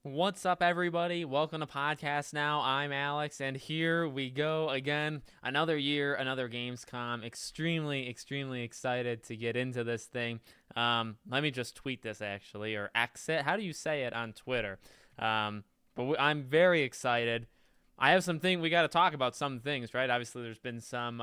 What's up, everybody? Welcome to Podcast Now. I'm Alex, and here we go again. Another year, another Gamescom. Extremely excited to get into this thing. Let me just tweet this, actually, or exit. How do you say it on Twitter? I'm very excited. I have we got to talk about some things, right? Obviously, there's been some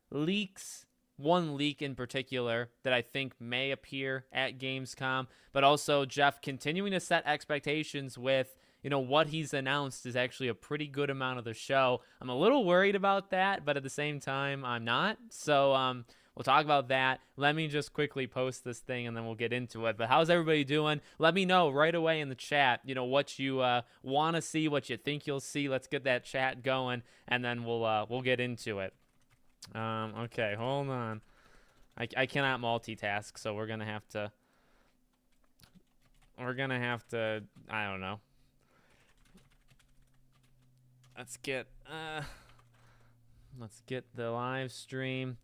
leaks. One leak in particular that I think may appear at Gamescom, but also Jeff continuing to set expectations with, what he's announced is actually a pretty good amount of the show. I'm a little worried about that, but at the same time, I'm not. So, we'll talk about that. Let me just quickly post this thing and then we'll get into it. But how's everybody doing? Let me know right away in the chat, what you want to see, what you think you'll see. Let's get that chat going and then we'll get into it. Okay, hold on. I cannot multitask, so we're gonna have to. I don't know. Let's get the live stream.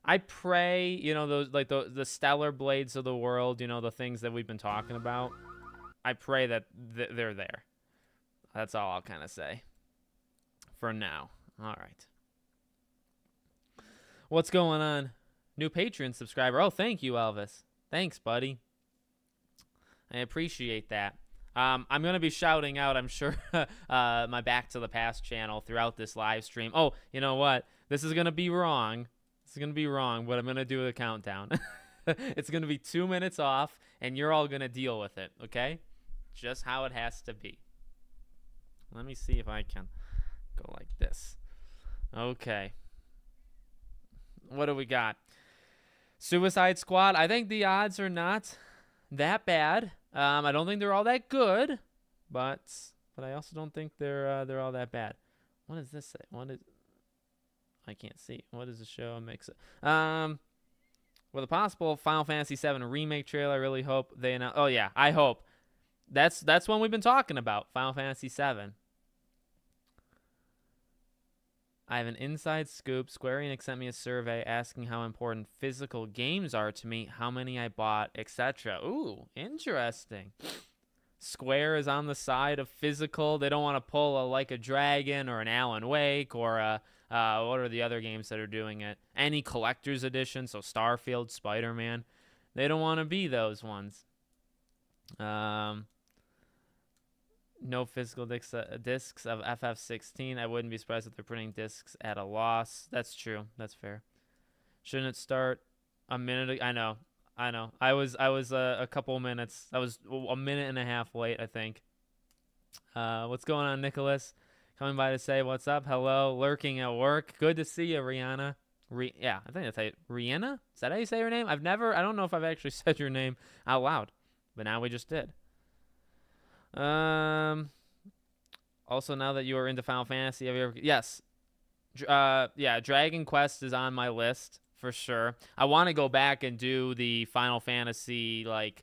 I pray, those like the stellar blades of the world, the things that we've been talking about. I pray that they're there. That's all I'll kind of say for now. All right. What's going on? New Patreon subscriber. Oh, thank you, Elvis. Thanks, buddy. I appreciate that. I'm going to be shouting out, I'm sure, my Back to the Past channel throughout this live stream. Oh, you know what? This is going to be wrong. But I'm going to do a countdown. It's going to be 2 minutes off, and you're all going to deal with it, okay? Just how it has to be. Let me see if I can go like this. Okay. What do we got? Suicide Squad. I think the odds are not that bad. I don't think they're all that good, but I also don't think they're all that bad. What does this say? I can't see. What does the show mix it? With a possible Final Fantasy VII remake trailer, I really hope they announce. Oh yeah, I hope. That's one we've been talking about. Final Fantasy VII. I have an inside scoop. Square Enix sent me a survey asking how important physical games are to me, how many I bought, etc. Ooh, interesting. Square is on the side of physical. They don't want to pull a Like a Dragon or an Alan Wake or what are the other games that are doing it? Any collector's edition, so Starfield, Spider-Man. They don't want to be those ones. No physical discs of FF16. I wouldn't be surprised if they're printing discs at a loss. That's true. That's fair. Shouldn't it start a minute? I know. I was a couple minutes. I was a minute and a half late, I think. What's going on, Nicholas? Coming by to say what's up. Hello. Lurking at work. Good to see you, Rihanna. Yeah, I think that's how Rihanna? Is that how you say her name? I don't know if I've actually said your name out loud, but now we just did. Also, now that you are into Final Fantasy, have you ever? Yes. Yeah, Dragon Quest is on my list for sure. I want to go back and do the Final Fantasy 8,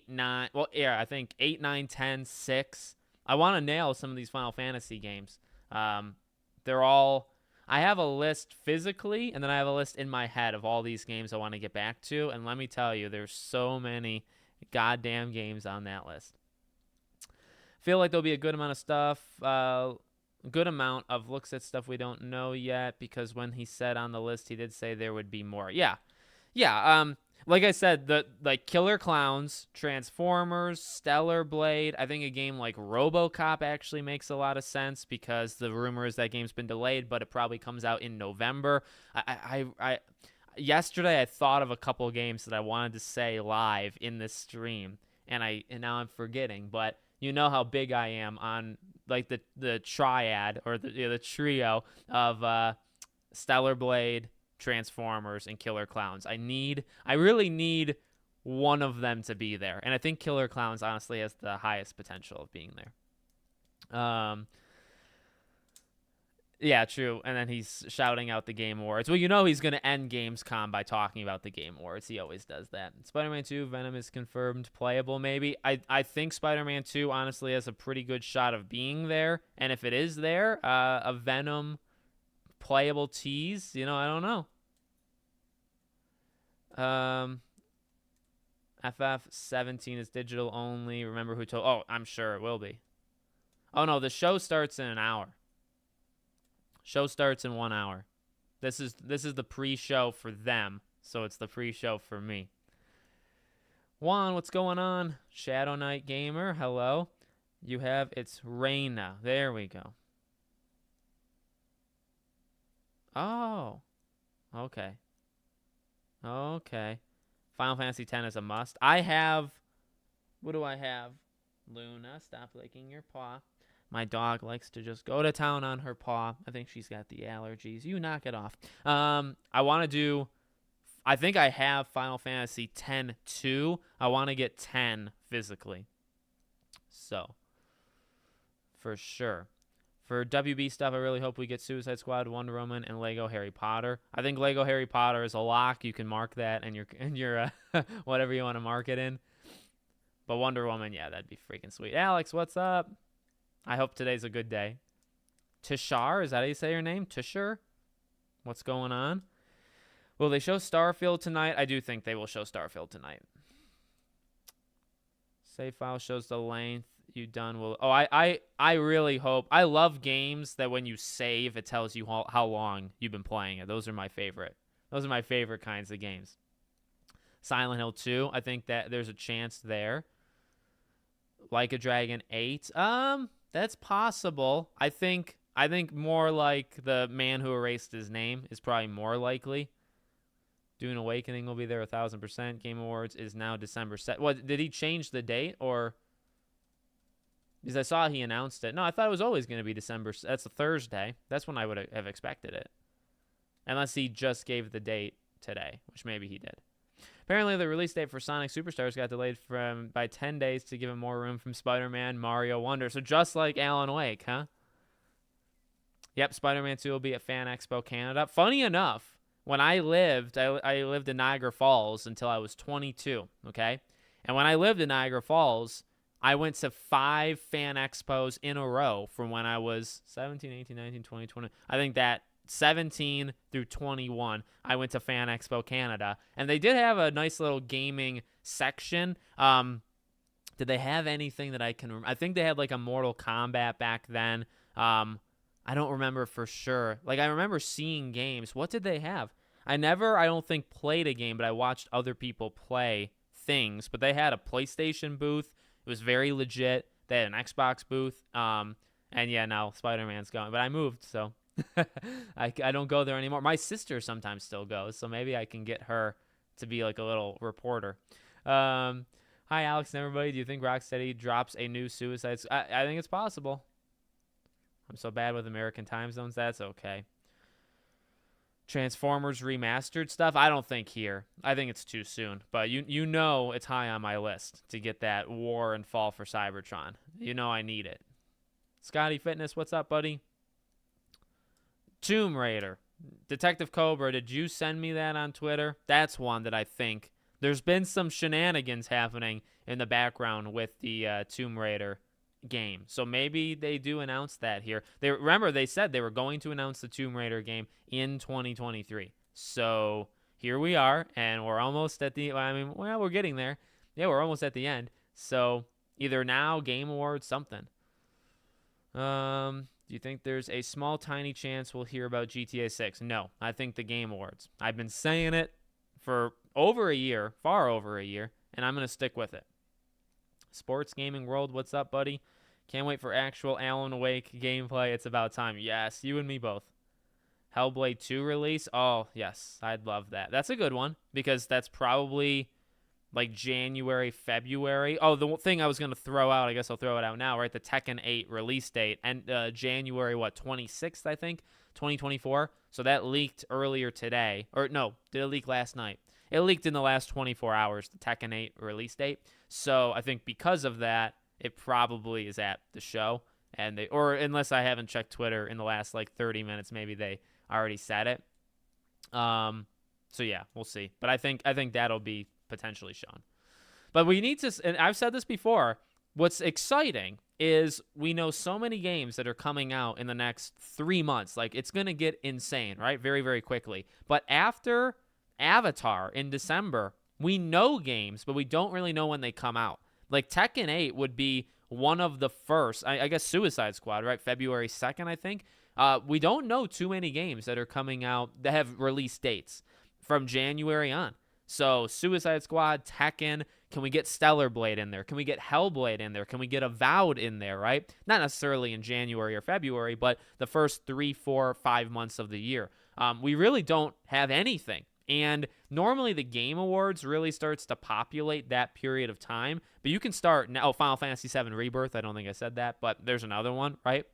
9. Well, yeah, I think 8, 9, 10, 6. I want to nail some of these Final Fantasy games. They're all. I have a list physically, and then I have a list in my head of all these games I want to get back to. And let me tell you, there's so many goddamn games on that list. Feel like there'll be a good amount of stuff, good amount of looks at stuff we don't know yet, because when he said on the list, he did say there would be more. Yeah. Like I said, the Killer Clowns, Transformers, Stellar Blade. I think a game like RoboCop actually makes a lot of sense because the rumor is that game's been delayed, but it probably comes out in November. Yesterday, I thought of a couple games that I wanted to say live in this stream, and now I'm forgetting. But you know how big I am on like the triad or the trio of Stellar Blade, Transformers, and Killer Clowns. I really need one of them to be there, and I think Killer Clowns honestly has the highest potential of being there. Yeah, true. And then he's shouting out the Game Awards. Well, he's going to end Gamescom by talking about the Game Awards. He always does that. Spider-Man 2, Venom is confirmed playable, maybe. I think Spider-Man 2, honestly, has a pretty good shot of being there. And if it is there, a Venom playable tease, I don't know. FF17 is digital only. Remember who told? Oh, I'm sure it will be. Oh no, the show starts in an hour. Show starts in 1 hour. This is the pre-show for them, so it's the pre-show for me. Juan, what's going on? Shadow Knight Gamer, hello. You have, it's Reina. There we go. Oh. Okay. Okay. Final Fantasy X is a must. I have, what do I have? Luna, stop licking your paw. My dog likes to just go to town on her paw. I think she's got the allergies. You knock it off. I want to do, I think I have Final Fantasy X-2. I want to get 10 physically. So, for sure. For WB stuff, I really hope we get Suicide Squad, Wonder Woman, and Lego Harry Potter. I think Lego Harry Potter is a lock. You can mark that in your whatever you want to mark it in. But Wonder Woman, yeah, that'd be freaking sweet. Alex, what's up? I hope today's a good day. Tishar, is that how you say your name? Tishar? What's going on? Will they show Starfield tonight? I do think they will show Starfield tonight. Save file shows the length you done. Will I really hope. I love games that when you save, it tells you how long you've been playing it. Those are my favorite. Those are my favorite kinds of games. Silent Hill 2, I think that there's a chance there. Like a Dragon 8, that's possible. I think more like the Man Who Erased His Name is probably more likely. Dune Awakening will be there 1,000%. Game Awards is now December 7th. What, did he change the date, or? Because I saw he announced it. No, I thought it was always going to be December. That's a Thursday. That's when I would have expected it. Unless he just gave the date today, which maybe he did. Apparently, the release date for Sonic Superstars got delayed by 10 days to give him more room from Spider-Man, Mario Wonder. So just like Alan Wake, huh? Yep, Spider-Man 2 will be at Fan Expo Canada. Funny enough, when I lived in Niagara Falls until I was 22, okay? And when I lived in Niagara Falls, I went to 5 fan expos in a row from when I was 17, 18, 19, 20, 20. I think that 17 through 21, I went to Fan Expo Canada. And they did have a nice little gaming section. Did they have anything that I can remember? I think they had like a Mortal Kombat back then. I don't remember for sure. Like, I remember seeing games. What did they have? I don't think, played a game, but I watched other people play things. But they had a PlayStation booth. It was very legit. They had an Xbox booth. And yeah, now Spider-Man's going. But I moved, so I don't go there anymore. My sister sometimes still goes, so maybe I can get her to be like a little reporter. Hi, Alex and everybody. Do you think Rocksteady drops a new Suicide? I think it's possible. I'm so bad with American time zones. That's okay. Transformers remastered stuff? I don't think here. I think it's too soon. But you know it's high on my list to get that War and Fall for Cybertron. You know I need it. Scotty Fitness, what's up, buddy? Tomb Raider. Detective Cobra, did you send me that on Twitter? That's one that I think. There's been some shenanigans happening in the background with the Tomb Raider game. So maybe they do announce that here. Remember, they said they were going to announce the Tomb Raider game in 2023. So here we are, and we're almost at the, we're getting there. Yeah, we're almost at the end. So either now, Game Awards, something. Do you think there's a small, tiny chance we'll hear about GTA 6? No, I think the Game Awards. I've been saying it for over a year, far over a year, and I'm going to stick with it. Sports Gaming World, what's up, buddy? Can't wait for actual Alan Wake gameplay. It's about time. Yes, you and me both. Hellblade 2 release? Oh, yes, I'd love that. That's a good one because that's probably like January, February. Oh, the thing I was going to throw out, I guess I'll throw it out now, right? The Tekken 8 release date. And January, 26th, I think, 2024. So that leaked earlier today. Or no, did it leak last night? It leaked in the last 24 hours, the Tekken 8 release date. So I think because of that, it probably is at the show. Or unless I haven't checked Twitter in the last like 30 minutes, maybe they already said it. So yeah, we'll see. But I think that'll be potentially shown. But we need to, and I've said this before, what's exciting is we know so many games that are coming out in the next 3 months. Like, it's going to get insane, right? Very, very quickly. But after Avatar in December, We know games, but we don't really know when they come out. Like Tekken 8 would be one of the first, I guess Suicide Squad, right? February 2nd, I think. We don't know too many games that are coming out that have release dates from January on. So Suicide Squad, Tekken, can we get Stellar Blade in there? Can we get Hellblade in there? Can we get Avowed in there, right? Not necessarily in January or February, but the first 3, 4, 5 months of the year. We really don't have anything. And normally the Game Awards really starts to populate that period of time. But you can start now. Oh, Final Fantasy VII Rebirth. I don't think I said that, but there's another one, right?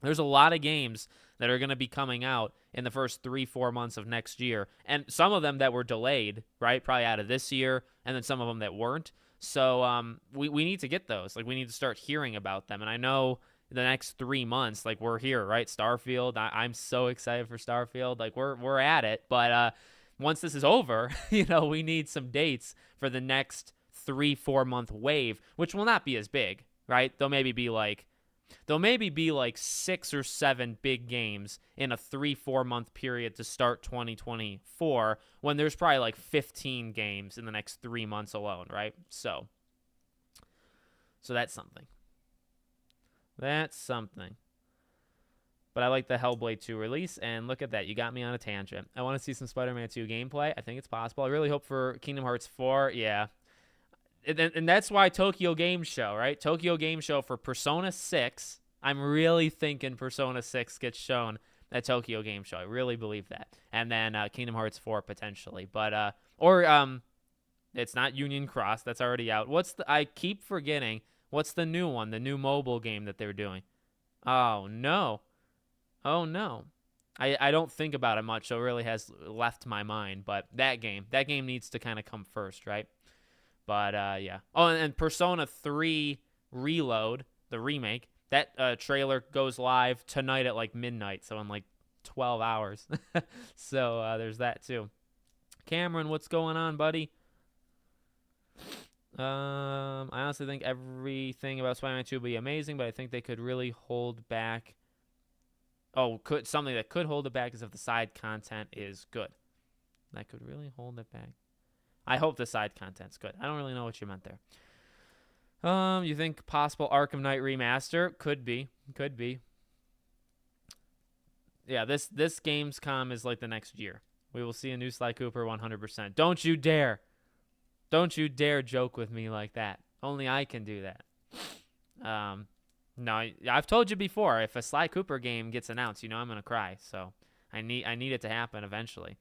There's a lot of games that are going to be coming out in the first 3, 4 months of next year. And some of them that were delayed, right? Probably out of this year, and then some of them that weren't. So we need to get those. Like, we need to start hearing about them. And I know the next 3 months, like, we're here, right? Starfield. I'm so excited for Starfield. Like, we're at it. But once this is over, we need some dates for the next 3, 4 month wave, which will not be as big, right? There'll maybe be like 6 or 7 big games in a 3, 4 month period to start 2024, when there's probably like 15 games in the next 3 months alone, right? So that's something. That's something. But I like the Hellblade 2 release, and look at that. You got me on a tangent. I want to see some Spider-Man 2 gameplay. I think it's possible. I really hope for Kingdom Hearts 4. Yeah. And that's why Tokyo Game Show, right? Tokyo Game Show for Persona 6. I'm really thinking Persona 6 gets shown at Tokyo Game Show. I really believe that. And then Kingdom Hearts 4 potentially. But, it's not Union Cross. That's already out. I keep forgetting. What's the new one? The new mobile game that they're doing. Oh, no. I don't think about it much, so it really has left my mind. But that game needs to kind of come first, right? But, yeah. Oh, and Persona 3 Reload, the remake, that trailer goes live tonight at, like, midnight, so in, like, 12 hours. So, there's that, too. Cameron, what's going on, buddy? I honestly think everything about Spider-Man 2 will be amazing, but I think they could really hold back. Something that could hold it back is if the side content is good. That could really hold it back. I hope the side content's good. I don't really know what you meant there. You think possible Arkham Knight remaster? Could be. Yeah, this Gamescom is like the next year. We will see a new Sly Cooper 100%. Don't you dare. Don't you dare joke with me like that. Only I can do that. No, I've told you before, if a Sly Cooper game gets announced, I'm going to cry. So I need it to happen eventually.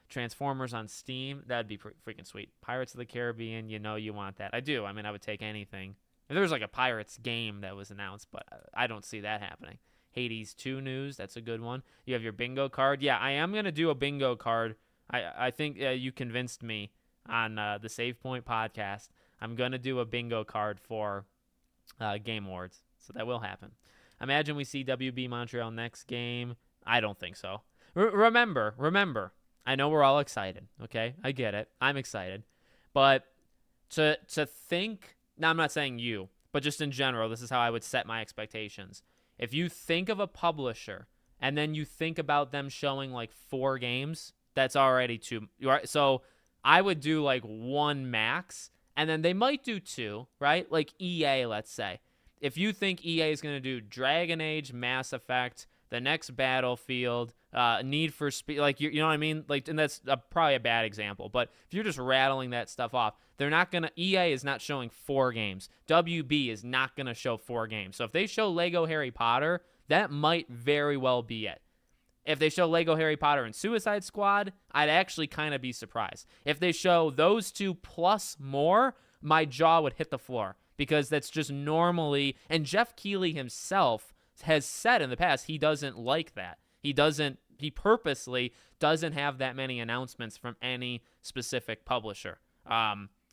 Transformers on Steam, that'd be freaking sweet. Pirates of the Caribbean, you want that. I do. I mean, I would take anything. If there was like a Pirates game that was announced, but I don't see that happening. Hades 2 news, that's a good one. You have your bingo card. Yeah, I am going to do a bingo card. I think you convinced me on the Save Point podcast. I'm going to do a bingo card for Game Awards. So that will happen. Imagine we see WB Montreal next game. I don't think so. Remember, I know we're all excited, okay? I get it. I'm excited. But to think, now I'm not saying you, but just in general, this is how I would set my expectations. If you think of a publisher and then you think about them showing like 4 games, that's already too. So I would do like 1 max, and then they might do 2, right? Like EA, let's say. If you think EA is going to do Dragon Age, Mass Effect, the next Battlefield, Need for Speed, like, you know what I mean? Like, and that's probably a bad example, but if you're just rattling that stuff off, EA is not showing 4 games. WB is not going to show 4 games. So if they show Lego Harry Potter, that might very well be it. If they show Lego Harry Potter and Suicide Squad, I'd actually kind of be surprised. If they show those 2 plus more, my jaw would hit the floor. Because that's just normally, and Jeff Keighley himself has said in the past he doesn't like that. He purposely doesn't have that many announcements from any specific publisher.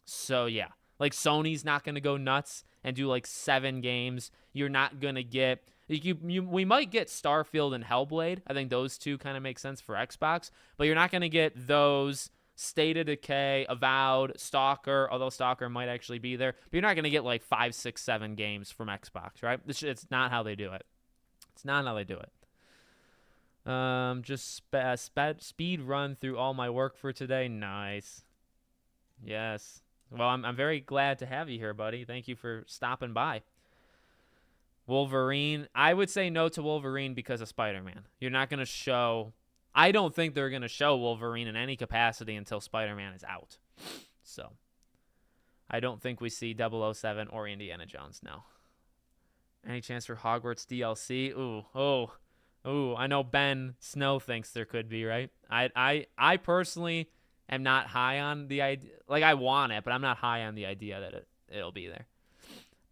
So yeah, like Sony's not going to go nuts and do like 7 games. You're not going to get, we might get Starfield and Hellblade. I think those 2 kind of make sense for Xbox, but you're not going to get those. State of Decay, Avowed, Stalker, although Stalker might actually be there. But you're not going to get like 5, 6, 7 games from Xbox, right? It's not how they do it. It's not how they do it. Just speed run through all my work for today. Nice. Yes. Well, I'm very glad to have you here, buddy. Thank you for stopping by. Wolverine. I would say no to Wolverine because of Spider-Man. You're not going to show. I don't think they're going to show Wolverine in any capacity until Spider-Man is out. So I don't think we see 007 or Indiana Jones now. Any chance for Hogwarts DLC? Ooh. I know Ben Snow thinks there could be, right? I personally am not high on the idea. Like, I want it, but I'm not high on the idea that it'll be there.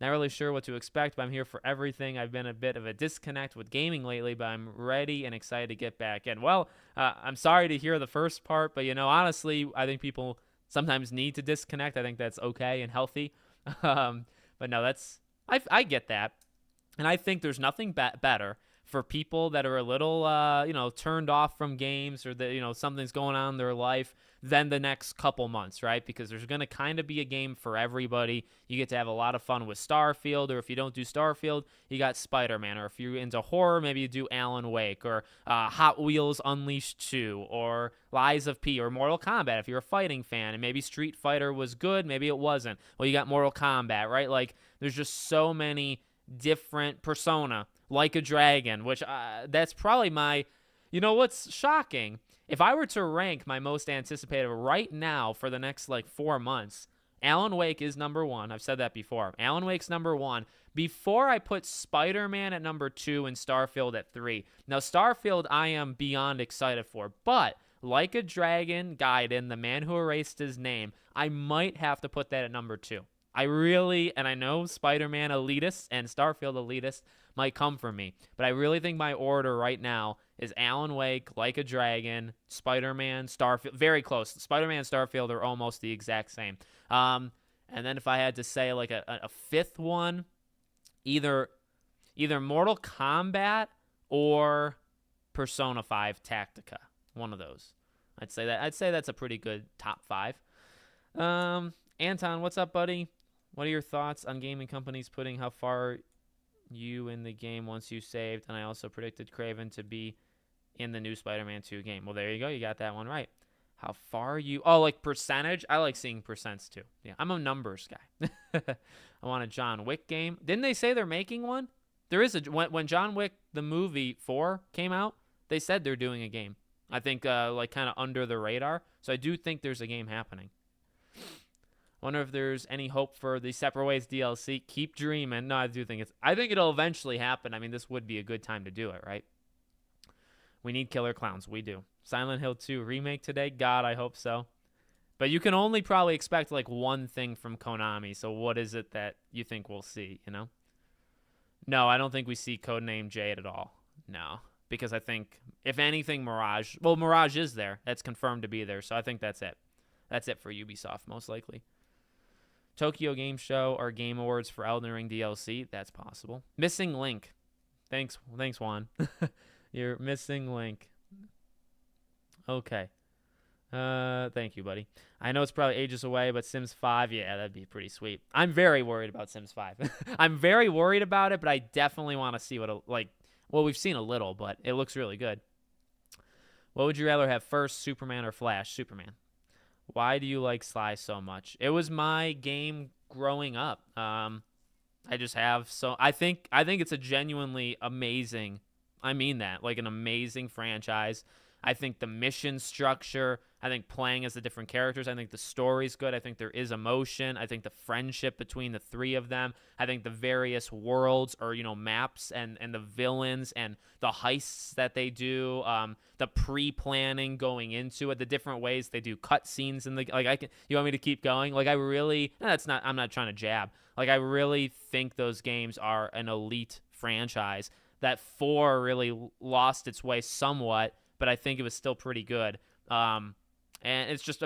Not really sure what to expect, but I'm here for everything. I've been a bit of a disconnect with gaming lately, but I'm ready and excited to get back in. Well, I'm sorry to hear the first part, but, honestly, I think people sometimes need to disconnect. I think that's okay and healthy. But no, I get that. And I think there's nothing better for people that are a little, turned off from games or that, something's going on in their life than the next couple months, right? Because there's going to kind of be a game for everybody. You get to have a lot of fun with Starfield, or if you don't do Starfield, you got Spider-Man, or if you're into horror, maybe you do Alan Wake, or Hot Wheels Unleashed 2, or Lies of P, or Mortal Kombat if you're a fighting fan, and maybe Street Fighter was good, maybe it wasn't. Well, you got Mortal Kombat, right? Like, there's just so many different Persona, Like a Dragon, which that's probably my, what's shocking? If I were to rank my most anticipated right now for the next 4 months, Alan Wake is number one. I've said that before. Alan Wake's number one. Before I put Spider-Man at number 2 and Starfield at 3. Now, Starfield I am beyond excited for, but Like a Dragon, Gaiden, The Man Who Erased His Name, I might have to put that at number 2. And I know Spider-Man elitist and Starfield elitist might come from me, but I really think my order right now is Alan Wake, Like a Dragon, Spider-Man, Starfield. Very close. Spider-Man and Starfield are almost the exact same. And then if I had to say a fifth one, either Mortal Kombat or Persona 5 Tactica. One of those. I'd say that's a pretty good top 5. Anton, what's up, buddy? What are your thoughts on gaming companies putting how far you in the game once you saved? And I also predicted Kraven to be in the new Spider-Man 2 game. Well, there you go. You got that one right. How far you... Oh, like percentage? I like seeing percents, too. Yeah, I'm a numbers guy. I want a John Wick game. Didn't they say they're making one? There is when John Wick, the movie 4, came out, they said they're doing a game. I think, kind of under the radar. So I do think there's a game happening. Wonder if there's any hope for the Separate Ways DLC. Keep dreaming. No, I think it'll eventually happen. I mean, this would be a good time to do it, right? We need killer clowns. We do. Silent Hill 2 remake today? God, I hope so. But you can only probably expect one thing from Konami. So what is it that you think we'll see, No, I don't think we see Codename Jade at all. No. Because I think, if anything, Mirage. Well, Mirage is there. That's confirmed to be there. So I think that's it. That's it for Ubisoft, most likely. Tokyo Game Show or Game Awards for Elden Ring DLC. That's possible. Missing Link. Thanks, Juan. You're missing Link. Okay. Thank you, buddy. I know it's probably ages away, but Sims 5, yeah, that'd be pretty sweet. I'm very worried about Sims 5. I'm very worried about it, but I definitely want to see well, we've seen a little, but it looks really good. What would you rather have first, Superman or Flash? Superman. Why do you like Sly so much? It was my game growing up. I just have I think it's a genuinely amazing, I mean that, an amazing franchise. I think the mission structure, I think playing as the different characters, I think the story's good. I think there is emotion. I think the friendship between the three of them. I think the various worlds or, maps and the villains and the heists that they do, the pre-planning going into it, the different ways they do cutscenes and you want me to keep going? I'm not trying to jab. I really think those games are an elite franchise. That 4 really lost its way somewhat, but I think it was still pretty good. And it's just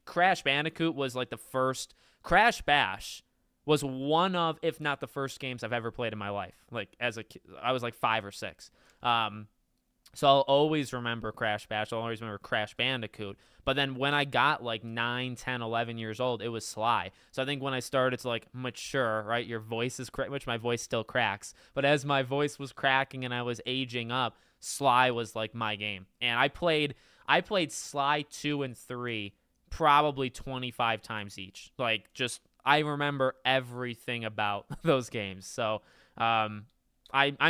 Crash Bandicoot was the first. Crash Bash was one of, if not the first games I've ever played in my life. As a kid, I was 5 or 6. So I'll always remember Crash Bash. I'll always remember Crash Bandicoot. But then when I got 9, 10, 11 years old, it was Sly. So I think when I started to mature, right, your voice is which my voice still cracks. But as my voice was cracking and I was aging up, Sly was my game. And I played Sly 2 and 3 probably 25 times each. Like, just, I remember everything about those games. So, I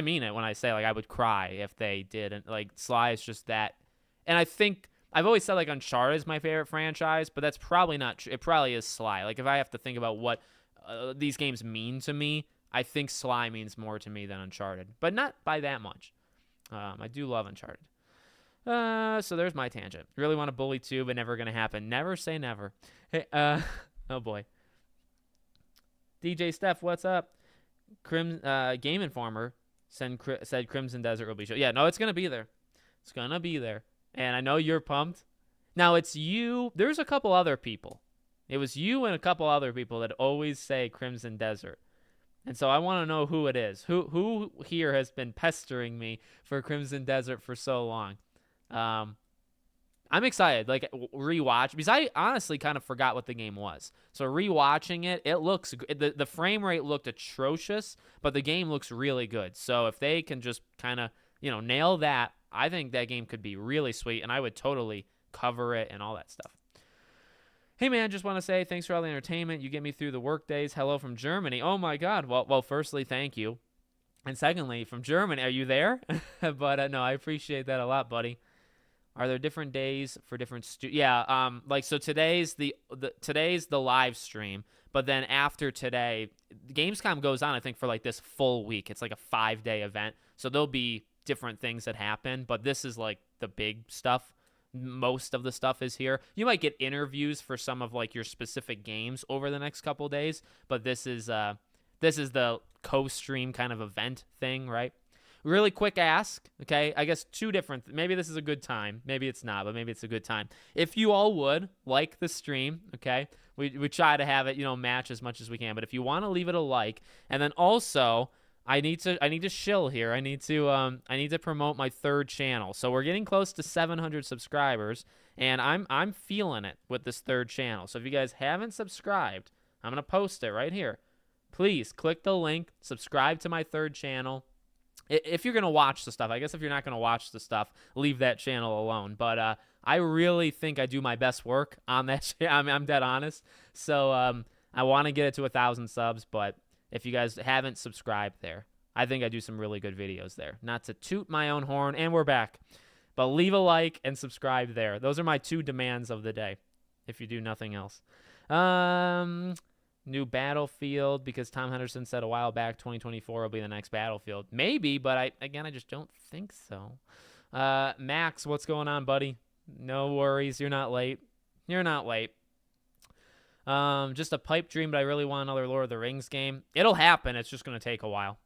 mean it when I say, like, I would cry if they did. And, like, Sly is just that. And I think, I've always said, like, Uncharted is my favorite franchise, but that's probably not true. It probably is Sly. Like, if I have to think about what these games mean to me, I think Sly means more to me than Uncharted. But not by that much. I do love Uncharted. So there's my tangent. Really want to bully too, but never going to happen. Never say never. Hey, oh boy. DJ Steph, what's up? Game Informer said Crimson Desert will be show. Yeah, no, it's going to be there. It's going to be there. And I know you're pumped. Now, it's you. There's a couple other people. It was you and a couple other people that always say Crimson Desert. And so I want to know who it is. Who here has been pestering me for Crimson Desert for so long? I'm excited, like, rewatch, because I honestly kind of forgot what the game was. So rewatching it, it looks, the frame rate looked atrocious, but the game looks really good. So if they can just kind of, nail that, I think that game could be really sweet, and I would totally cover it and all that stuff. Hey, man, just want to say thanks for all the entertainment. You get me through the work days. Hello from Germany. Oh, my God. Well, firstly, thank you. And secondly, from Germany, are you there? But no, I appreciate that a lot, buddy. Are there different days for different so today's the live stream, but then after today, Gamescom goes on, I think, for like this full week. It's like a 5-day event. So there'll be different things that happen, but this is like the big stuff. Most of the stuff is here. You might get interviews for some of like your specific games over the next couple days, but this is the co-stream kind of event thing, right? Really quick ask, okay? I guess two different, maybe this is a good time. Maybe it's not, but maybe it's a good time. If you all would like the stream, okay? We try to have it, match as much as we can. But if you want to leave it a like, and then also, I need to shill here. I need to promote my third channel. So we're getting close to 700 subscribers, and I'm feeling it with this third channel. So if you guys haven't subscribed, I'm gonna post it right here. Please click the link, subscribe to my third channel. If you're going to watch the stuff, I guess if you're not going to watch the stuff, leave that channel alone. But I really think I do my best work on that channel. I'm dead honest. So I want to get it to 1,000 subs, but if you guys haven't subscribed there, I think I do some really good videos there. Not to toot my own horn, and we're back. But leave a like and subscribe there. Those are my 2 demands of the day, if you do nothing else. New Battlefield, because Tom Henderson said a while back 2024 will be the next Battlefield. Maybe, but I just don't think so. Max, what's going on, buddy? No worries. You're not late. You're not late. Just a pipe dream, but I really want another Lord of the Rings game. It'll happen. It's just going to take a while.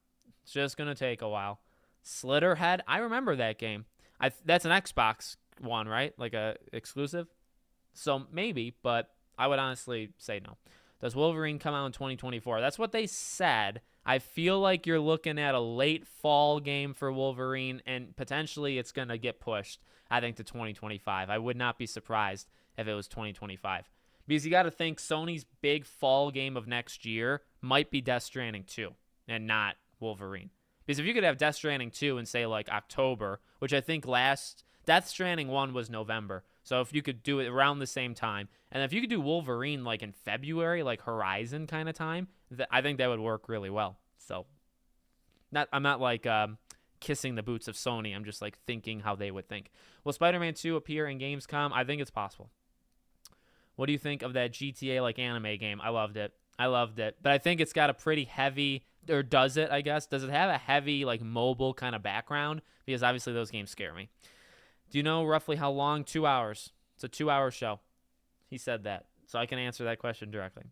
It's just going to take a while. Slitterhead, I remember that game. That's an Xbox one, right? Like a exclusive? So maybe, but I would honestly say no. Does Wolverine come out in 2024? That's what they said. I feel like you're looking at a late fall game for Wolverine, and potentially it's going to get pushed, I think, to 2025. I would not be surprised if it was 2025. Because you got to think Sony's big fall game of next year might be Death Stranding 2 and not Wolverine. Because if you could have Death Stranding 2 in, say, like October, which I think Death Stranding 1 was November. So if you could do it around the same time, and if you could do Wolverine like in February, like Horizon kind of time, I think that would work really well. So I'm not like kissing the boots of Sony. I'm just like thinking how they would think. Will Spider-Man 2 appear in Gamescom? I think it's possible. What do you think of that GTA like anime game? I loved it. But I think it's got a pretty heavy, or does it, I guess? Does it have a heavy like mobile kind of background? Because obviously those games scare me. Do you know roughly how long? 2 hours. It's a 2-hour show. He said that. So I can answer that question directly.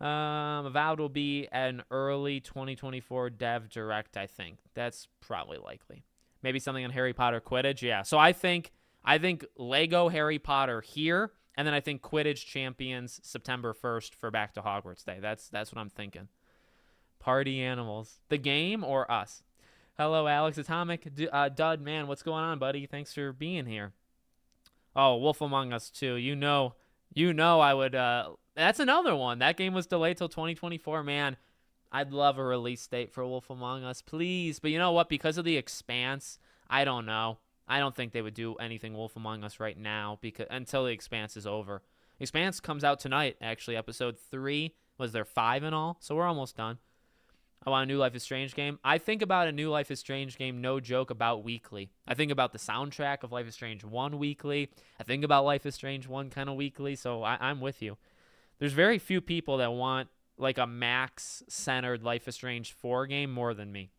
Avowed will be an early 2024 dev direct, I think. That's probably likely. Maybe something on Harry Potter Quidditch. Yeah. So I think Lego Harry Potter here, and then I think Quidditch Champions September 1st for Back to Hogwarts Day. That's what I'm thinking. Party animals. The game or us? Hello, Alex Atomic. Dud, man, what's going on, buddy? Thanks for being here. Oh, Wolf Among Us 2. You know I would... that's another one. That game was delayed till 2024. Man, I'd love a release date for Wolf Among Us, please. But you know what? Because of the Expanse, I don't know. I don't think they would do anything Wolf Among Us right now until the Expanse is over. Expanse comes out tonight, actually. Episode 3. Was there 5 in all? So we're almost done. I want a new Life is Strange game. I think about a new Life is Strange game, no joke, about weekly. I think about the soundtrack of Life is Strange 1 weekly. I think about Life is Strange 1 kind of weekly, so I'm with you. There's very few people that want like a max-centered Life is Strange 4 game more than me.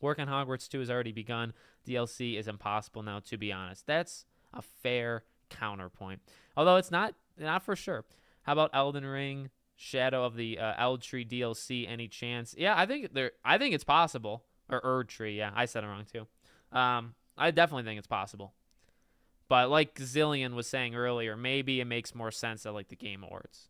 Work on Hogwarts 2 has already begun. DLC is impossible now, to be honest. That's a fair counterpoint. Although it's not for sure. How about Elden Ring? Shadow of the Eld Tree DLC, any chance? Yeah, I think it's possible. Or Erd Tree, yeah, I said it wrong too. I definitely think it's possible. But like Zillion was saying earlier, maybe it makes more sense at like the Game Awards.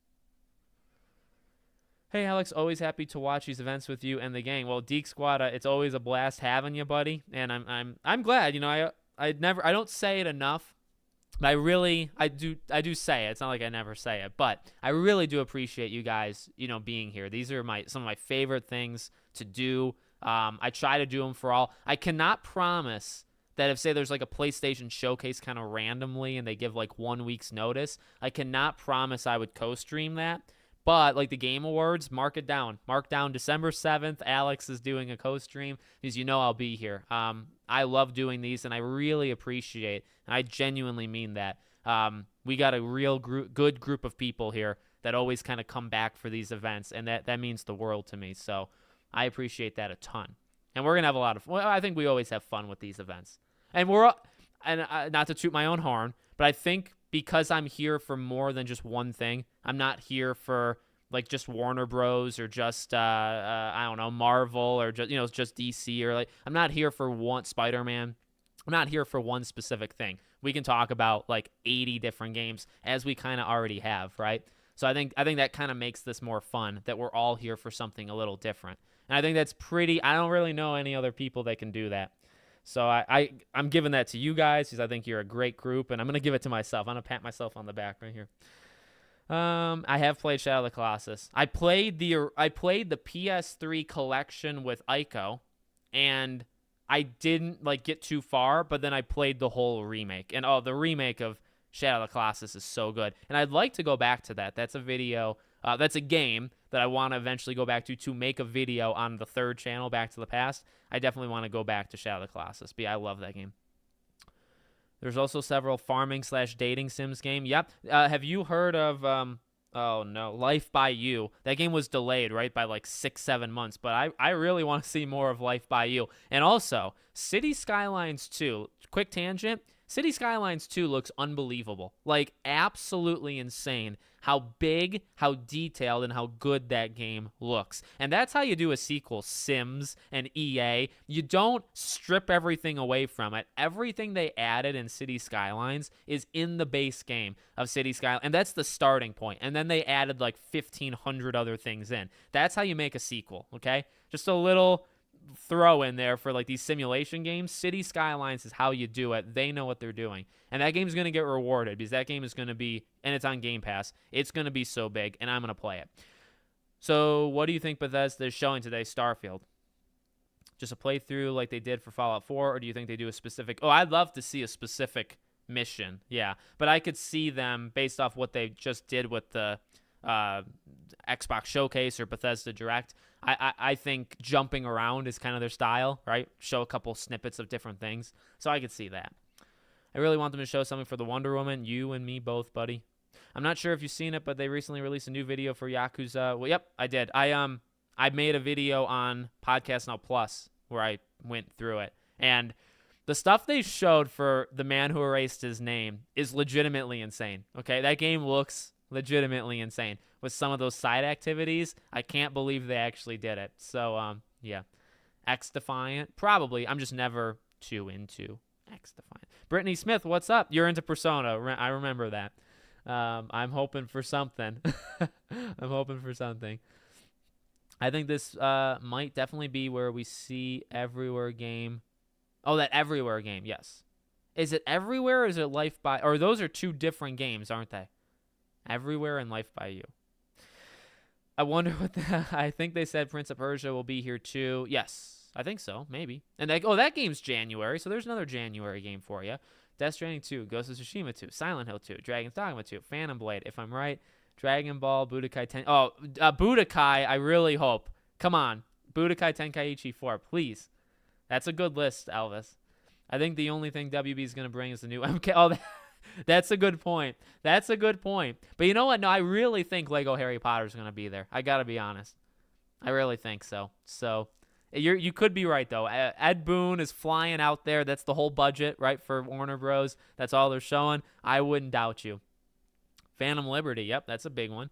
Hey Alex, always happy to watch these events with you and the gang. Well, Deke Squad, it's always a blast having you, buddy. And I'm glad. You know, I don't say it enough. But I do say it. It's not like I never say it, but I really do appreciate you guys, you know, being here. These are some of my favorite things to do. I try to do them for all. I cannot promise that if, say, there's like a PlayStation showcase kind of randomly and they give like 1 week's notice, I cannot promise I would co-stream that. But like the Game Awards, mark it down. Mark down December 7th. Alex is doing a co-stream because you know I'll be here. I love doing these, and I really appreciate, and I genuinely mean that. We got a real good group of people here that always kind of come back for these events, and that means the world to me. So I appreciate that a ton. And we're going to have a lot of fun. Well, I think we always have fun with these events. And not to toot my own horn, but I think because I'm here for more than just one thing, I'm not here for like just Warner Bros. Or just I don't know, Marvel, or just DC, or like I'm not here for one Spider-Man. I'm not here for one specific thing. We can talk about like 80 different games, as we kind of already have, right? So I think that kind of makes this more fun, that we're all here for something a little different. And I think that's I don't really know any other people that can do that. So I'm giving that to you guys because I think you're a great group, and I'm going to give it to myself. I'm going to pat myself on the back right here. I have played Shadow of the Colossus. I played the PS3 collection with Ico, and I didn't like get too far, but then I played the whole remake. And the remake of Shadow of the Colossus is so good. And I'd like to go back to that. That's a video. That's a game that I want to eventually go back to make a video on the third channel, Back to the Past. I definitely want to go back to Shadow of the Colossus. But yeah, I love that game. There's also several farming/dating sims game. Yep. Have you heard of, Life by You? That game was delayed, right, by like 6-7 months. But I really want to see more of Life by You. And also, City Skylines 2. Quick tangent. City Skylines 2 looks unbelievable. Like, absolutely insane how big, how detailed, and how good that game looks. And that's how you do a sequel, Sims and EA. You don't strip everything away from it. Everything they added in City Skylines is in the base game of City Skylines. And that's the starting point. And then they added like 1,500 other things in. That's how you make a sequel, okay? Just a little throw in there for like these simulation games. City Skylines is how you do it. They know what they're doing, and that game's going to get rewarded because that game is going to be, and it's on Game Pass, it's going to be so big, and I'm going to play it. So what do you think Bethesda is showing today? Starfield, just a playthrough like they did for Fallout 4, or do you think they do a specific, I'd love to see a specific mission, yeah, but I could see them based off what they just did with the Xbox Showcase or Bethesda Direct. I think jumping around is kind of their style, right? Show a couple snippets of different things. So I could see that. I really want them to show something for the Wonder Woman. You and me both, buddy. I'm not sure if you've seen it, but they recently released a new video for Yakuza. Well, yep, I did. I made a video on Podcast Now Plus where I went through it. And the stuff they showed for The Man Who Erased His Name is legitimately insane. Okay, that game looks legitimately insane. With some of those side activities, I can't believe they actually did it. So, yeah. X-Defiant, probably. I'm just never too into X-Defiant. Brittany Smith, what's up? You're into Persona. I remember that. I'm hoping for something. I'm hoping for something. I think this might definitely be where we see Everywhere game. Oh, that Everywhere game, yes. Is it Everywhere or is it Life by... Or those are two different games, aren't they? Everywhere and Life by You. I wonder what I think they said Prince of Persia will be here too. Yes, I think so, maybe. And that game's January, so there's another January game for you. Death Stranding 2, Ghost of Tsushima 2, Silent Hill 2, Dragon's Dogma 2, Phantom Blade, if I'm right, Dragon Ball, Budokai Ten... Oh, Budokai, I really hope. Come on. Budokai Tenkaichi 4, please. That's a good list, Elvis. I think the only thing WB is going to bring is the new MK. Oh, that's a good point. That's a good point. But you know what? No, I really think Lego Harry Potter is going to be there. I got to be honest. I really think so. So you could be right, though. Ed Boon is flying out there. That's the whole budget, right, for Warner Bros. That's all they're showing. I wouldn't doubt you. Phantom Liberty. Yep, that's a big one.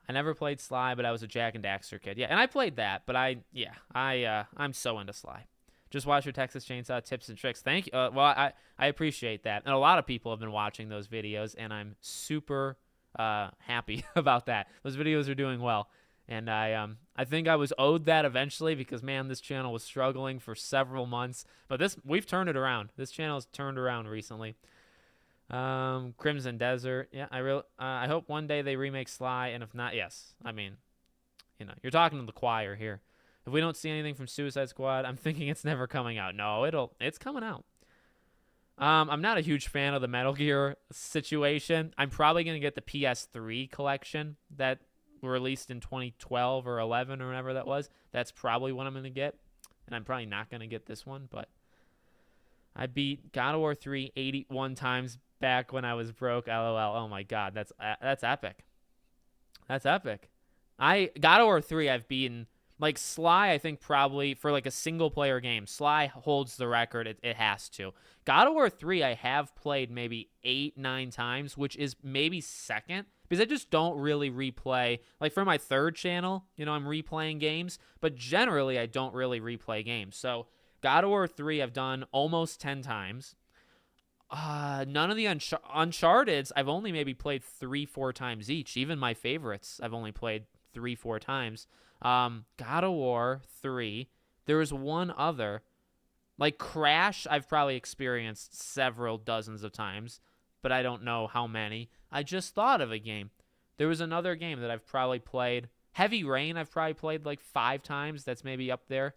I never played Sly, but I was a Jack and Daxter kid. Yeah, and I played that, but I'm so into Sly. Just watch your Texas Chainsaw tips and tricks. Thank you. Well, I appreciate that. And a lot of people have been watching those videos, and I'm super happy about that. Those videos are doing well. And I think I was owed that eventually because, man, this channel was struggling for several months. But we've turned it around. This channel has turned around recently. Crimson Desert. Yeah, I hope one day they remake Sly, and if not, yes. I mean, you're talking to the choir here. If we don't see anything from Suicide Squad, I'm thinking it's never coming out. No, it's coming out. I'm not a huge fan of the Metal Gear situation. I'm probably going to get the PS3 collection that were released in 2012 or 11 or whatever that was. That's probably what I'm going to get. And I'm probably not going to get this one, but I beat God of War 3 81 times back when I was broke. LOL. Oh my God, that's epic. That's epic. God of War 3 I've beaten. Like Sly, I think probably for like a single player game, Sly holds the record. It has to. God of War 3 I have played maybe 8-9 times, which is maybe second because I just don't really replay. Like for my third channel, I'm replaying games, but generally I don't really replay games. So God of War 3 I've done almost 10 times. None of the Uncharted's I've only maybe played 3-4 times each. Even my favorites I've only played 3-4 times. God of War 3. There was one other. Like Crash, I've probably experienced several dozens of times, but I don't know how many. I just thought of a game. There was another game that I've probably played. Heavy Rain, I've probably played like 5 times. That's maybe up there.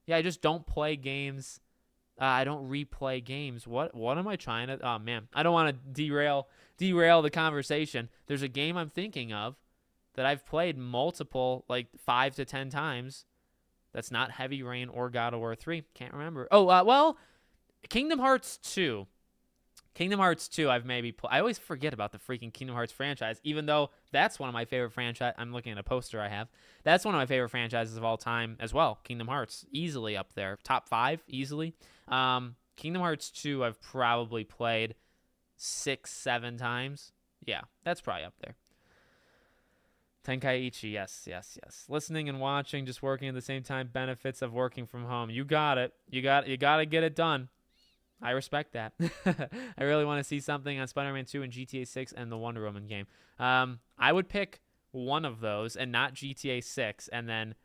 Yeah, I just don't play games. I don't replay games. What am I trying to... Oh, man. I don't want to derail the conversation. There's a game I'm thinking of that I've played multiple, like 5 to 10 times. That's not Heavy Rain or God of War 3. Can't remember. Oh, well, Kingdom Hearts 2. Kingdom Hearts 2, I've maybe I always forget about the freaking Kingdom Hearts franchise, even though that's one of my favorite franchise. I'm looking at a poster I have. That's one of my favorite franchises of all time as well. Kingdom Hearts, easily up there. Top 5, easily. Kingdom Hearts 2, I've probably played 6-7 times. Yeah, that's probably up there. Tenkaichi, yes. Listening and watching, just working at the same time, benefits of working from home. You got it. You got to get it done. I respect that. I really want to see something on Spider-Man 2 and GTA 6 and the Wonder Woman game. I would pick one of those and not GTA 6, and then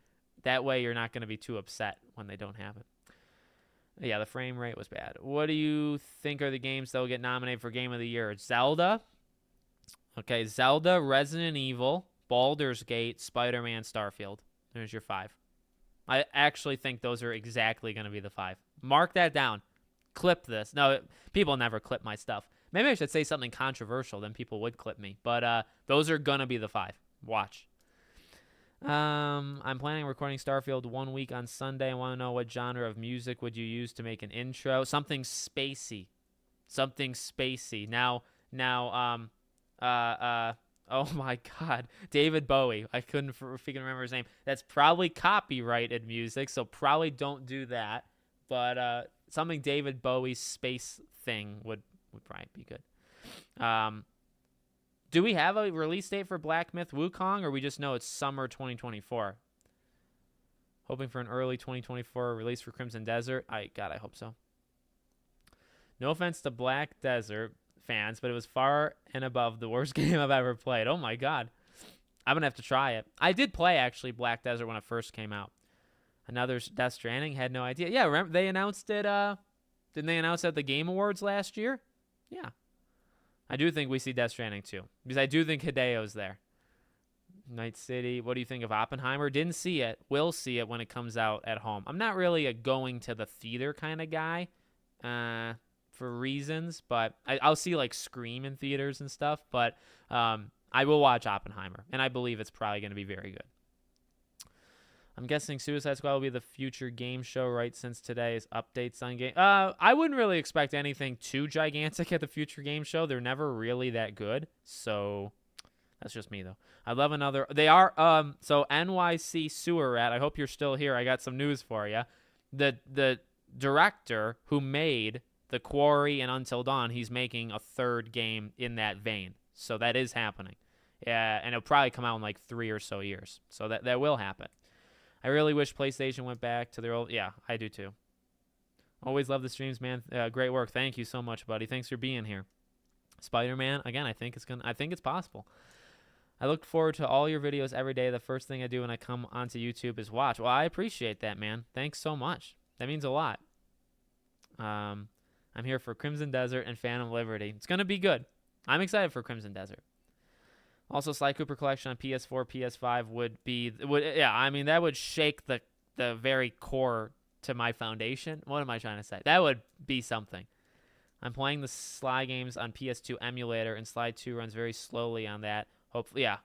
that way you're not going to be too upset when they don't have it. Yeah, the frame rate was bad. What do you think are the games that will get nominated for Game of the Year? Zelda. Okay, Zelda, Resident Evil, Baldur's Gate, Spider-Man, Starfield. There's your 5. I actually think those are exactly going to be the 5. Mark that down. Clip this. No, people never clip my stuff. Maybe I should say something controversial, then people would clip me. But those are going to be the 5. Watch. I'm planning on recording Starfield 1 week on Sunday. I want to know what genre of music would you use to make an intro? Something spacey. Now, oh my God, David Bowie. I couldn't freaking remember his name. That's probably copyrighted music, so probably don't do that. But something David Bowie space thing would probably be good. Do we have a release date for Black Myth Wukong, or we just know it's summer 2024? Hoping for an early 2024 release for Crimson Desert. I hope so. No offense to Black Desert fans, but it was far and above the worst game I've ever played. Oh my God. I'm going to have to try it. I did play, actually, Black Desert when it first came out. Another Death Stranding, had no idea. Yeah, remember they announced it, didn't they announce it at the Game Awards last year? Yeah. I do think we see Death Stranding too, because I do think Hideo's there. Night City, what do you think of Oppenheimer? Didn't see it. Will see it when it comes out at home. I'm not really a going to the theater kind of guy. for reasons, but I'll see like Scream in theaters and stuff. But I will watch Oppenheimer, and I believe it's probably going to be very good. I'm guessing Suicide Squad will be the future game show, right? Since today's updates on game, I wouldn't really expect anything too gigantic at the future game show. They're never really that good, so that's just me though. I love another. They are so NYC Sewer Rat. I hope you're still here. I got some news for you. The director who made The Quarry and Until Dawn, he's making a third game in that vein. So that is happening. Yeah, and it'll probably come out in like 3 or so years. So that will happen. I really wish PlayStation went back to their old... Yeah, I do too. Always love the streams, man. Great work. Thank you so much, buddy. Thanks for being here. Spider-Man, again, I think it's possible. I look forward to all your videos every day. The first thing I do when I come onto YouTube is watch. Well, I appreciate that, man. Thanks so much. That means a lot. I'm here for Crimson Desert and Phantom Liberty. It's going to be good. I'm excited for Crimson Desert. Also, Sly Cooper Collection on PS4, PS5 that would shake the very core to my foundation. What am I trying to say? That would be something. I'm playing the Sly games on PS2 emulator, and Sly 2 runs very slowly on that. Hopefully, yeah.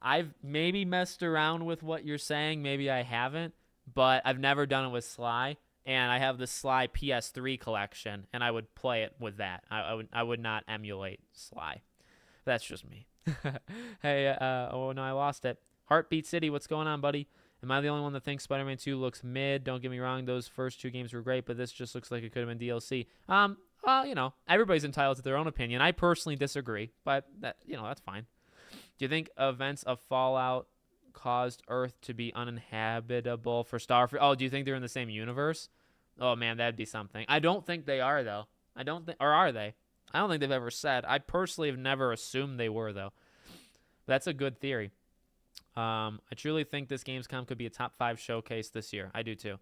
I've maybe messed around with what you're saying. Maybe I haven't, but I've never done it with Sly. And I have the Sly PS3 collection, and I would play it with that. I would not emulate Sly. That's just me. Hey, oh no, I lost it. Heartbeat City, what's going on, buddy? Am I the only one that thinks Spider-Man 2 looks mid? Don't get me wrong, those first 2 games were great, but this just looks like it could have been DLC. Well, everybody's entitled to their own opinion. I personally disagree, but that's fine. Do you think events of Fallout caused Earth to be uninhabitable for Starfield? Oh, do you think they're in the same universe? Oh man, that'd be something. I don't think they are though. Or are they? I don't think they've ever said. I personally have never assumed they were though. That's a good theory. I truly think this Gamescom could be a top 5 showcase this year. I do too.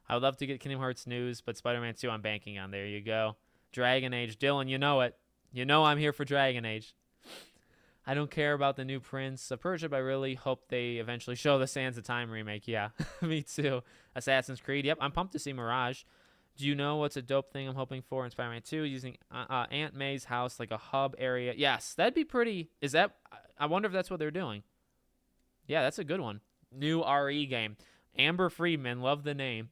I would love to get Kingdom Hearts news, but Spider-Man 2 I'm banking on. There you go. Dragon Age. Dylan, you know it. You know I'm here for Dragon Age. I don't care about the new Prince of Persia, but I really hope they eventually show the Sands of Time remake. Yeah, me too. Assassin's Creed. Yep, I'm pumped to see Mirage. Do you know what's a dope thing I'm hoping for in Spider-Man 2? Using Aunt May's house like a hub area. Yes, that'd be pretty. I wonder if that's what they're doing. Yeah, that's a good one. New RE game. Amber Friedman, love the name.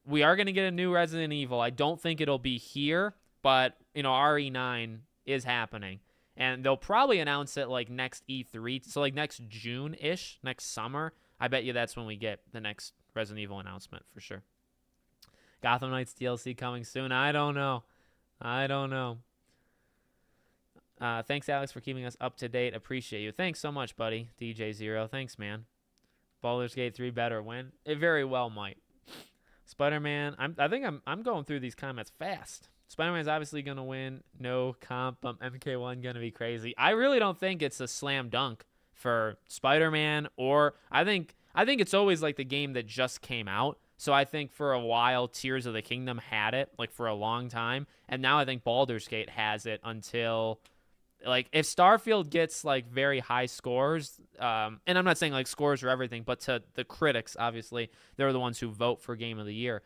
We are going to get a new Resident Evil. I don't think it'll be here, but RE9 is happening. And they'll probably announce it like next E3, so like next June-ish, next summer. I bet you that's when we get the next Resident Evil announcement for sure. Gotham Knights DLC coming soon. I don't know. Thanks, Alex, for keeping us up to date. Appreciate you. Thanks so much, buddy. DJ Zero. Thanks, man. Baldur's Gate 3 better win. It very well might. Spider-Man. I think I'm going through these comments fast. Spider-Man's obviously going to win. No comp. MK1 going to be crazy. I really don't think it's a slam dunk for Spider-Man, or I think it's always like the game that just came out. So I think for a while Tears of the Kingdom had it like for a long time, and now I think Baldur's Gate has it until like if Starfield gets like very high scores, and I'm not saying like scores or everything, but to the critics, obviously they're the ones who vote for Game of the Year.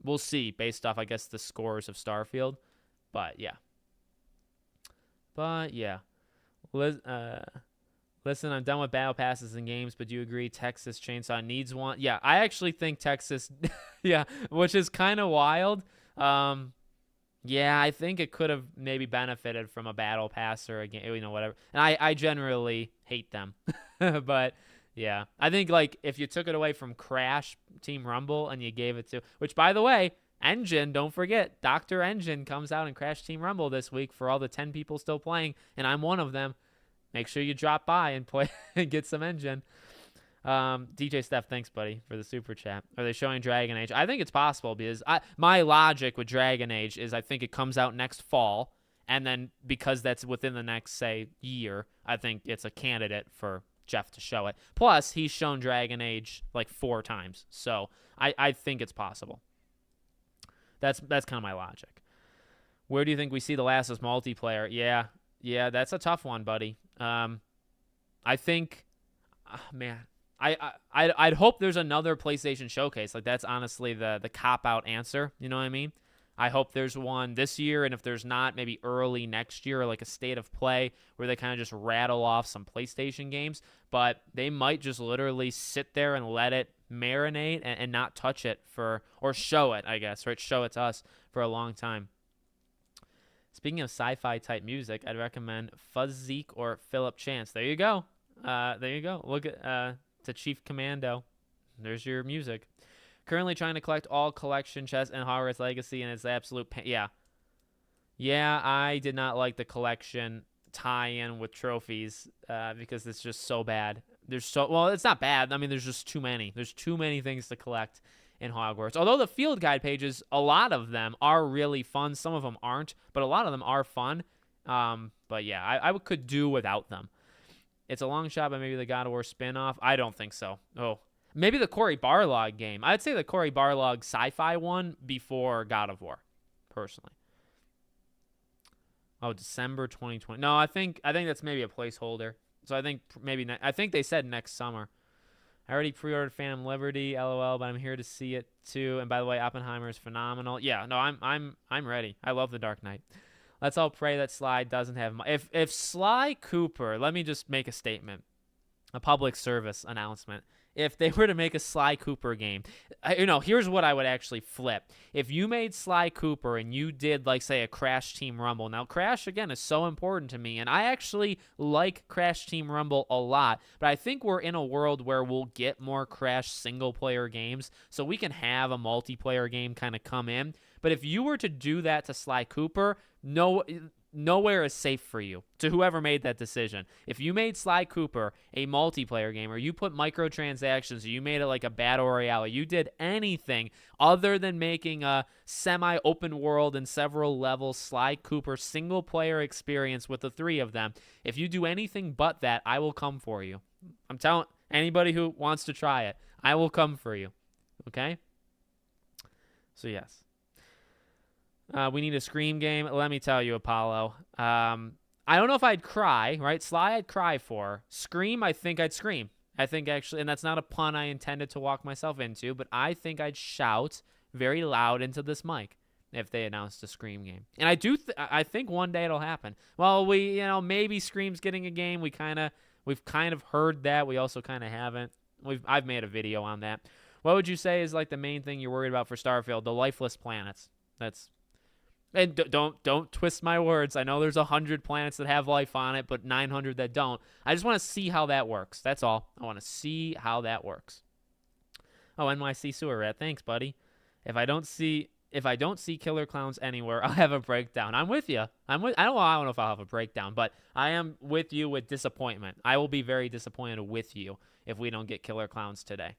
We'll see based off, I guess, the scores of Starfield. But yeah. Listen, I'm done with battle passes in games, but do you agree Texas Chainsaw needs one? Yeah, I actually think Texas, yeah, which is kind of wild. Yeah, I think it could have maybe benefited from a battle pass or a game, whatever. And I generally hate them. But yeah, I think like if you took it away from Crash Team Rumble and you gave it to, which by the way, Engine, don't forget, Dr. Engine comes out in Crash Team Rumble this week for all the 10 people still playing, and I'm one of them. Make sure you drop by and play and get some Engine. DJ Steph, thanks, buddy, for the super chat. Are they showing Dragon Age? I think it's possible because my logic with Dragon Age is I think it comes out next fall, and then because that's within the next, say, year, I think it's a candidate for Jeff to show it. Plus, he's shown Dragon Age like 4 times, so I think it's possible. That's kind of my logic. Where do you think we see The Last of Us multiplayer? Yeah, that's a tough one, buddy. I think, man, I'd hope there's another PlayStation Showcase. Like, that's honestly the cop-out answer. You know what I mean? I hope there's one this year, and if there's not, maybe early next year, like a state of play where they kind of just rattle off some PlayStation games. But they might just literally sit there and let it marinate and not touch it or show it, I guess, right? Show it to us for a long time. Speaking of sci-fi type music, I'd recommend Fuzzeek or Philip Chance. There you go. There you go. Look at to Chief Commando. There's your music. Currently trying to collect all collection chests in Hogwarts Legacy, and it's absolute yeah. Yeah, I did not like the collection tie-in with trophies because it's just so bad. Well, it's not bad. I mean, there's just too many. There's too many things to collect in Hogwarts. Although the field guide pages, a lot of them are really fun. Some of them aren't, but a lot of them are fun. But yeah, I could do without them. It's a long shot, but maybe the God of War spin-off. I don't think so. Oh, maybe the Cory Barlog game. I'd say the Cory Barlog sci-fi one before God of War, personally. Oh, December 2020. No, I think that's maybe a placeholder. So I think I think they said next summer. I already pre-ordered Phantom Liberty, LOL, but I'm here to see it too. And by the way, Oppenheimer is phenomenal. Yeah, no, I'm ready. I love The Dark Knight. Let's all pray that Sly doesn't have if Sly Cooper, let me just make a statement, a public service announcement. If they were to make a Sly Cooper game, here's what I would actually flip. If you made Sly Cooper and you did, like, say, a Crash Team Rumble. Now, Crash, again, is so important to me, and I actually like Crash Team Rumble a lot, but I think we're in a world where we'll get more Crash single-player games, so we can have a multiplayer game kind of come in. But if you were to do that to Sly Cooper, nowhere is safe for you, to whoever made that decision. If you made Sly Cooper a multiplayer game, or you put microtransactions, or you made it like a battle royale, or you did anything other than making a semi-open world and several levels Sly Cooper single-player experience with the three of them, if you do anything but that, I will come for you. I'm telling anybody who wants to try it, I will come for you. Okay? So yes. We need a Scream game. Let me tell you, Apollo. I don't know if I'd cry, right? Sly I'd cry for. Scream, I think I'd scream. I think actually, and that's not a pun I intended to walk myself into, but I think I'd shout very loud into this mic if they announced a Scream game. And I think one day it'll happen. Well, maybe Scream's getting a game. We've kind of heard that. We also kind of haven't. I've made a video on that. What would you say is like the main thing you're worried about for Starfield? The lifeless planets. And don't twist my words. I know there's 100 planets that have life on it, but 900 that don't. I just want to see how that works. That's all. I want to see how that works. Oh, NYC Sewer Rat. Thanks, buddy. If I don't see killer clowns anywhere, I'll have a breakdown. I'm with you. I don't know if I'll have a breakdown, but I am with you with disappointment. I will be very disappointed with you if we don't get killer clowns today.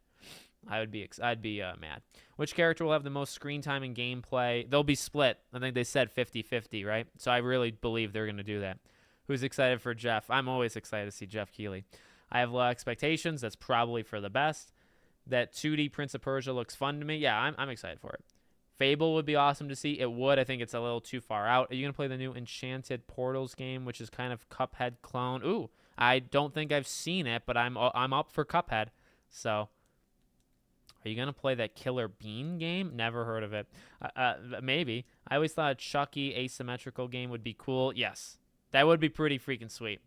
I'd be mad. Which character will have the most screen time and gameplay? They'll be split. I think they said 50-50, right? So I really believe they're going to do that. Who's excited for Jeff? I'm always excited to see Jeff Keighley. I have low expectations. That's probably for the best. That 2D Prince of Persia looks fun to me. Yeah, I'm excited for it. Fable would be awesome to see. It would. I think it's a little too far out. Are you going to play the new Enchanted Portals game, which is kind of Cuphead clone? Ooh, I don't think I've seen it, but I'm up for Cuphead. So... Are you going to play that Killer Bean game? Never heard of it. Maybe. I always thought a Chucky asymmetrical game would be cool. Yes. That would be pretty freaking sweet.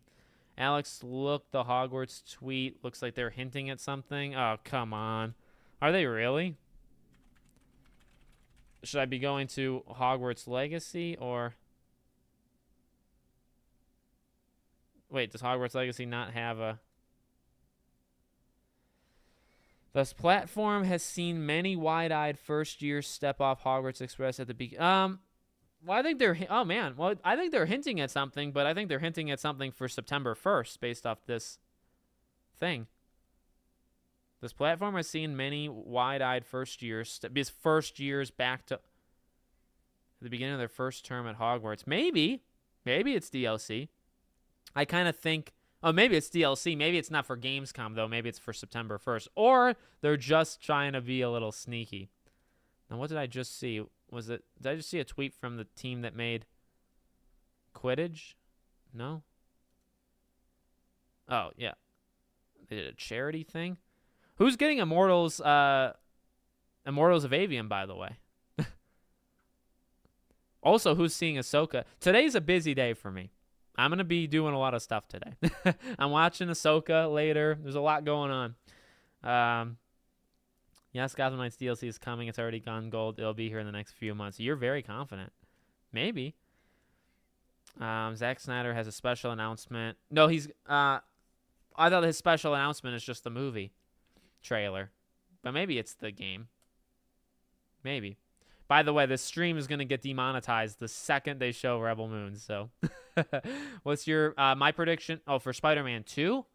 Alex, look, the Hogwarts tweet. Looks like they're hinting at something. Oh, come on. Are they really? Should I be going to Hogwarts Legacy or... Wait, does Hogwarts Legacy not have a... This platform has seen many wide-eyed first-years step off Hogwarts Express at the beginning. Well, I think they're... Oh, man. Well, I think they're hinting at something, but I think they're hinting at something for September 1st based off this thing. This platform has seen many wide-eyed first-years back to the beginning of their first term at Hogwarts. Maybe it's DLC. I kind of think... Oh, maybe it's DLC. Maybe it's not for Gamescom, though. Maybe it's for September 1st. Or they're just trying to be a little sneaky. Now, what did I just see? Did I just see a tweet from the team that made Quidditch? No? Oh, yeah. They did a charity thing? Who's getting Immortals of Avium, by the way? Also, who's seeing Ahsoka? Today's a busy day for me. I'm going to be doing a lot of stuff today. I'm watching Ahsoka later. There's a lot going on. Yes, Gotham Knights DLC is coming. It's already gone gold. It'll be here in the next few months. You're very confident. Maybe. Zack Snyder has a special announcement. No, I thought his special announcement is just the movie trailer. But maybe it's the game. Maybe. By the way, this stream is going to get demonetized the second they show Rebel Moon. So, what's your my prediction? Oh, for Spider-Man 2?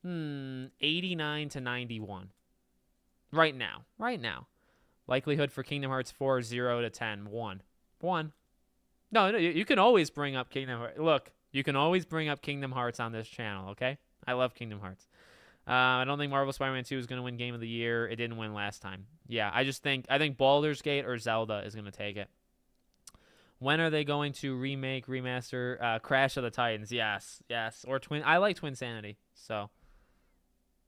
89 to 91. Right now. Likelihood for Kingdom Hearts 4, 0 to 10. 1. No, you can always bring up Kingdom Hearts. Look, you can always bring up Kingdom Hearts on this channel, okay? I love Kingdom Hearts. I don't think Marvel Spider-Man 2 is going to win Game of the Year. It didn't win last time. Yeah, I think Baldur's Gate or Zelda is going to take it. When are they going to remaster Crash of the Titans? Yes. Or I like Twinsanity. So,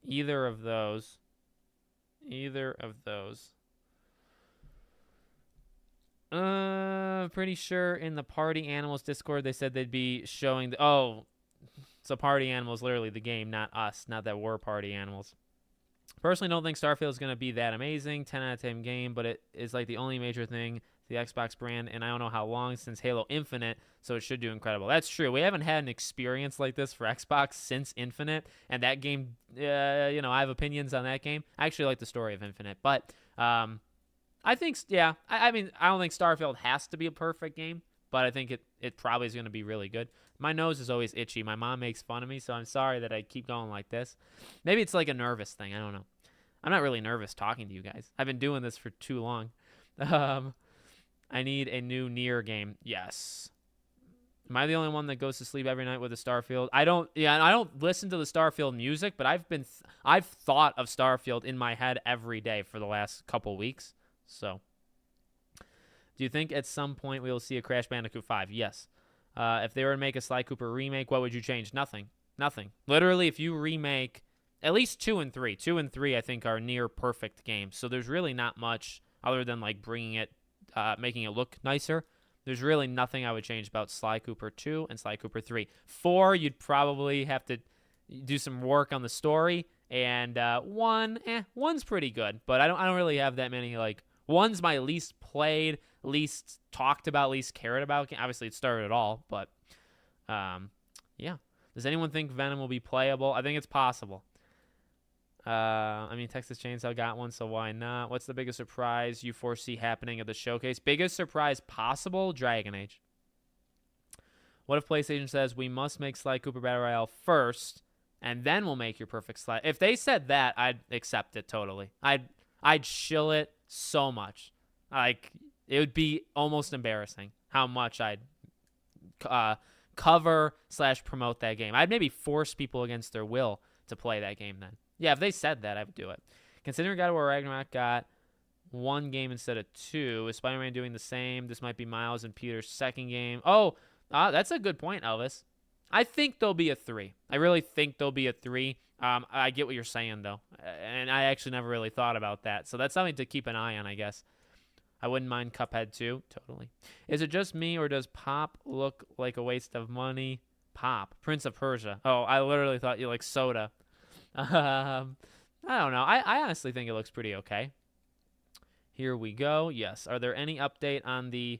either of those. Pretty sure in the Party Animals Discord they said they'd be showing so Party Animals, literally the game, not us. Not that we're Party Animals. Personally, don't think Starfield is going to be that amazing. 10 out of 10 game, but it is like the only major thing, the Xbox brand, and I don't know how long since Halo Infinite, so it should do incredible. That's true. We haven't had an experience like this for Xbox since Infinite, and that game, I have opinions on that game. I actually like the story of Infinite, but I think, yeah, I mean, I don't think Starfield has to be a perfect game, but I think it probably is going to be really good. My nose is always itchy. My mom makes fun of me, so I'm sorry that I keep going like this. Maybe it's like a nervous thing. I don't know. I'm not really nervous talking to you guys. I've been doing this for too long. I need a new Nier game. Yes. Am I the only one that goes to sleep every night with a Starfield? I don't listen to the Starfield music, but I've thought of Starfield in my head every day for the last couple weeks. So, do you think at some point we will see a Crash Bandicoot 5? Yes. If they were to make a Sly Cooper remake, what would you change? Nothing. Literally, if you remake at least 2 and 3. 2 and 3, I think, are near perfect games. So there's really not much other than like bringing it, making it look nicer. There's really nothing I would change about Sly Cooper 2 and Sly Cooper 3. 4, you'd probably have to do some work on the story. And 1's pretty good, but I don't really have that many. Like 1's my least played, least talked about, least cared about. Obviously, it started it all, but yeah. Does anyone think Venom will be playable? I think it's possible. I mean, Texas Chainsaw got one, so why not? What's the biggest surprise you foresee happening at the showcase? Biggest surprise possible? Dragon Age. What if PlayStation says we must make Sly Cooper Battle Royale first, and then we'll make your perfect Sly? If they said that, I'd accept it totally. I'd shill it so much. Like, it would be almost embarrassing how much I'd cover/promote that game. I'd maybe force people against their will to play that game then. Yeah, if they said that, I would do it. Considering God of War Ragnarok got 1 game instead of 2, is Spider-Man doing the same? This might be Miles and Peter's second game. Oh, that's a good point, Elvis. I think there'll be a 3. I really think there'll be a 3. I get what you're saying, though. And I actually never really thought about that. So that's something to keep an eye on, I guess. I wouldn't mind Cuphead 2. Totally. Is it just me, or does Pop look like a waste of money? Pop. Prince of Persia. Oh, I literally thought you liked Soda. I don't know. I honestly think it looks pretty okay. Here we go. Yes. Are there any update on the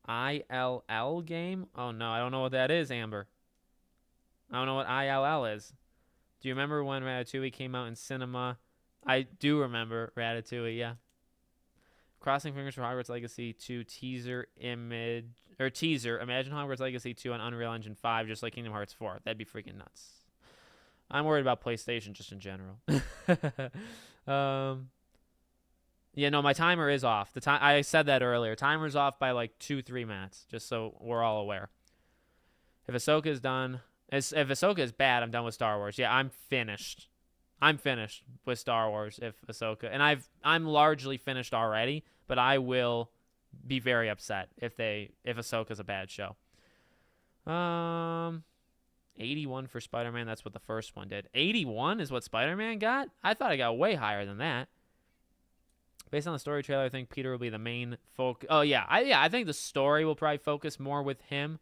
ILL game? Oh, no. I don't know what that is, Amber. I don't know what ILL is. Do you remember when Ratatouille came out in cinema? I do remember Ratatouille, yeah. Crossing fingers for Hogwarts Legacy 2 teaser. Imagine Hogwarts Legacy 2 on Unreal Engine 5, just like Kingdom Hearts 4. That'd be freaking nuts. I'm worried about PlayStation just in general. Yeah, no, my timer is off. I said that earlier. Timer's off by like 2-3 minutes, just so we're all aware. If Ahsoka is done, if Ahsoka is bad, I'm done with Star Wars. Yeah, I'm finished. I'm finished with Star Wars if Ahsoka, and I'm largely finished already, but I will be very upset if Ahsoka's a bad show. 81 for Spider-Man. That's what the first one did. 81 is what Spider-Man got? I thought it got way higher than that. Based on the story trailer, I think Peter will be the main focus. Oh, yeah. I think the story will probably focus more with him.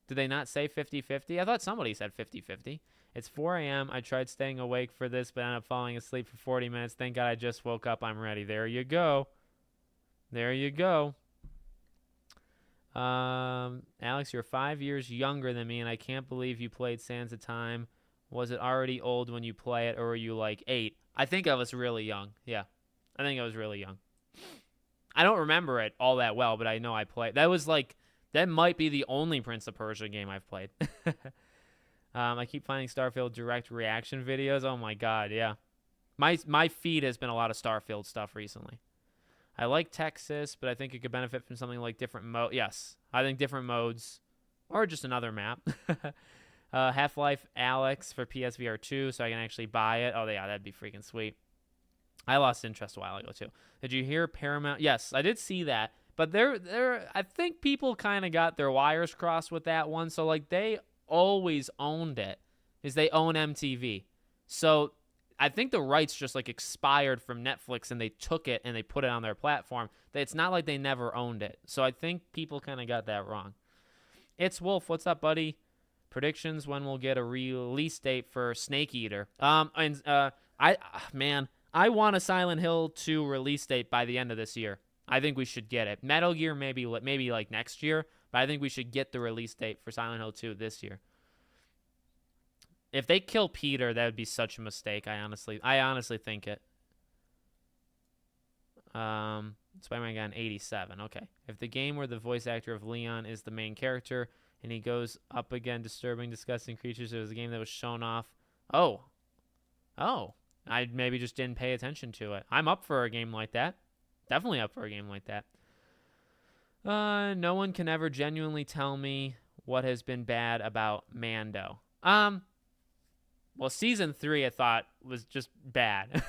Did they not say 50-50? I thought somebody said 50-50. It's 4 a.m. I tried staying awake for this, but ended up falling asleep for 40 minutes. Thank God I just woke up. I'm ready. There you go. There you go. Alex, you're 5 years younger than me, and I can't believe you played Sands of Time. Was it already old when you play it, or were you like 8? I think I was really young. Yeah. I think I was really young. I don't remember it all that well, but I know I played. That might be the only Prince of Persia game I've played. I keep finding Starfield direct reaction videos. Oh my god, yeah. My feed has been a lot of Starfield stuff recently. I like Texas, but I think it could benefit from something like different mode. Yes, I think different modes, or just another map. Half-Life Alyx for PSVR 2, so I can actually buy it. Oh yeah, that'd be freaking sweet. I lost interest a while ago, too. Did you hear Paramount? Yes, I did see that. But I think people kind of got their wires crossed with that one. So, like, they always owned it. Is they own MTV. So, I think the rights just, like, expired from Netflix, and they took it and they put it on their platform. It's not like they never owned it. So, I think people kind of got that wrong. It's Wolf. What's up, buddy? Predictions when we'll get a release date for Snake Eater. I want a Silent Hill 2 release date by the end of this year. I think we should get it. Metal Gear maybe like next year, but I think we should get the release date for Silent Hill 2 this year. If they kill Peter, that would be such a mistake. I honestly think it. Spider-Man got an 87. Okay. If the game where the voice actor of Leon is the main character and he goes up again, disturbing, disgusting creatures, it was a game that was shown off. Oh. I maybe just didn't pay attention to it. I'm up for a game like that. Definitely up for a game like that. No one can ever genuinely tell me what has been bad about Mando. Well, season 3 I thought was just bad.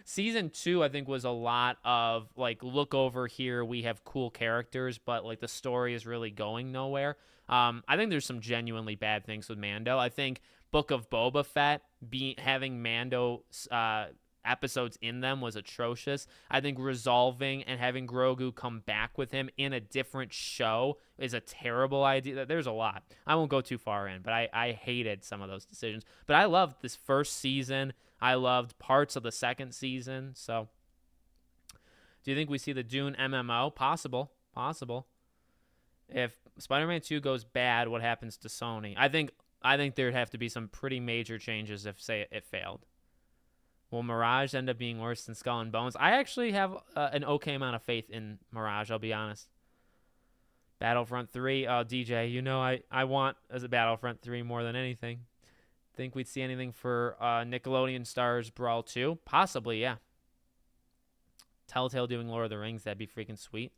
Season 2 I think was a lot of like, look over here, we have cool characters, but like the story is really going nowhere. I think there's some genuinely bad things with Mando. I think Book of Boba Fett having Mando episodes in them was atrocious. I think resolving and having Grogu come back with him in a different show is a terrible idea. There's a lot. I won't go too far in, but I hated some of those decisions. But I loved this first season. I loved parts of the second season. So, do you think we see the Dune MMO? Possible. If Spider-Man 2 goes bad, what happens to Sony? I think there'd have to be some pretty major changes if, say, it failed. Will Mirage end up being worse than Skull and Bones? I actually have an okay amount of faith in Mirage, I'll be honest. Battlefront 3, DJ, you know I want as a Battlefront 3 more than anything. Think we'd see anything for Nickelodeon Stars Brawl 2? Possibly, yeah. Telltale doing Lord of the Rings, that'd be freaking sweet.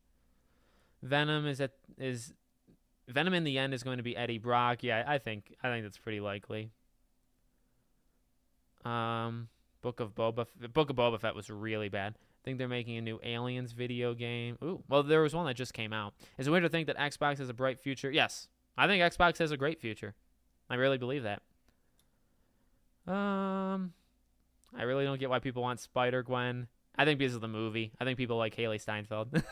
Venom Venom in the end is going to be Eddie Brock. Yeah, I think that's pretty likely. Book of Boba Fett was really bad. I think they're making a new Aliens video game. Ooh, well, there was one that just came out. Is it weird to think that Xbox has a bright future? Yes, I think Xbox has a great future. I really believe that. I really don't get why people want Spider-Gwen. I think because of the movie. I think people like Haley Steinfeld.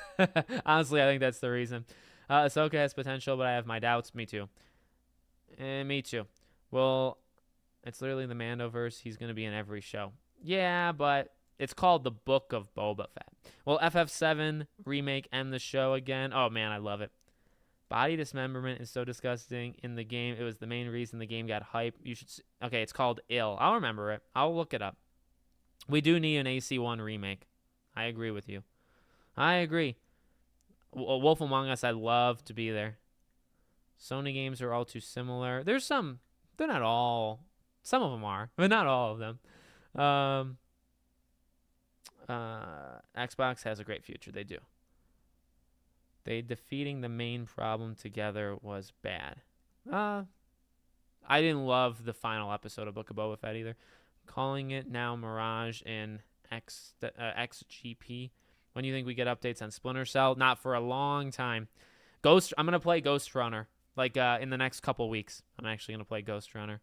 Honestly, I think that's the reason. Ahsoka has potential, but I have my doubts. Me too. Me too. Well, it's literally the Mandoverse. He's going to be in every show. Yeah, but it's called The Book of Boba Fett. Well, FF7 remake end the show again. Oh, man, I love it. Body dismemberment is so disgusting in the game. It was the main reason the game got hype. You should. Okay, it's called Ill. I'll remember it. I'll look it up. We do need an AC1 remake. I agree with you. I agree. Wolf Among Us, I'd love to be there. Sony games are all too similar. There's some. They're not all. Some of them are, but not all of them. Xbox has a great future. They do. They defeating the main problem together was bad. I didn't love the final episode of Book of Boba Fett either. Calling it now Mirage and XGP. When do you think we get updates on Splinter Cell? Not for a long time. I'm going to play Ghost Runner. Like in the next couple weeks, I'm actually gonna play Ghost Runner.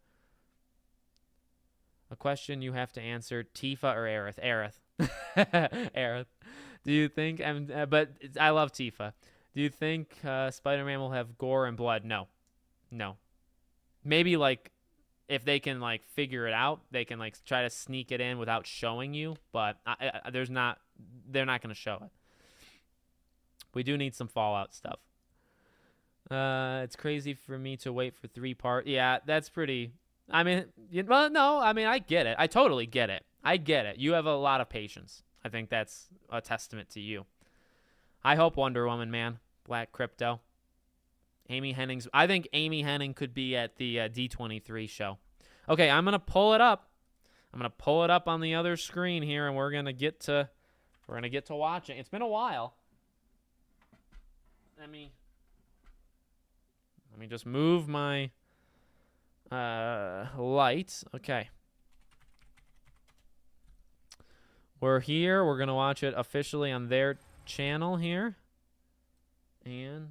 A question you have to answer: Tifa or Aerith? Aerith. Aerith. Do you think? But I love Tifa. Do you think Spider-Man will have gore and blood? No. Maybe like if they can like figure it out, they can like try to sneak it in without showing you. But they're not gonna show it. We do need some Fallout stuff. It's crazy for me to wait for 3 parts. Yeah, that's pretty. I mean, well, no, I mean, I get it. I totally get it. I get it. You have a lot of patience. I think that's a testament to you. I hope Wonder Woman, man. Black Crypto. Amy Henning's. I think Amy Henning could be at the D23 show. Okay, I'm gonna pull it up. I'm gonna pull it up on the other screen here, and we're gonna get to watching. It's been a while. Let me just move my lights. Okay. We're here. We're going to watch it officially on their channel here. And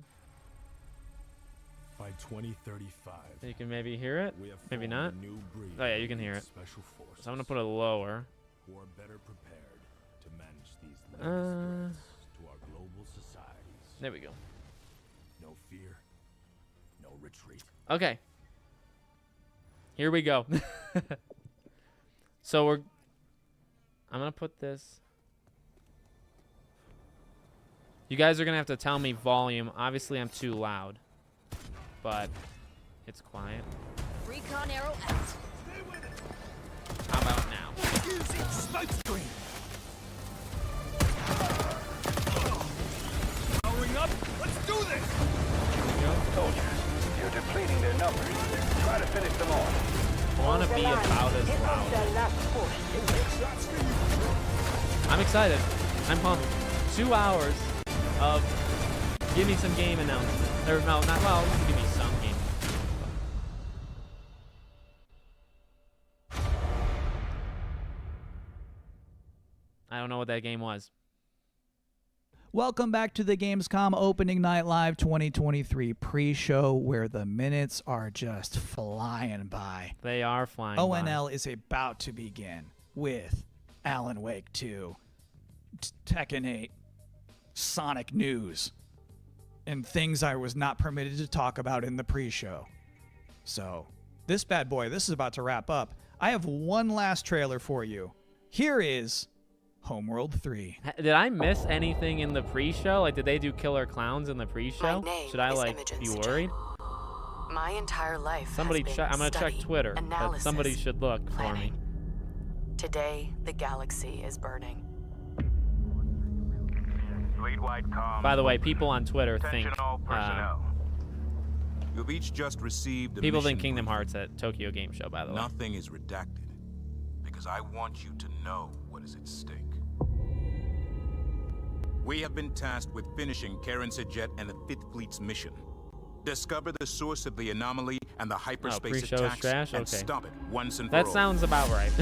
by 2035, you can maybe hear it. Maybe not. Oh yeah, you can hear it. So I'm going to put it lower. Who are better prepared to manage these threats to our global societies. There we go. No fear, no retreat. Okay. Here we go. So I'm going to put this. You guys are going to have to tell me volume. Obviously, I'm too loud. But it's quiet. Recon arrow out. How about now? Using smoke screen. Powering up. Let's do this. Soldiers, you're depleting their numbers. Try to finish them off. I want to be about as loud. I'm excited. I'm pumped. 2 hours of give me some game announcements. Or no, not well. You can give me some game. I don't know what that game was. Welcome back to the Gamescom Opening Night Live 2023 pre-show, where the minutes are just flying by. They are flying ONL by. is about to begin with Alan Wake 2, Tekken 8, Sonic news, and things I was not permitted to talk about in the pre-show. So, this bad boy, this is about to wrap up. I have one last trailer for you. Here is Homeworld 3. Did I miss anything in the pre-show? Like, did they do Killer Clowns in the pre-show? Should I, like, be worried? My entire life Somebody check. I'm going to check Twitter. But somebody should look for me. Today, the galaxy is burning. By the way, people on Twitter think You've each just received a people mission think Kingdom brief. Hearts at Tokyo Game Show, by the way. Nothing is redacted because I want you to know what is at stake. We have been tasked with finishing Karen Sajet and the 5th Fleet's mission. Discover the source of the anomaly and the hyperspace pre-show is attacks trash? and Okay. stop it once and for That all. sounds about right.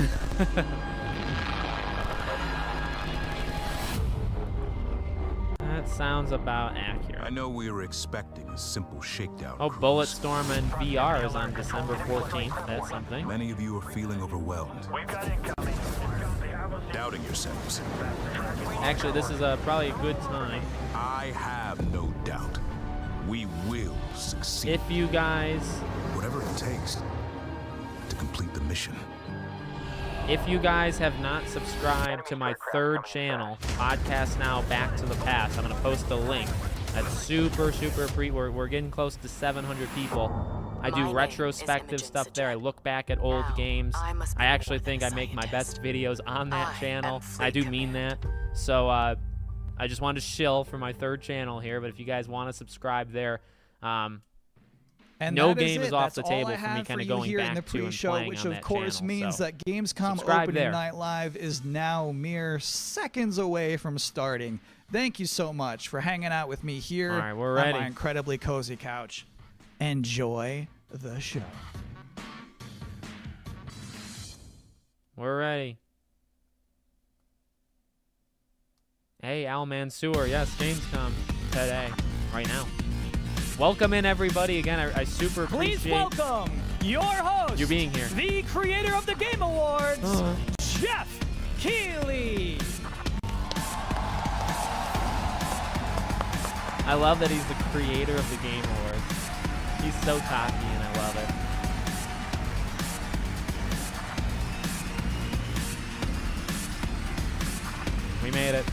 That sounds about accurate. I know we were expecting a simple shakedown. Oh, cruise. Bulletstorm and VR is on December 14th. That's something. Many of you are feeling overwhelmed, doubting yourselves. Actually, this is probably a good time. I have no doubt. We will succeed. If you guys, Whatever it takes to complete the mission. if you guys have not subscribed to my 3rd channel, Podcast Now Back to the Past, I'm gonna post the link. That's super we're getting close to 700 people. I do retrospective stuff there. I look back at old games. I actually think I make my best videos on that channel. I do mean that. So I just wanted to shill for my 3rd channel here, but if you guys want to subscribe there, And no that is game it. is off That's the all table I for me have kinda you going here in back the to and pre-show, playing which on of that course channel, means so that Gamescom subscribe Opening there. Night Live is now mere seconds away from starting. Thank you so much for hanging out with me here All right, we're on ready. my incredibly cozy couch. Enjoy the show. We're ready. Hey, Al Mansour. Yes, Gamescom today, right now. Welcome in, everybody. Again, I super appreciate Please welcome your host, you being here. the creator of the Game Awards, Jeff Keighley. I love that he's the creator of the Game Awards. He's so cocky, and I love it. We made it.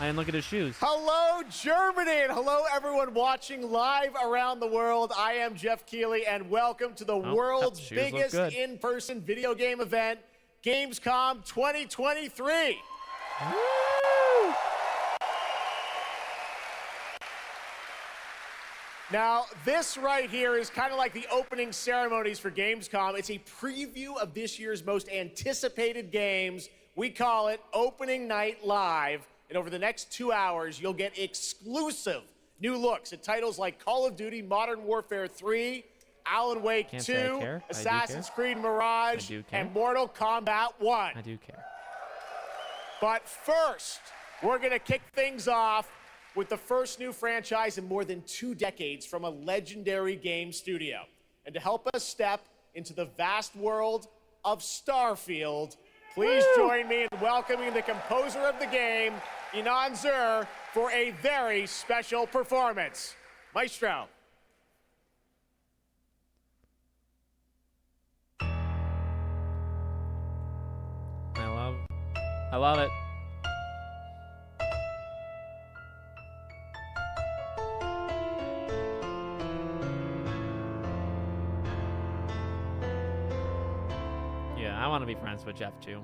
I didn't look at his shoes. Hello, Germany, and hello, everyone watching live around the world. I am Jeff Keighley, and welcome to the world's shoes look biggest good. in-person video game event, Gamescom 2023. Woo! Now, this right here is kind of like the opening ceremonies for Gamescom. It's a preview of this year's most anticipated games. We call it Opening Night Live. And over the next 2 hours, you'll get exclusive new looks at titles like Call of Duty Modern Warfare 3, Alan Wake Can't say I 2, care. I do Assassin's care. Creed Mirage, I do care. and Mortal Kombat 1. I do care. But first, we're going to kick things off with the first new franchise in more than 2 decades from a legendary game studio. And to help us step into the vast world of Starfield, please join me in welcoming the composer of the game, Inan Zur, for a very special performance. Maestro. I love it. Yeah, I want to be friends with Jeff too.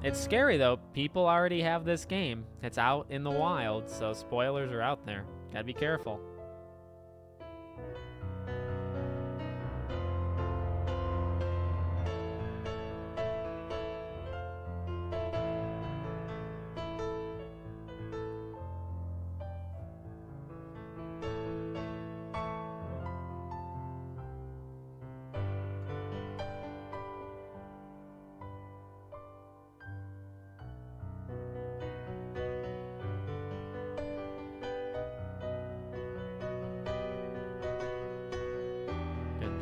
It's scary though. People already have this game. It's out in the wild, so spoilers are out there. Gotta be careful.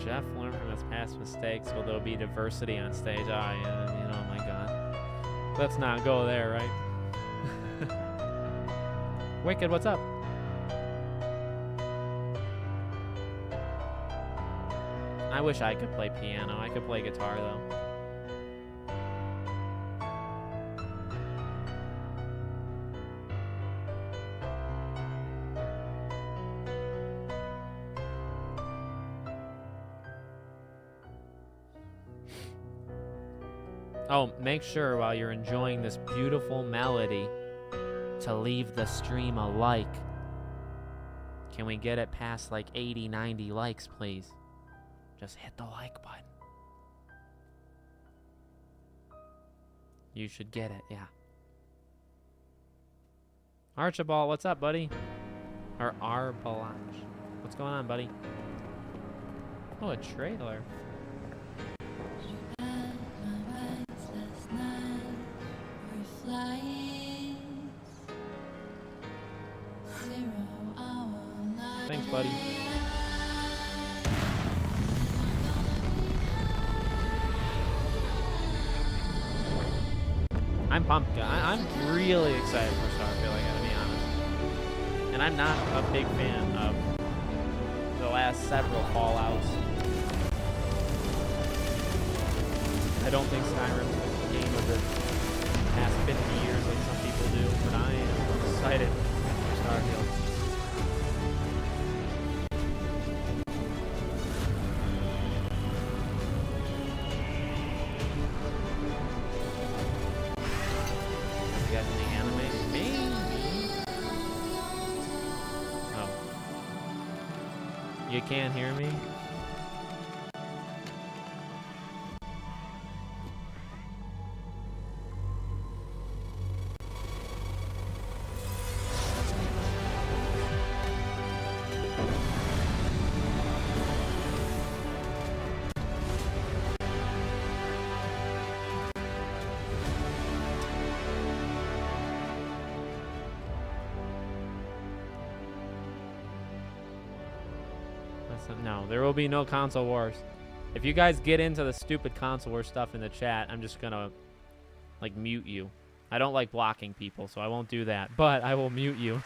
Jeff learned from his past mistakes. Will there be diversity on stage? Oh, my God. Let's not go there, right? Wicked, what's up? I wish I could play piano. I could play guitar, though. Oh, make sure while you're enjoying this beautiful melody to leave the stream a like. Can we get it past like 80, 90 likes, please? Just hit the like button. You should get it, yeah. Archibald, what's up, buddy? Or Arbalach. What's going on, buddy? Oh, a trailer. Thanks, buddy. I'm pumped. I'm really excited for Starfield, I gotta be honest. And I'm not a big fan of the last several Fallouts. I don't think Skyrim's the game of the past 50 years like some people do, but I am excited for Starfield. You got any anime? Maybe. Oh. You can't hear me? No, there will be no console wars. If you guys get into the stupid console war stuff in the chat, I'm just gonna like mute you. I don't like blocking people, so I won't do that. But I will mute you.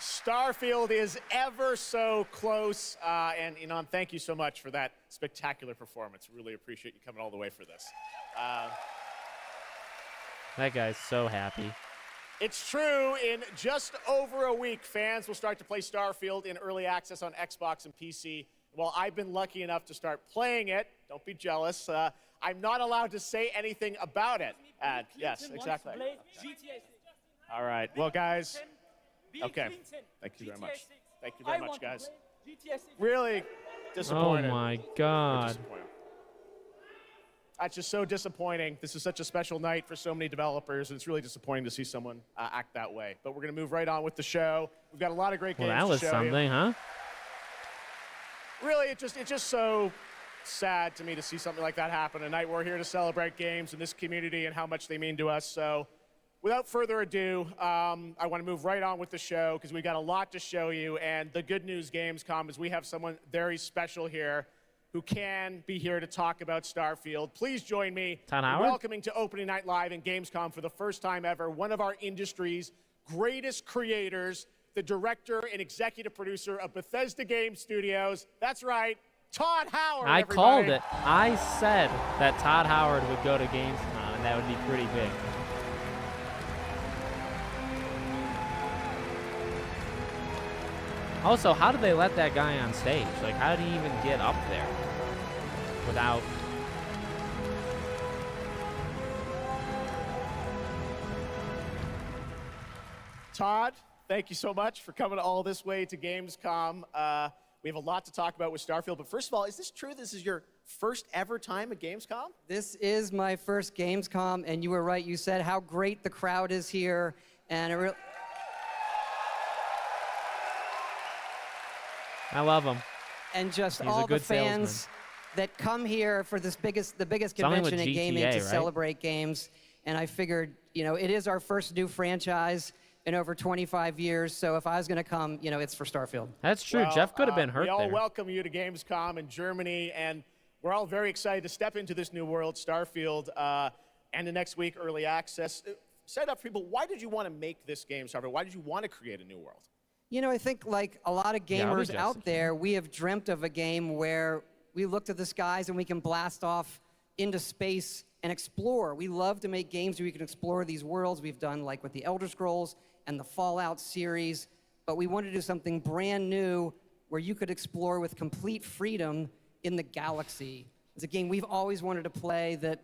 Starfield is ever so close, and Inan, thank you so much for that spectacular performance. Really appreciate you coming all the way for this. That guy's so happy. It's true. In just over a week, fans will start to play Starfield in early access on Xbox and PC. Well, I've been lucky enough to start playing it. Don't be jealous. I'm not allowed to say anything about it. Yes, exactly. All right. Well, guys. Okay. Thank you very much. Thank you very much, guys. Really disappointed. Oh my God. That's just so disappointing. This is such a special night for so many developers, and it's really disappointing to see someone act that way. But we're going to move right on with the show. We've got a lot of great games Well, that was to show something, you. huh? Really, it's just so sad to me to see something like that happen. Tonight we're here to celebrate games in this community and how much they mean to us. So without further ado, I want to move right on with the show because we've got a lot to show you. And the good news, Gamescom, is we have someone very special here who can be here to talk about Starfield. Please join me in welcoming to Opening Night Live in Gamescom for the first time ever, one of our industry's greatest creators, the director and executive producer of Bethesda Game Studios. That's right, Todd Howard. I called it. I said that Todd Howard would go to Gamescom, and that would be pretty big. Also, how did they let that guy on stage? Like, how did he even get up there without... Todd, thank you so much for coming all this way to Gamescom. We have a lot to talk about with Starfield, but first of all, is this true? This is your first ever time at Gamescom? This is my first Gamescom, and you were right. You said how great the crowd is here, and it really... I love him. And just He's all the salesman. fans that come here for the biggest convention in gaming to celebrate games. And I figured, you know, it is our first new franchise in over 25 years. So if I was going to come, you know, it's for Starfield. That's true. Well, Jeff could have been hurt we all there. welcome you to Gamescom in Germany, and we're all very excited to step into this new world, Starfield, and the next week, early access. Set up for people, why did you want to make this game, Starfield? Why did you want to create a new world? You know, I think like a lot of gamers out there, we have dreamt of a game where we look to the skies and we can blast off into space and explore. We love to make games where we can explore these worlds. We've done like with the Elder Scrolls and the Fallout series, but we wanted to do something brand new where you could explore with complete freedom in the galaxy. It's a game we've always wanted to play that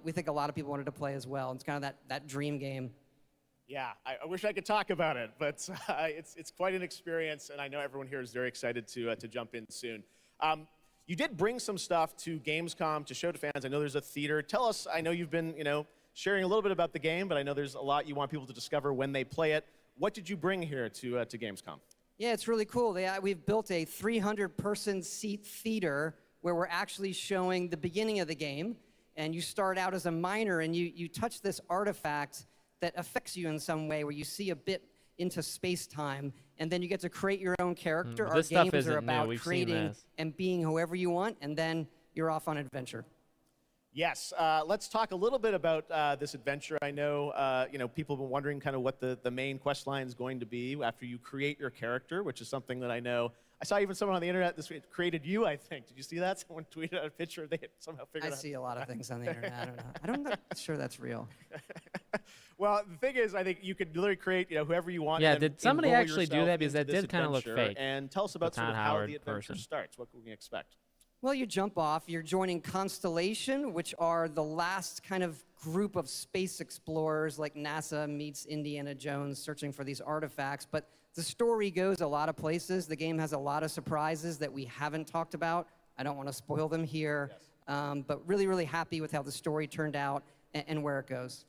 we think a lot of people wanted to play as well. It's kind of that dream game. Yeah, I wish I could talk about it, but it's quite an experience, and I know everyone here is very excited to jump in soon. You did bring some stuff to Gamescom to show to fans. I know there's a theater. Tell us, I know you've been, sharing a little bit about the game, but I know there's a lot you want people to discover when they play it. What did you bring here to Gamescom? Yeah, it's really cool. We've built a 300-person seat theater where we're actually showing the beginning of the game, and you start out as a miner, and you touch this artifact that affects you in some way, where you see a bit into space-time, and then you get to create your own character. Our games are about creating and being whoever you want, and then you're off on adventure. Yes, let's talk a little bit about this adventure. I know, people have been wondering kind of what the main quest line is going to be after you create your character, which is something that I know. I saw even someone on the internet this week created you, I think. Did you see that? Someone tweeted out a picture. They somehow figured out. I see a lot of things on the internet. I don't know. I'm not sure that's real. Well, the thing is, I think you could literally create, whoever you want. Yeah, did somebody actually do that? Because that did kind of look fake. And tell us about sort of how the adventure starts. What can we expect? Well, you jump off. You're joining Constellation, which are the last kind of group of space explorers, like NASA meets Indiana Jones searching for these artifacts. But the story goes a lot of places. The game has a lot of surprises that we haven't talked about. I don't want to spoil them here, but really, really happy with how the story turned out and where it goes.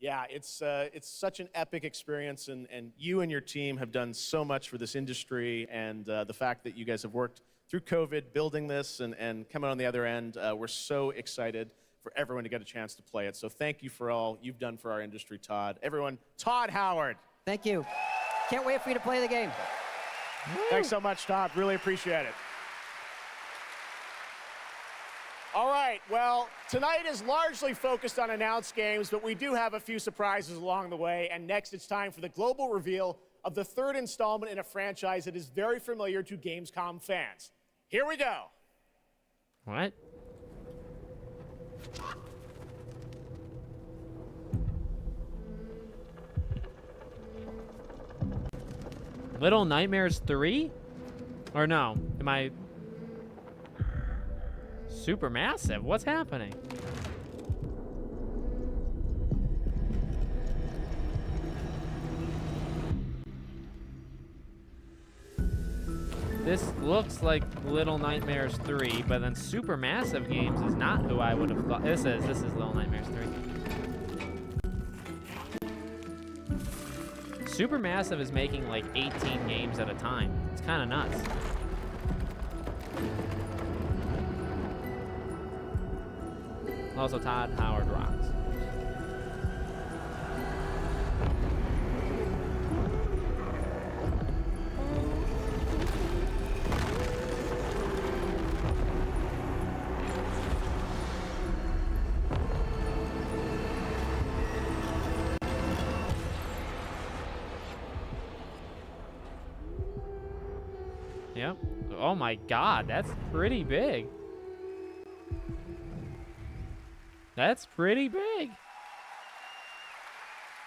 Yeah, it's such an epic experience, and you and your team have done so much for this industry, and the fact that you guys have worked through COVID, building this and coming on the other end, we're so excited for everyone to get a chance to play it. So thank you for all you've done for our industry, Todd. Everyone, Todd Howard. Thank you. Can't wait for you to play the game. Thanks so much, Todd. Really appreciate it. All right, well, tonight is largely focused on announced games, but we do have a few surprises along the way. And next, it's time for the global reveal of the third installment in a franchise that is very familiar to Gamescom fans. Here we go. What? Little Nightmares 3? Or no? Am I... Supermassive? What's happening? This looks like Little Nightmares 3, but then Supermassive Games is not who I would have thought. This is Little Nightmares 3. Supermassive is making like 18 games at a time. It's kind of nuts. Also, Todd Howard rocks. Yep. Oh my God, that's pretty big. That's pretty big.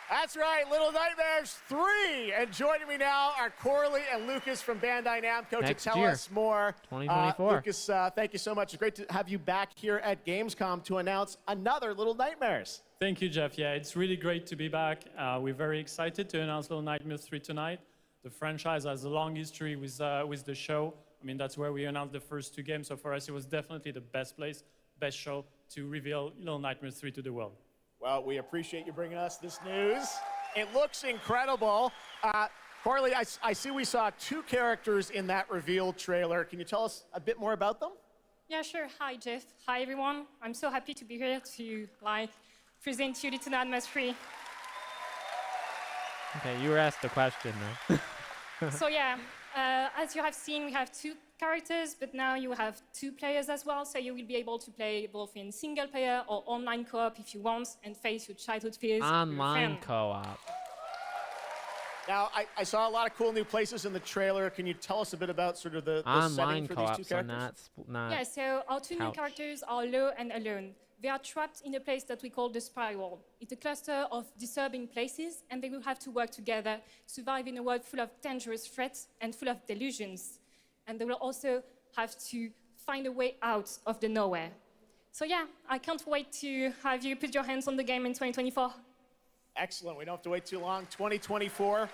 That's right, Little Nightmares 3. And joining me now are Corley and Lucas from Bandai Namco Next to tell year, us more. 2024. Lucas, thank you so much. It's great to have you back here at Gamescom to announce another Little Nightmares. Thank you, Jeff. Yeah, it's really great to be back. We're very excited to announce Little Nightmares 3 tonight. The franchise has a long history with the show. I mean, that's where we announced the first two games. So for us, it was definitely the best place, best show to reveal Little Nightmares 3 to the world. Well, we appreciate you bringing us this news. It looks incredible. Corley, I see we saw two characters in that reveal trailer. Can you tell us a bit more about them? Yeah, sure. Hi, Jeff. Hi, everyone. I'm so happy to be here to present you Little Nightmares 3. Okay, you were asked the question though. So yeah, as you have seen, we have two characters, but now you have two players as well. So you will be able to play both in single player or online co-op if you want, and face your childhood fears. Online co-op. Now, I saw a lot of cool new places in the trailer. Can you tell us a bit about sort of the setting Online for these two co-op, so characters? not Yeah, so our two new couch. characters are Lo and Alone. They are trapped in a place that we call the Spiral. It's a cluster of disturbing places, and they will have to work together, survive in a world full of dangerous threats and full of delusions. And they will also have to find a way out of the nowhere. So yeah, I can't wait to have you put your hands on the game in 2024. Excellent. We don't have to wait too long. 2024.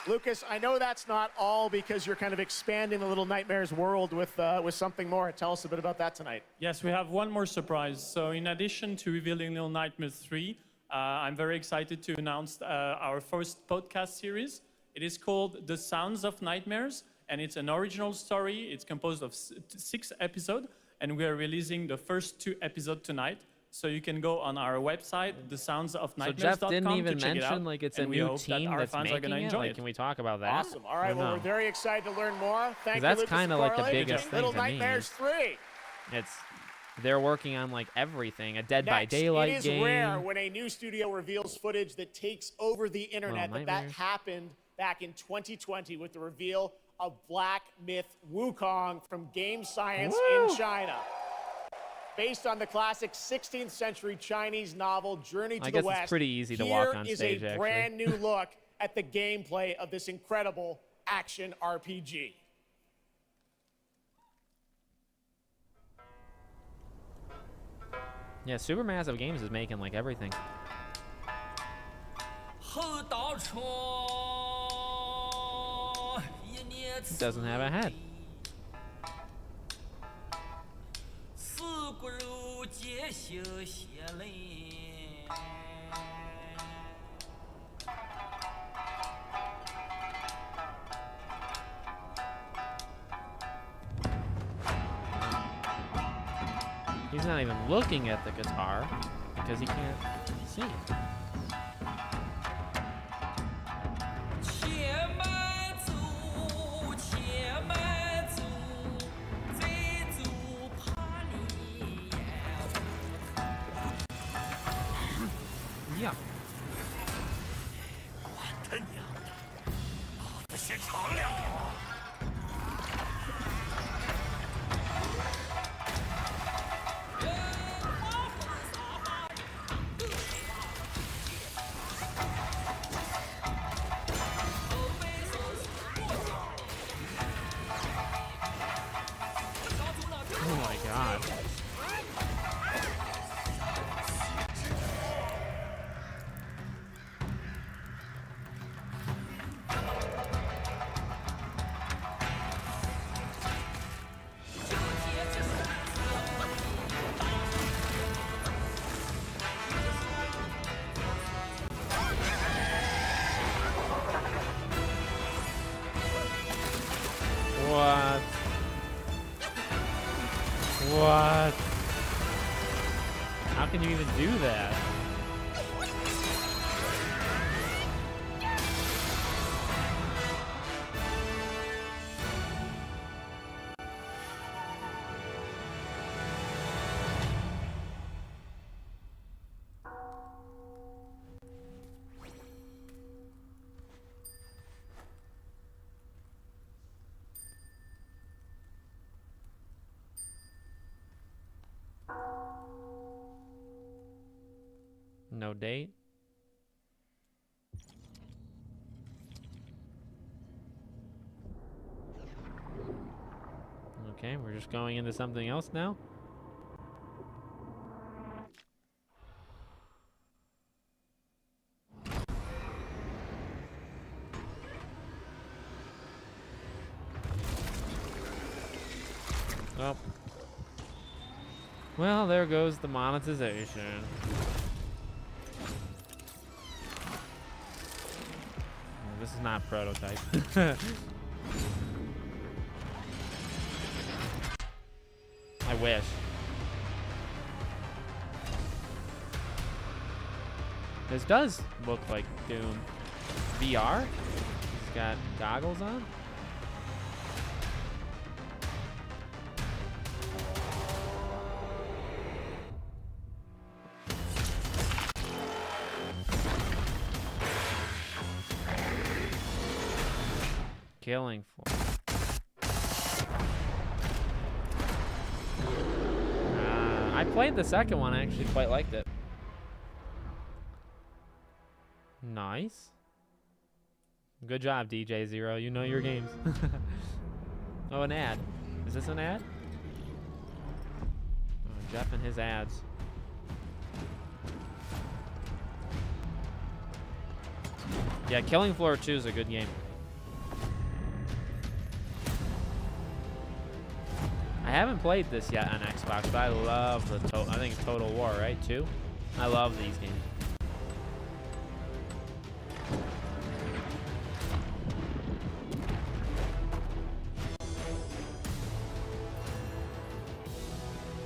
Lucas, I know that's not all because you're kind of expanding the Little Nightmares world with something more. Tell us a bit about that tonight. Yes, we have one more surprise. So in addition to revealing Little Nightmares 3, I'm very excited to announce our first podcast series. It is called The Sounds of Nightmares, and it's an original story. It's composed of 6 episodes, and we are releasing the first 2 episodes tonight. So you can go on our website, thesoundsofnightmares.com. So Jeff didn't even to check it mention out, like it's a and we new hope that team our that's fans are making gonna it. enjoy Like, it. can we talk about that? Awesome. All right, Or well, no? we're very excited to learn more. Thank you, that's Lucas kinda and like the Corley. biggest Little thing to me. Nightmares 3. They're working on like everything. A Dead by Next, Daylight it is game. rare when a new studio reveals footage that takes over the internet. That Nightmares. happened back in 2020 with the reveal of Black Myth Wukong from Game Science in China. Based on the classic 16th century Chinese novel Journey to I the guess West, it's pretty easy to walk on stage, here is a actually. brand new look at the gameplay of this incredible action RPG. Yeah, Supermassive Games is making like everything. It doesn't have a head. He's not even looking at the guitar because he can't see it. Oh my god. What? What? How can you even do that? No date. Okay, we're just going into something else now. Oh. Well, there goes the monetization. This is not prototype. I wish. This does look like Doom. VR? He's got goggles on? Killing floor. I played the second one. I actually quite liked it. Nice. Good job, DJ Zero. You know your games. Oh, an ad. Is this an ad? Oh, Jeff and his ads. Yeah, Killing Floor 2 is a good game. I haven't played this yet on Xbox, but I love the I think it's Total War, right? 2? I love these games.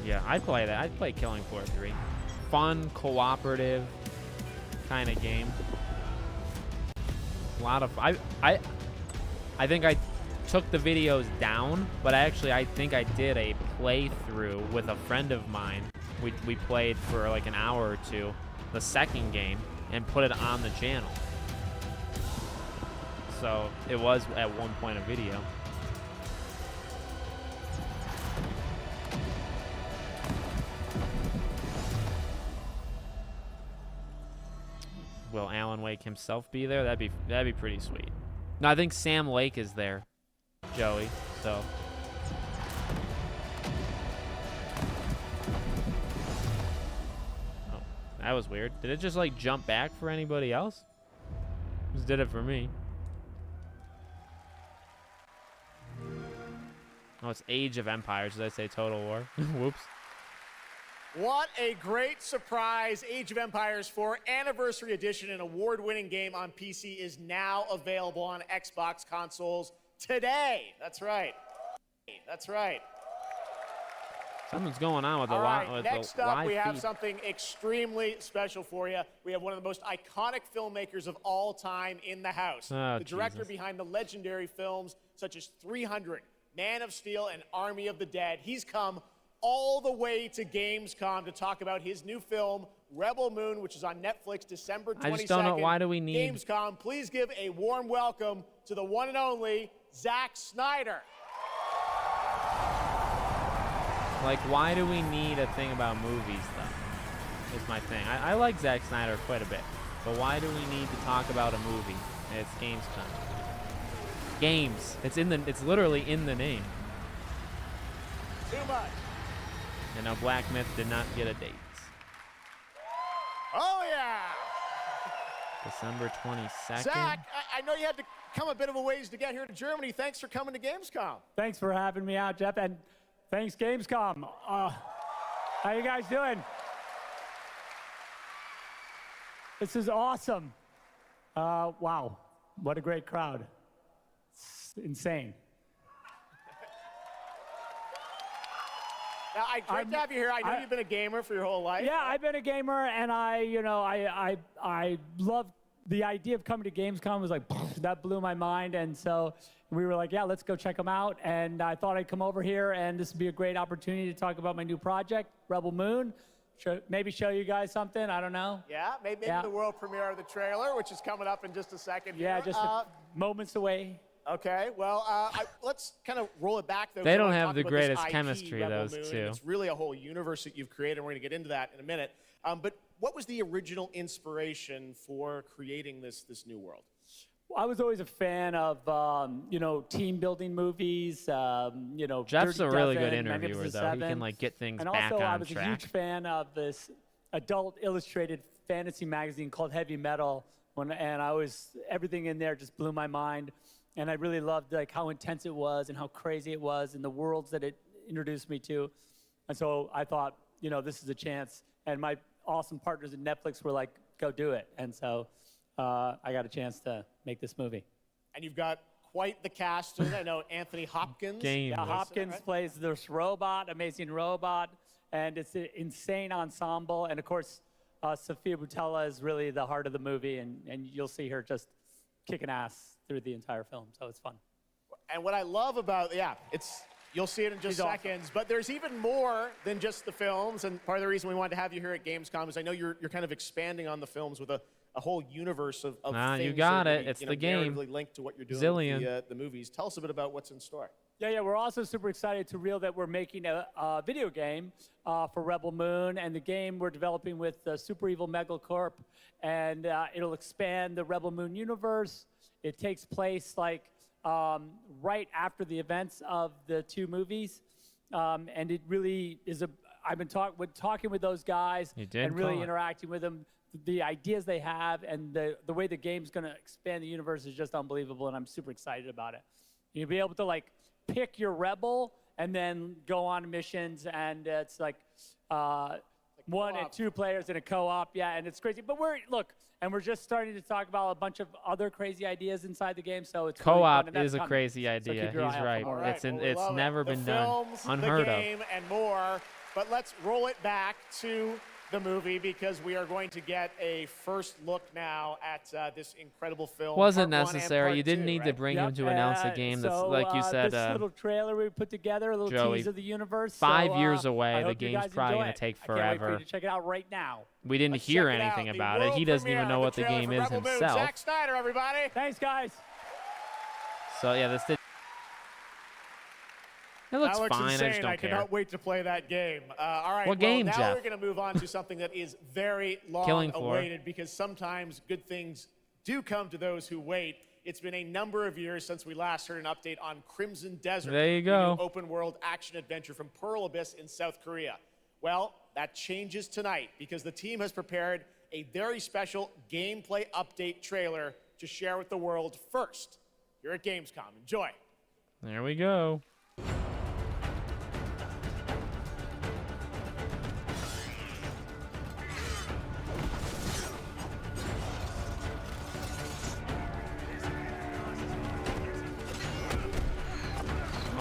Yeah, I'd play that. I'd play Killing Floor 3. Fun, cooperative kind of game. A lot of I think I took the videos down, but I think I did a playthrough with a friend of mine. We played for like an hour or two, the second game, and put it on the channel. So it was at one point a video. Will Alan Wake himself be there? That'd be pretty sweet. No, I think Sam Lake is there, Joey. So. Oh, that was weird. Did it just like jump back for anybody else? Just did it for me. Oh, it's Age of Empires. Did I say Total War? Whoops. What a great surprise. Age of Empires 4 Anniversary Edition, an award-winning game on PC, is now available on Xbox consoles today. That's right. That's right. Something's going on with the live. Next up, we have something extremely special for you. We have one of the most iconic filmmakers of all time in the house. Oh, the director Jesus. behind the legendary films such as 300, Man of Steel, and Army of the Dead. He's come all the way to Gamescom to talk about his new film, Rebel Moon, which is on Netflix December 22nd. I just don't know, why do we need... Gamescom, please give a warm welcome to the one and only Zack Snyder. Like, why do we need a thing about movies, though? Is my thing. I like Zack Snyder quite a bit, but why do we need to talk about a movie? It's Gamescom. Games. It's literally in the name. Too much. And now Black Myth did not get a date. Oh, yeah. December 22nd. Zach, I know you had to come a bit of a ways to get here to Germany. Thanks for coming to Gamescom. Thanks for having me out, Jeff, and thanks, Gamescom. How you guys doing? This is awesome. Wow, what a great crowd. It's insane. Now, great to have you here. I know you've been a gamer for your whole life. Yeah, I've been a gamer, and I love the idea of coming to Gamescom. Was like, that blew my mind, and so we were like, yeah, let's go check them out. And I thought I'd come over here, and this would be a great opportunity to talk about my new project, Rebel Moon. Maybe show you guys something. I don't know. Yeah, maybe the world premiere of the trailer, which is coming up in just a second. Yeah, just moments away. Okay, well, let's kind of roll it back, though. They don't have the greatest chemistry, those two. It's really a whole universe that you've created. We're going to get into that in a minute. But what was the original inspiration for creating this new world? I was always a fan of, team building movies. Jeff's a really good interviewer, though. He can get things back on track. And also, I was a huge fan of this adult illustrated fantasy magazine called Heavy Metal, and everything in there just blew my mind. And I really loved how intense it was and how crazy it was and the worlds that it introduced me to. And so I thought, this is a chance. And my awesome partners at Netflix were like, go do it. And so I got a chance to make this movie. And you've got quite the cast. I know Anthony Hopkins. Yeah, Hopkins plays this robot, amazing robot. And it's an insane ensemble. And of course, Sofia Boutella is really the heart of the movie. And you'll see her just kicking ass through the entire film, so it's fun. And what I love about, you'll see it in just seconds, but there's even more than just the films, and part of the reason we wanted to have you here at Gamescom is I know you're kind of expanding on the films with a whole universe of things. You got that it. It's the game. Linked to what you're doing with the movies. Tell us a bit about what's in store. Yeah, we're also super excited to reveal that we're making a video game for Rebel Moon, and the game we're developing with Super Evil Megacorp, and it'll expand the Rebel Moon universe. It takes place right after the events of the two movies, and it really is I've been talking with those guys and really interacting with them. The ideas they have and the way the game's going to expand the universe is just unbelievable, and I'm super excited about it. You'll be able to pick your rebel and then go on missions, and it's one and two players in a co-op, and it's crazy. But we're just starting to talk about a bunch of other crazy ideas inside the game, so it's co-op really fun, is a crazy idea. He's right. It's never been done. Unheard of. The game and more. But let's roll it back to the movie because we are going to get a first look now at this incredible film. Wasn't necessary. You didn't need to bring him to announce a game that's like you said. This little trailer we put together, a little Joey, tease of the universe. 5 years away. The game's probably going to take forever. I can't wait for you to check it out right now. We didn't hear anything about it. He doesn't even know what the game is himself. Zack Snyder, everybody. Thanks, guys. So yeah, this did. It looks that looks fine. Insane. I just don't care. Cannot wait to play that game. All right. What game, now Jeff? we're going to move on to something that is very long awaited because sometimes good things do come to those who wait. It's been a number of years since we last heard an update on Crimson Desert. There you go. The open world action adventure from Pearl Abyss in South Korea. Well, that changes tonight because the team has prepared a very special gameplay update trailer to share with the world first here at Gamescom. Enjoy. There we go.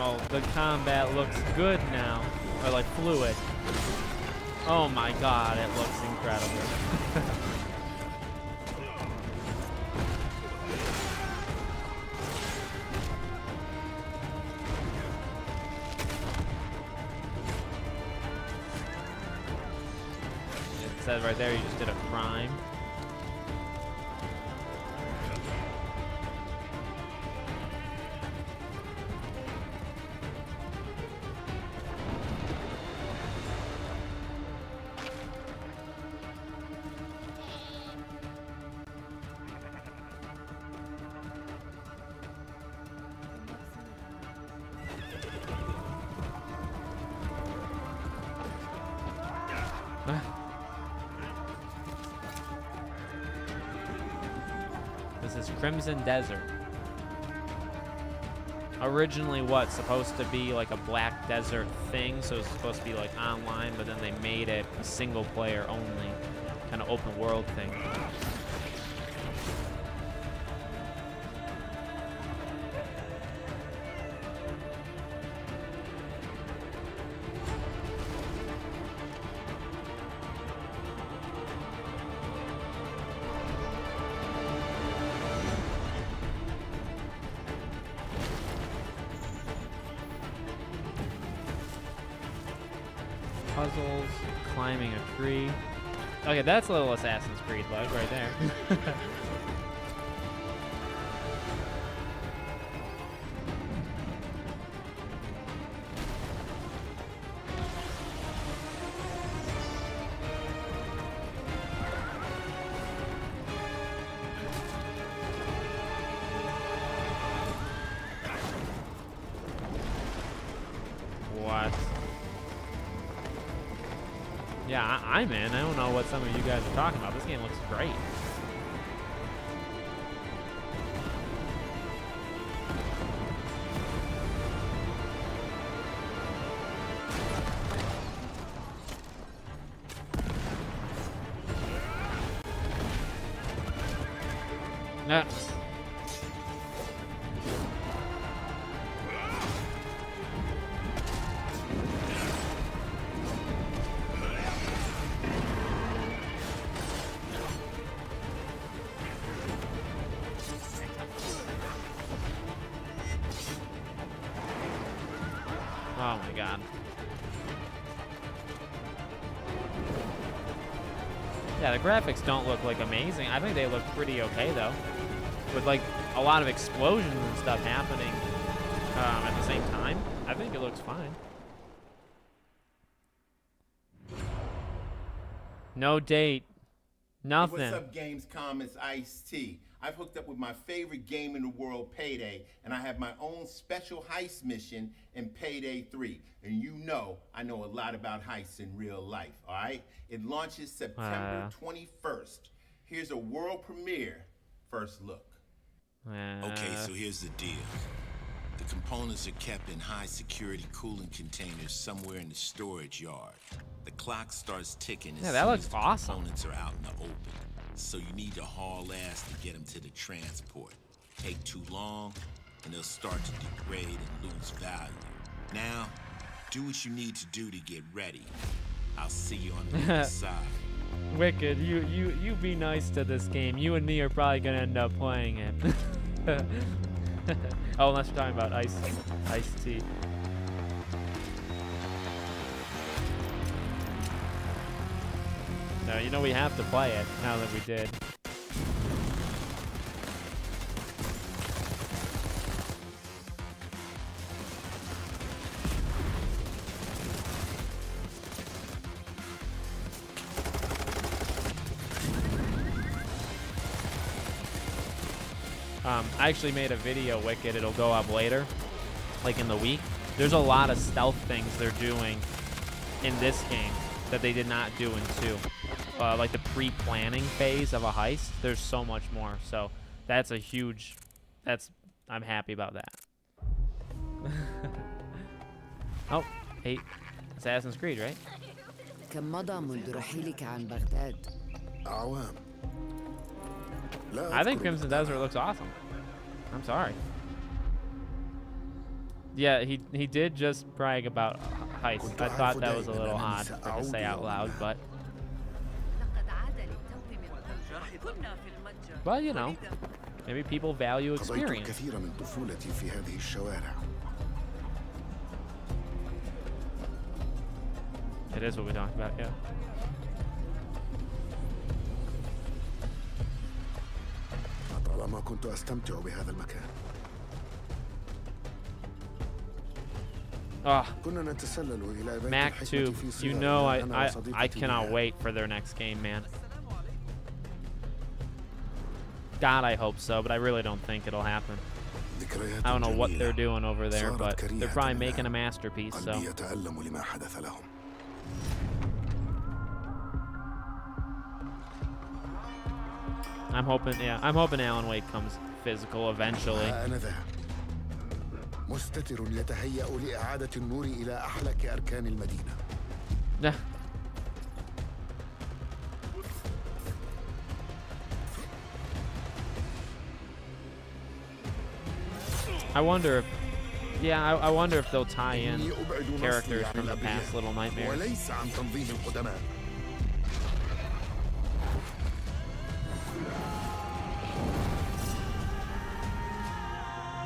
Oh, the combat looks good now, or fluid. Oh my god, it looks incredible. says right there, you just did a crime. This is Crimson Desert. Originally, what's supposed to be like a Black Desert thing, so it's supposed to be like online, but then they made it a single player only, kind of open world thing. Puzzles, climbing a tree. Okay, that's a little Assassin's Creed like right there. What? Yeah, I'm in. I don't know what some of you guys are talking about. This game looks great. Yeah. Oh my god. Yeah, the graphics don't look like amazing. I think they look pretty okay though. With like a lot of explosions and stuff happening at the same time. I think it looks fine. No date. Nothing. Hey, what's up, Gamescom? It's Ice-T. I've hooked up with my favorite game in the world, Payday, and I have my own special heist mission in Payday 3. And you know, I know a lot about heists in real life, all right? It launches September 21st. Here's a world premiere first look. Okay, so here's the deal. The components are kept in high security cooling containers somewhere in the storage yard. The clock starts ticking as that soon looks as the awesome. components are out in the open. So you need to haul ass to get them to the transport. Take too long, and they'll start to degrade and lose value. Now, do what you need to do to get ready. I'll see you on the other side. Wicked, you be nice to this game. You and me are probably gonna end up playing it. Oh, unless we're talking about Ice-T. No, you know we have to play it now that we did. I actually made a video, Wicked. It'll go up later, like in the week. There's a lot of stealth things they're doing in this game that they did not do in 2. Like the pre-planning phase of a heist. There's so much more. So that's a huge. I'm happy about that. Oh, hey, Assassin's Creed, right? كم مضى منذ رحيلك عن بغداد؟ أعوام. I think Crimson Desert looks awesome. I'm sorry. Yeah, he did just brag about heist. I thought that was a little odd to say out loud, but you know, maybe people value experience. الكثير من طفولتي في هذه الشوارع. It is what we talked about, yeah. طالما كنت أستمتع بهذا المكان. كنا نتسلل إلى بيت Mac الحكمة 2, في you صغرنا know أنا I وصديقتي cannot ليا. wait for their next game, man. God, I hope so, but I really don't think it'll happen. I don't know what they're doing over there, but they're probably making a masterpiece, so. قلبي يتألم لما حدث لهم. I'm hoping Alan Wake comes physical eventually. أنا ذا مستتر يتهيأ لإعادة النور إلى أحلك أركان المدينة. I wonder if, I wonder if they'll tie in characters from the past Little Nightmares. وليس عن تنظيم القدماء.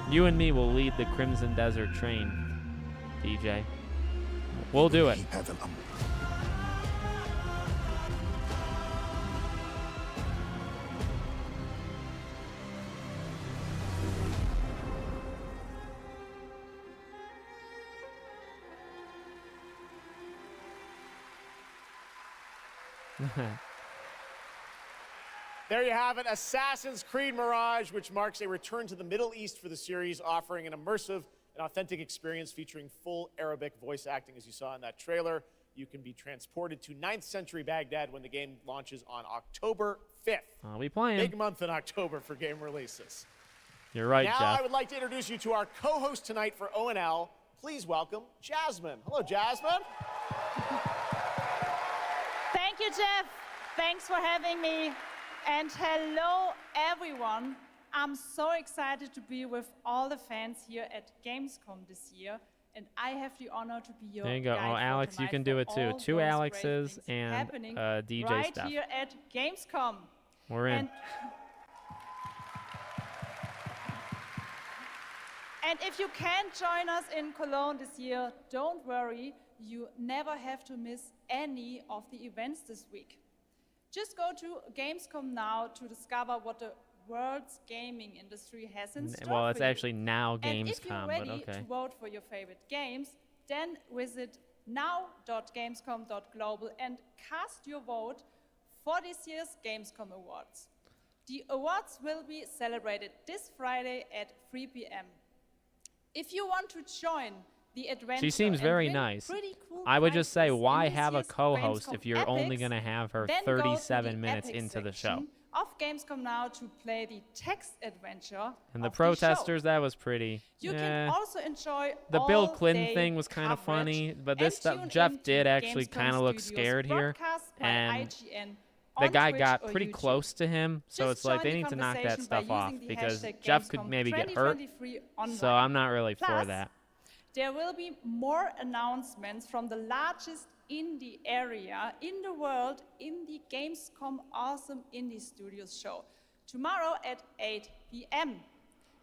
You and me will lead the Crimson Desert train, DJ. We'll do it. There you have it, Assassin's Creed Mirage, which marks a return to the Middle East for the series, offering an immersive and authentic experience featuring full Arabic voice acting, as you saw in that trailer. You can be transported to 9th century Baghdad when the game launches on October 5th. I'll be playing. Big month in October for game releases. You're right, now, Jeff. I would like to introduce you to our co-host tonight for ONL. Please welcome Jasmine. Hello, Jasmine. Thank you, Jeff. Thanks for having me. And hello, everyone. I'm so excited to be with all the fans here at Gamescom this year. And I have the honor to be your There you go. guide Oh, for Alex, you tonight can do for it too. all 2 those Alexes great things and happening DJ right stuff. here at Gamescom. We're in. And if you can't join us in Cologne this year, don't worry. You never have to miss any of the events this week. Just go to Gamescom now to discover what the world's gaming industry has in store Well, it's for you. actually now And if you're Gamescom, ready but okay. to vote for your favorite games, then visit now.gamescom.global and cast your vote for this year's Gamescom Awards. The awards will be celebrated this Friday at 3 p.m. If you want to join the adventure She seems and very win nice. pretty cool I would just say, prizes why in this have a year's co-host Gamescom if you're only Epics, going to have her then go to 37 the minutes Epics into the show? section of Gamescom now to play the text adventure And the of protesters, show. that was pretty. You can also enjoy The Bill all Clinton day thing was kind of coverage funny, but and this stuff, tune Jeff in to did actually Gamescom kind of look Studios scared here, broadcast by and IGN the on guy Twitch got or pretty YouTube. close to him, so Just it's like join they the need to knock that conversation by stuff off using the because hashtag Jeff could Gamescom maybe get hurt. 2023 So online. I'm not really for Plus, that. There will be more announcements from the largest indie area in the world in the Gamescom Awesome Indie Studios show tomorrow at 8 p.m.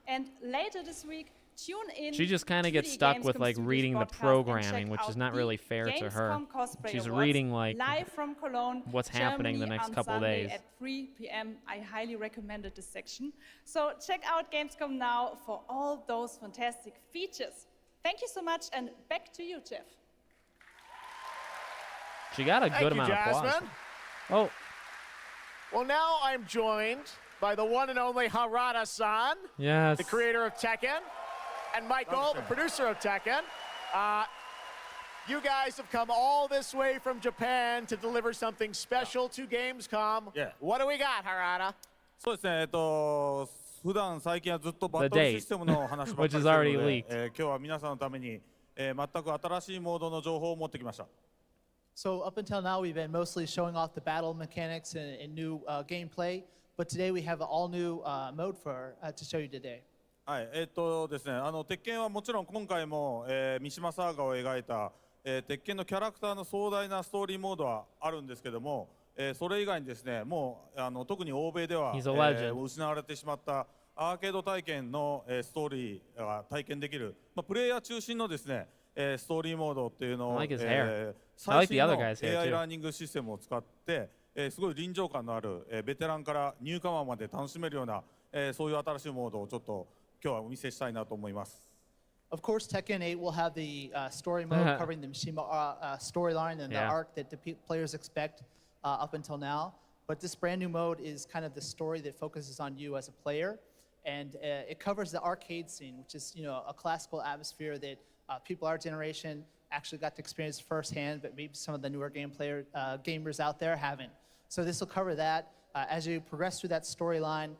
And later this week, tune in. She just kind to of gets the stuck Gamescom with like Studios reading the broadcast and programming, check which is out not the really fair to her. Gamescom Cosplay She's Awards reading like live from Cologne, what's happening the Germany next on couple Sunday days. at 3 p.m. I highly recommended this section. So check out Gamescom now for all those fantastic features. Thank you so much, and back to you, Jeff. She got a Thank good you, amount of applause. Jasmine. Oh, Well, now I'm joined by the one and only Harada-san, yes. the creator of Tekken, and Michael, the producer of Tekken. You guys have come all this way from Japan to deliver something special to Gamescom. Yeah. What do we got, Harada? そうですね、普段最近はずっとバト The ル date, システムの話ばっかり which して is るの already で、 leaked. 今日は皆さんのために、全く新しいモードの情報を持ってきました。 So up until now, we've been mostly showing off the battle mechanics and new gameplay, but today we have an all-new mode to show you today. はい、ですね、鉄拳はもちろん今回も、三島サーガを描いた、鉄拳のキャラクターの壮大なストーリーモードはあるんですけども、それ以外にですね、もう特に欧米では、He's a legend. 失われてしまったアーケード体験の、ストーリーが体験できる、プレイヤー中心のですね、ストーリーモードっていうのを、 I like his hair. I 最 like the 新 other の guy's hair AI too. ラーニングシステムを使って、すごい臨場感のある、ベテランからニューカマーまで楽しめるような、そういう新しいモードをちょっと今日はお見せしたいなと思います。Of course, Tekken 8 will have the story mode covering the Mishima storyline and the arc that the players expect up until now. But this brand new mode is kind of the story that focuses on you as a player, and it covers the arcade scene, which is a classical atmosphere that people our generation actually got to experience firsthand, but maybe some of the newer gamers out there haven't. So this will cover that. As you progress through that storyline,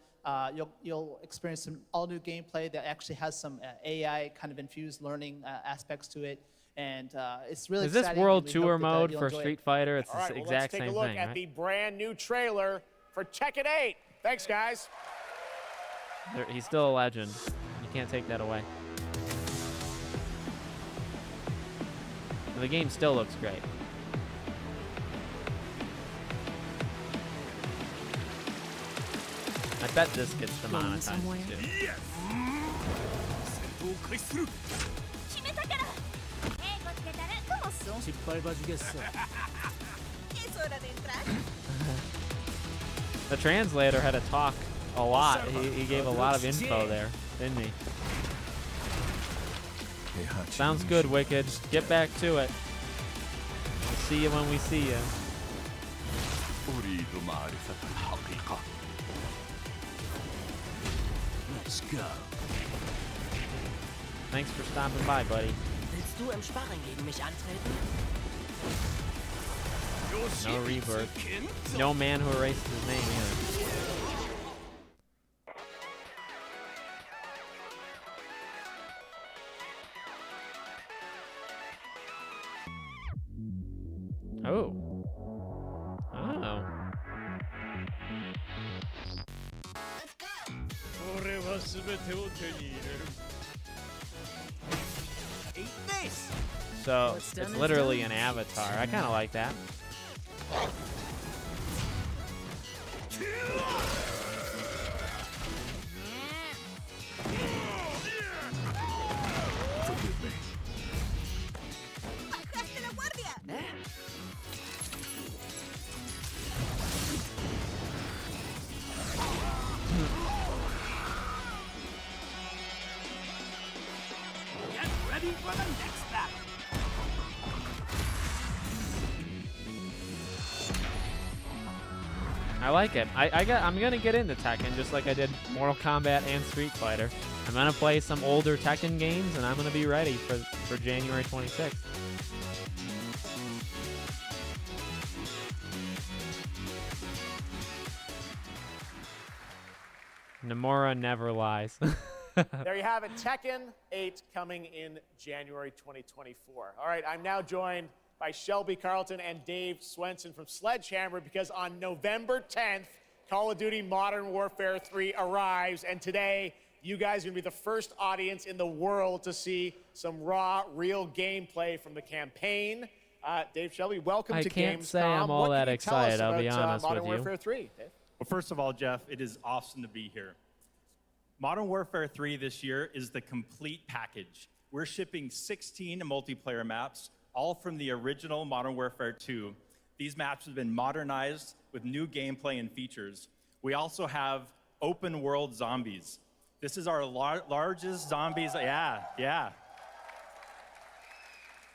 you'll experience some all-new gameplay that actually has some AI kind of infused learning aspects to it, and it's really exciting. Is this World Tour mode for Street Fighter? It's the exact same thing, let's take a look at the brand new trailer for Tekken 8. Thanks, guys. He's still a legend. You can't take that away. The game still looks great. I bet this gets demonetized too. Yes! The translator had to talk a lot. He gave a lot of info there, didn't he? Sounds good, Wicked. Get back to it. We'll see you when we see you. Let's go. Thanks for stopping by, buddy. Willst du im Sparring gegen mich antreten? No rebirth. No man who erased his name either. Oh. Oh. So it's literally an avatar. I kind of like that. Forgive me. Get ready for the next battle. I like it. I'm gonna get into Tekken just like I did Mortal Kombat and Street Fighter. I'm gonna play some older Tekken games, and I'm gonna be ready for January 26th. Nomura never lies. There you have it, Tekken 8 coming in January 2024. All right, I'm now joined by Shelby Carlton and Dave Swenson from Sledgehammer, because on November 10th, Call of Duty Modern Warfare 3 arrives, and today you guys are going to be the first audience in the world to see some raw, real gameplay from the campaign. Dave, Shelby, welcome to GAMESCOM. I can't say I'm all that excited, I'll be honest with you. Modern Warfare 3, Dave? Well, first of all, Jeff, it is awesome to be here. Modern Warfare 3 this year is the complete package. We're shipping 16 multiplayer maps, all from the original Modern Warfare 2. These maps have been modernized with new gameplay and features. We also have open world zombies. This is our largest zombies, yeah.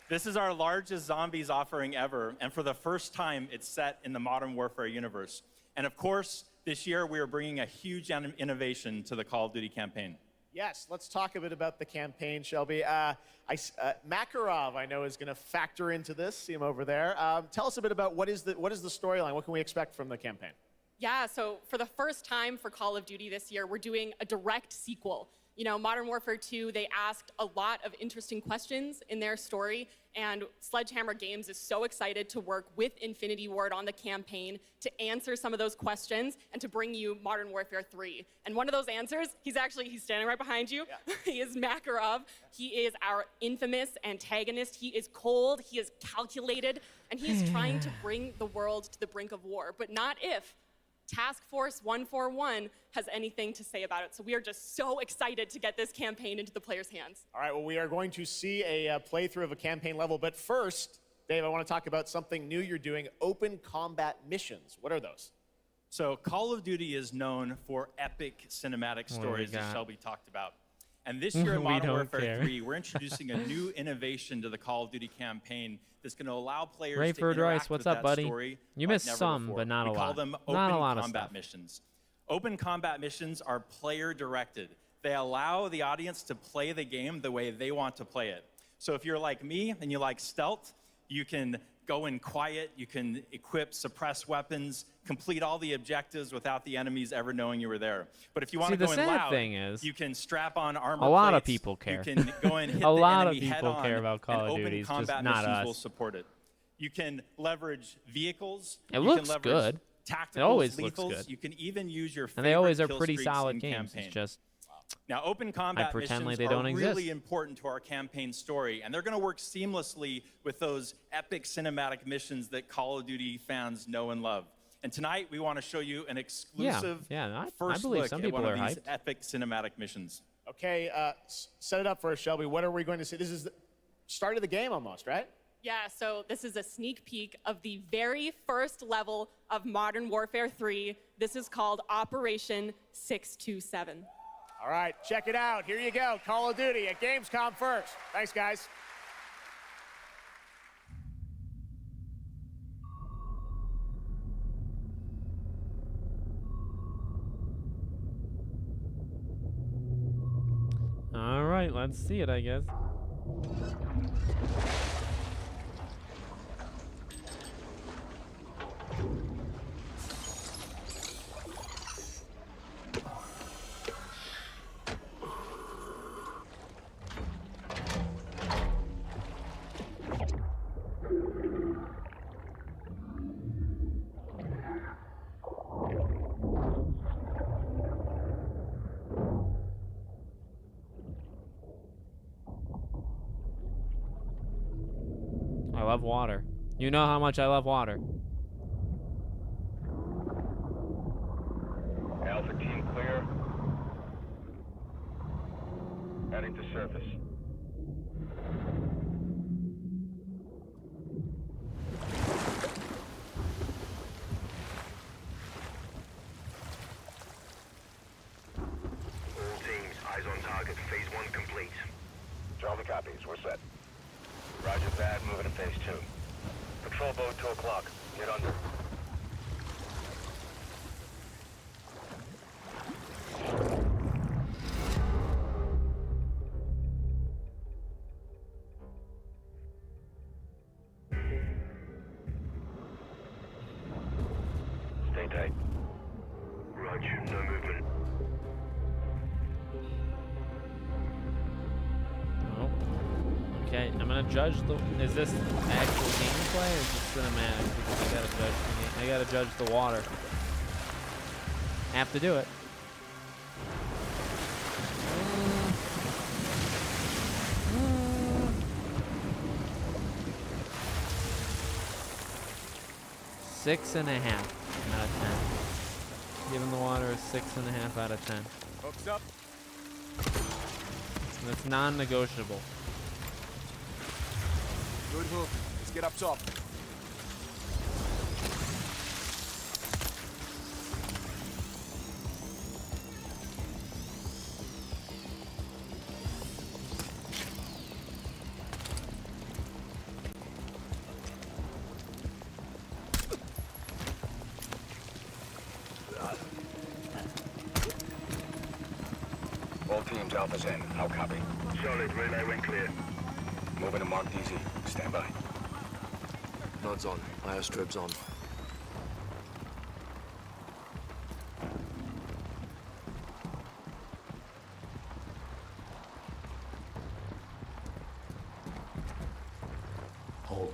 This is our largest zombies offering ever, and for the first time, it's set in the Modern Warfare universe. And of course, this year we are bringing a huge innovation to the Call of Duty campaign. Yes, let's talk a bit about the campaign, Shelby. Makarov, I know, is going to factor into this. See him over there. Tell us a bit about what is the storyline? What can we expect from the campaign? Yeah, so for the first time for Call of Duty this year, we're doing a direct sequel. You know, Modern Warfare 2, they asked a lot of interesting questions in their story, and Sledgehammer Games is so excited to work with Infinity Ward on the campaign to answer some of those questions and to bring you Modern Warfare 3. And one of those answers, he's standing right behind you. Yeah. He is Makarov. He is our infamous antagonist. He is cold, he is calculated, and he is trying to bring the world to the brink of war, but not if Task Force 141 has anything to say about it. So we are just so excited to get this campaign into the players' hands. All right, well, we are going to see a playthrough of a campaign level, but first, Dave, I want to talk about something new you're doing, open combat missions. What are those? So Call of Duty is known for epic cinematic stories, as Shelby talked about. And this year in Modern Warfare 3, we're introducing a new innovation to the Call of Duty campaign that's going to allow players to interact with that story. You like missed never some, before. but not a lot. We call them Not a open lot of combat stuff. missions. Open combat missions are player-directed. They allow the audience to play the game the way they want to play it. So if you're like me and you like stealth, you can go in quiet, you can equip, suppress weapons, complete all the objectives without the enemies ever knowing you were there. But if you want to go in loud, you can strap on armor a lot plates, of people care. You can go and hit A the lot of enemy people head care on, about Call and of open Duty, it's combat just not missions us. will support it. You can leverage vehicles. It you looks can leverage good. Tacticals, It always lethals. looks good. You can even use your And they always are favorite kill pretty streaks solid in games. campaign. It's just Now, open combat pretend missions like they don't are exist. really important to our campaign story, and they're going to work seamlessly with those epic cinematic missions that Call of Duty fans know and love. And tonight, we want to show you an exclusive I first believe look some at people one of are these hyped. epic cinematic missions. Okay, set it up for us, Shelby. What are we going to see? This is the start of the game almost, right? Yeah, so this is a sneak peek of the very first level of Modern Warfare 3. This is called Operation 627. All right, check it out. Here you go. Call of Duty at Gamescom first. Thanks, guys. all right. Let's see it, I guess. I love water. You know how much I love water. Alpha team clear. Heading to surface. All teams, eyes on target. Phase 1 complete. Charlie copies. We're set. Roger that. Moving to phase 2. Patrol boat 2 o'clock. Get under. Stay tight. Roger. No movement. Oh. Okay, I'm gonna judge the. Is this actual gameplay or is this cinematic? Because I gotta judge the water. Have to do it. Six and a half out of 10. Giving the water a 6.5 out of 10. Hooks up. That's non-negotiable. Good hook. Let's get up top. All teams, Alpha's in. How copy? Solid. Relay went clear. Moving to Mark DZ. Stand by. Nods on. Airstrip's on. Hold.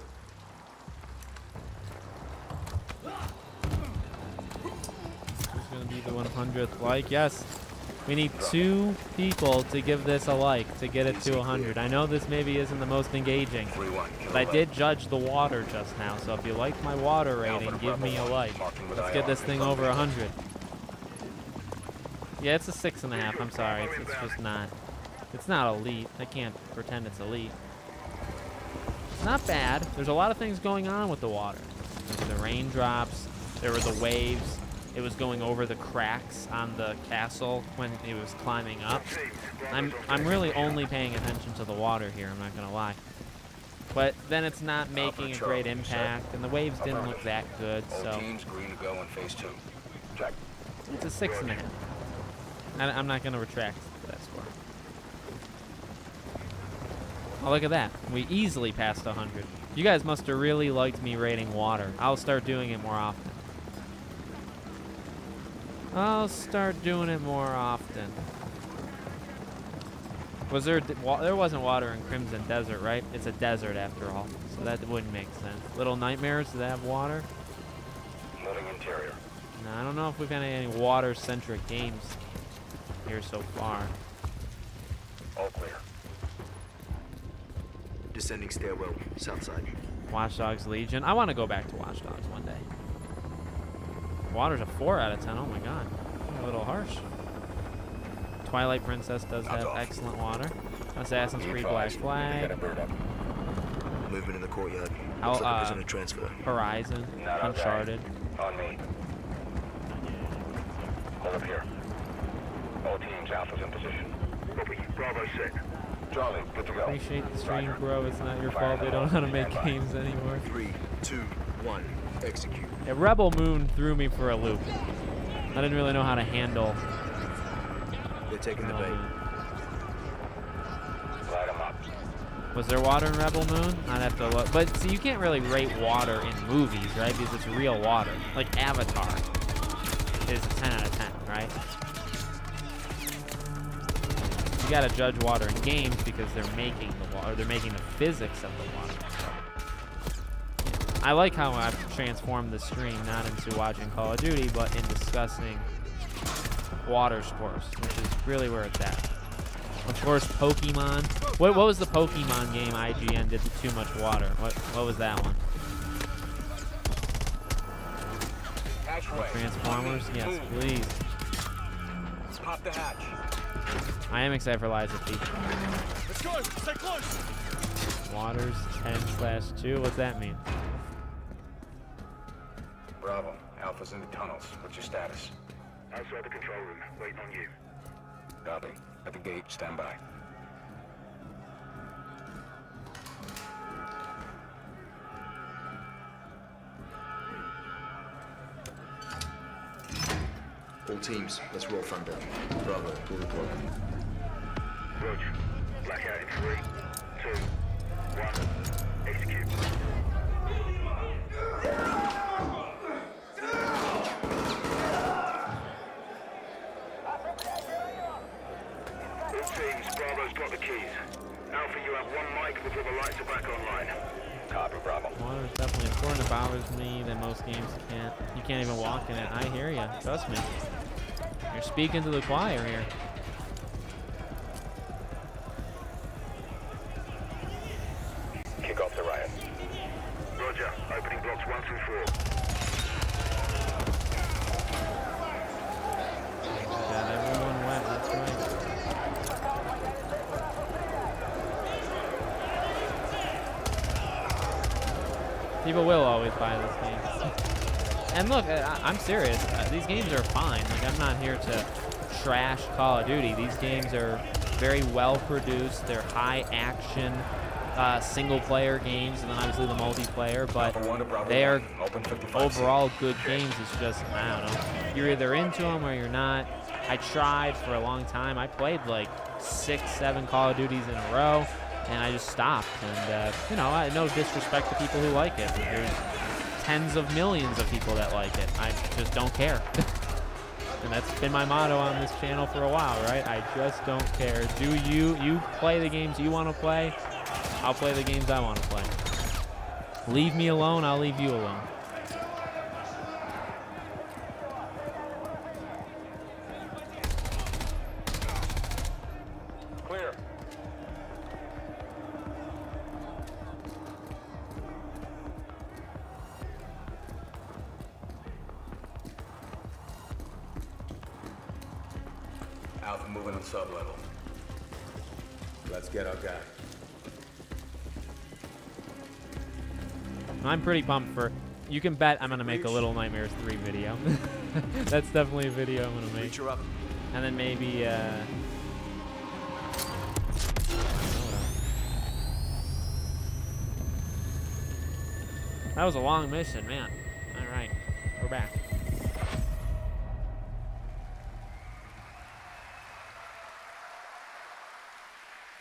It's gonna be the 100th like. Yes. We need 2 people to give this a like to get it to 100. I know this maybe isn't the most engaging, but I did judge the water just now. So if you like my water rating, give me a like. Let's get this thing over 100. Yeah, it's a 6.5. I'm sorry. It's just not. It's not elite. I can't pretend it's elite. It's not bad. There's a lot of things going on with the water. The raindrops, there were the waves. It was going over the cracks on the castle when it was climbing up. I'm really only paying attention to the water here, I'm not gonna lie. But then it's not making a great impact, and the waves didn't look that good, so. All teams green to go in phase 2. Check. It's a 6.5. I'm not gonna retract that score. Oh, look at that. We easily passed 100. You guys must have really liked me rating water. I'll start doing it more often. I'll start doing it more often. Was there wasn't water in Crimson Desert, right? It's a desert after all, so that wouldn't make sense. Little Nightmares, do they have water? Moving interior. No, I don't know if we've had any water-centric games here so far. All clear. Descending stairwell, south side. Watch Dogs Legion. I want to go back to Watch Dogs one day. Water's a 4 out of 10. Oh my god. A little harsh. Twilight Princess does have excellent water. Assassin's Creed Black Flag. Movement in the courtyard. How, Looks like a prisoner transfer. Horizon. Uncharted. On me. Hold up here. All teams, Alpha's in position. Copy. Bravo set. Charlie, good to go. Appreciate the stream, bro. It's not your fault they don't know how to make games anymore. 3, 2, 1. Execute. Yeah, Rebel Moon threw me for a loop. I didn't really know how to handle. They're taking the bait. Light them up. Was there water in Rebel Moon? I'd have to look. But see, you can't really rate water in movies, right? Because it's real water. Like Avatar is a 10 out of 10, right? You gotta judge water in games because they're making the water. They're making the physics of the water. I like how I've transformed the stream not into watching Call of Duty, but in discussing water sports, which is really where it's at. Of course, Pokemon. What was the Pokemon game IGN did to too much water? What was that one? Transformers? Yes, please. Pop the hatch. I am excited for Lies of P. Let's go. Stay close. Waters 10/2. What's that mean? Bravo. Alpha's in the tunnels. What's your status? Outside the control room. Waiting on you. Copy. At the gate. Stand by. All teams, let's roll thunder. Bravo, pull the plug. Roger. Blackout in 3, 2, 1. Execute. All teams, Bravo's got the keys. Alpha, you have 1 mic before the lights are back online. Copy, Bravo. Water is definitely important. It bothers me that most games can't. You can't even walk in it. I hear you. Trust me. You're speaking to the choir here. Kick off the riot. Roger. Opening blocks 1 through 4. Got everyone wet. That's right. People will always buy this game. And look, I'm serious. These games are fine. Like, I'm not here to trash Call of Duty. These games are very well produced. They're high action, single-player games, and then obviously the multiplayer. But they are overall good games. It's just, I don't know. You're either into them or you're not. I tried for a long time. I played like 6, 7 Call of Duties in a row, and I just stopped. And you know, no disrespect to people who like it. There's tens of millions of people that like it. I just don't care. And that's been my motto on this channel for a while, right? I just don't care. Do you play the games you want to play? I'll play the games I want to play. Leave me alone, I'll leave you alone. Clear. Alpha moving on sub-level. Let's get our guy. I'm pretty pumped for. You can bet I'm gonna make a Little Nightmares 3 video. That's definitely a video I'm gonna make. And then maybe. That was a long mission, man. All right, we're back.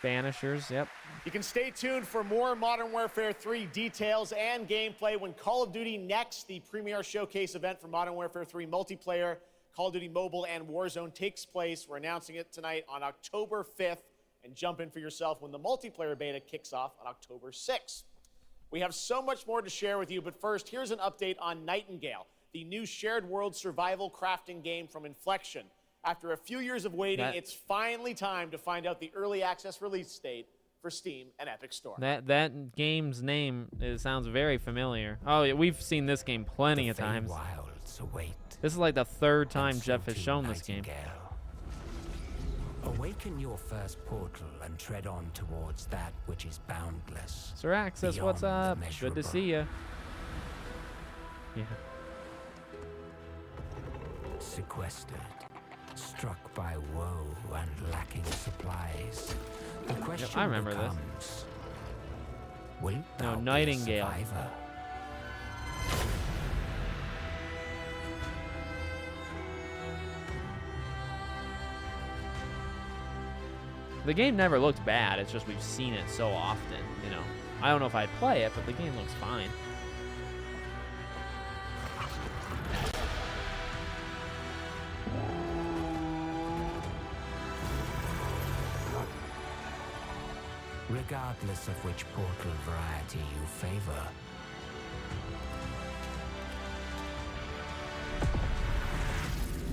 Banishers, yep. You can stay tuned for more Modern Warfare 3 details and gameplay when Call of Duty Next, the premier showcase event for Modern Warfare 3 multiplayer, Call of Duty Mobile, and Warzone takes place. We're announcing it tonight on October 5th, and jump in for yourself when the multiplayer beta kicks off on October 6th. We have so much more to share with you, but first, here's an update on Nightingale, the new shared world survival crafting game from Inflection. After a few years of waiting, it's finally time to find out the early access release date for Steam and Epic Store. That game's name sounds very familiar. Oh, yeah, we've seen this game plenty of times. This is like the third time Jeff has shown this game. Awaken your first portal and tread on towards that which is boundless. Sir Access, what's up? Good to see you. Yeah. Sequestered, struck by woe and lacking supplies. The question I remember becomes, this. Wilt thou No, be a Nightingale. survivor? The game never looked bad. It's just we've seen it so often, you know. I don't know if I'd play it, but the game looks fine. Regardless of which portal variety you favor,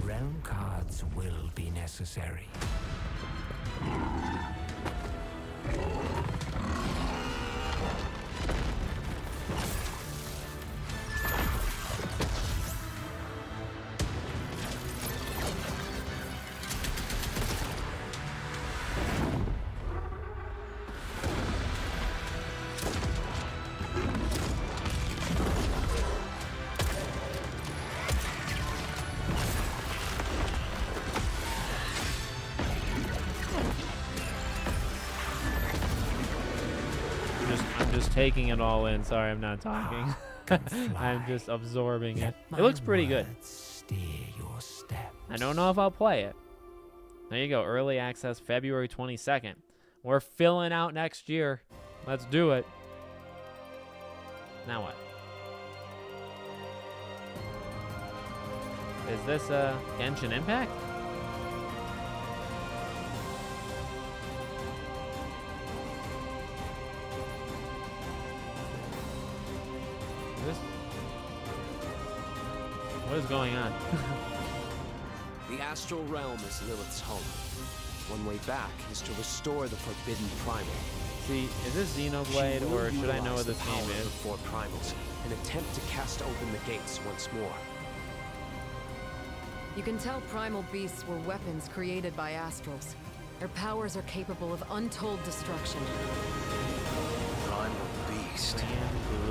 realm cards will be necessary. I'm just taking it all in. Sorry, I'm not talking. I'm just absorbing it. It looks pretty good. I don't know if I'll play it. There you go. Early access February 22nd. We're filling out next year. Let's do it. Now what? Is this Genshin Impact? What is going on? The astral realm is Lilith's home. One way back is to restore the forbidden primal. See, is this Xenoblade, or should I know what this game is? The four primals and attempt to cast open the gates once more. You can tell primal beasts were weapons created by astrals. Their powers are capable of untold destruction. Primal beast.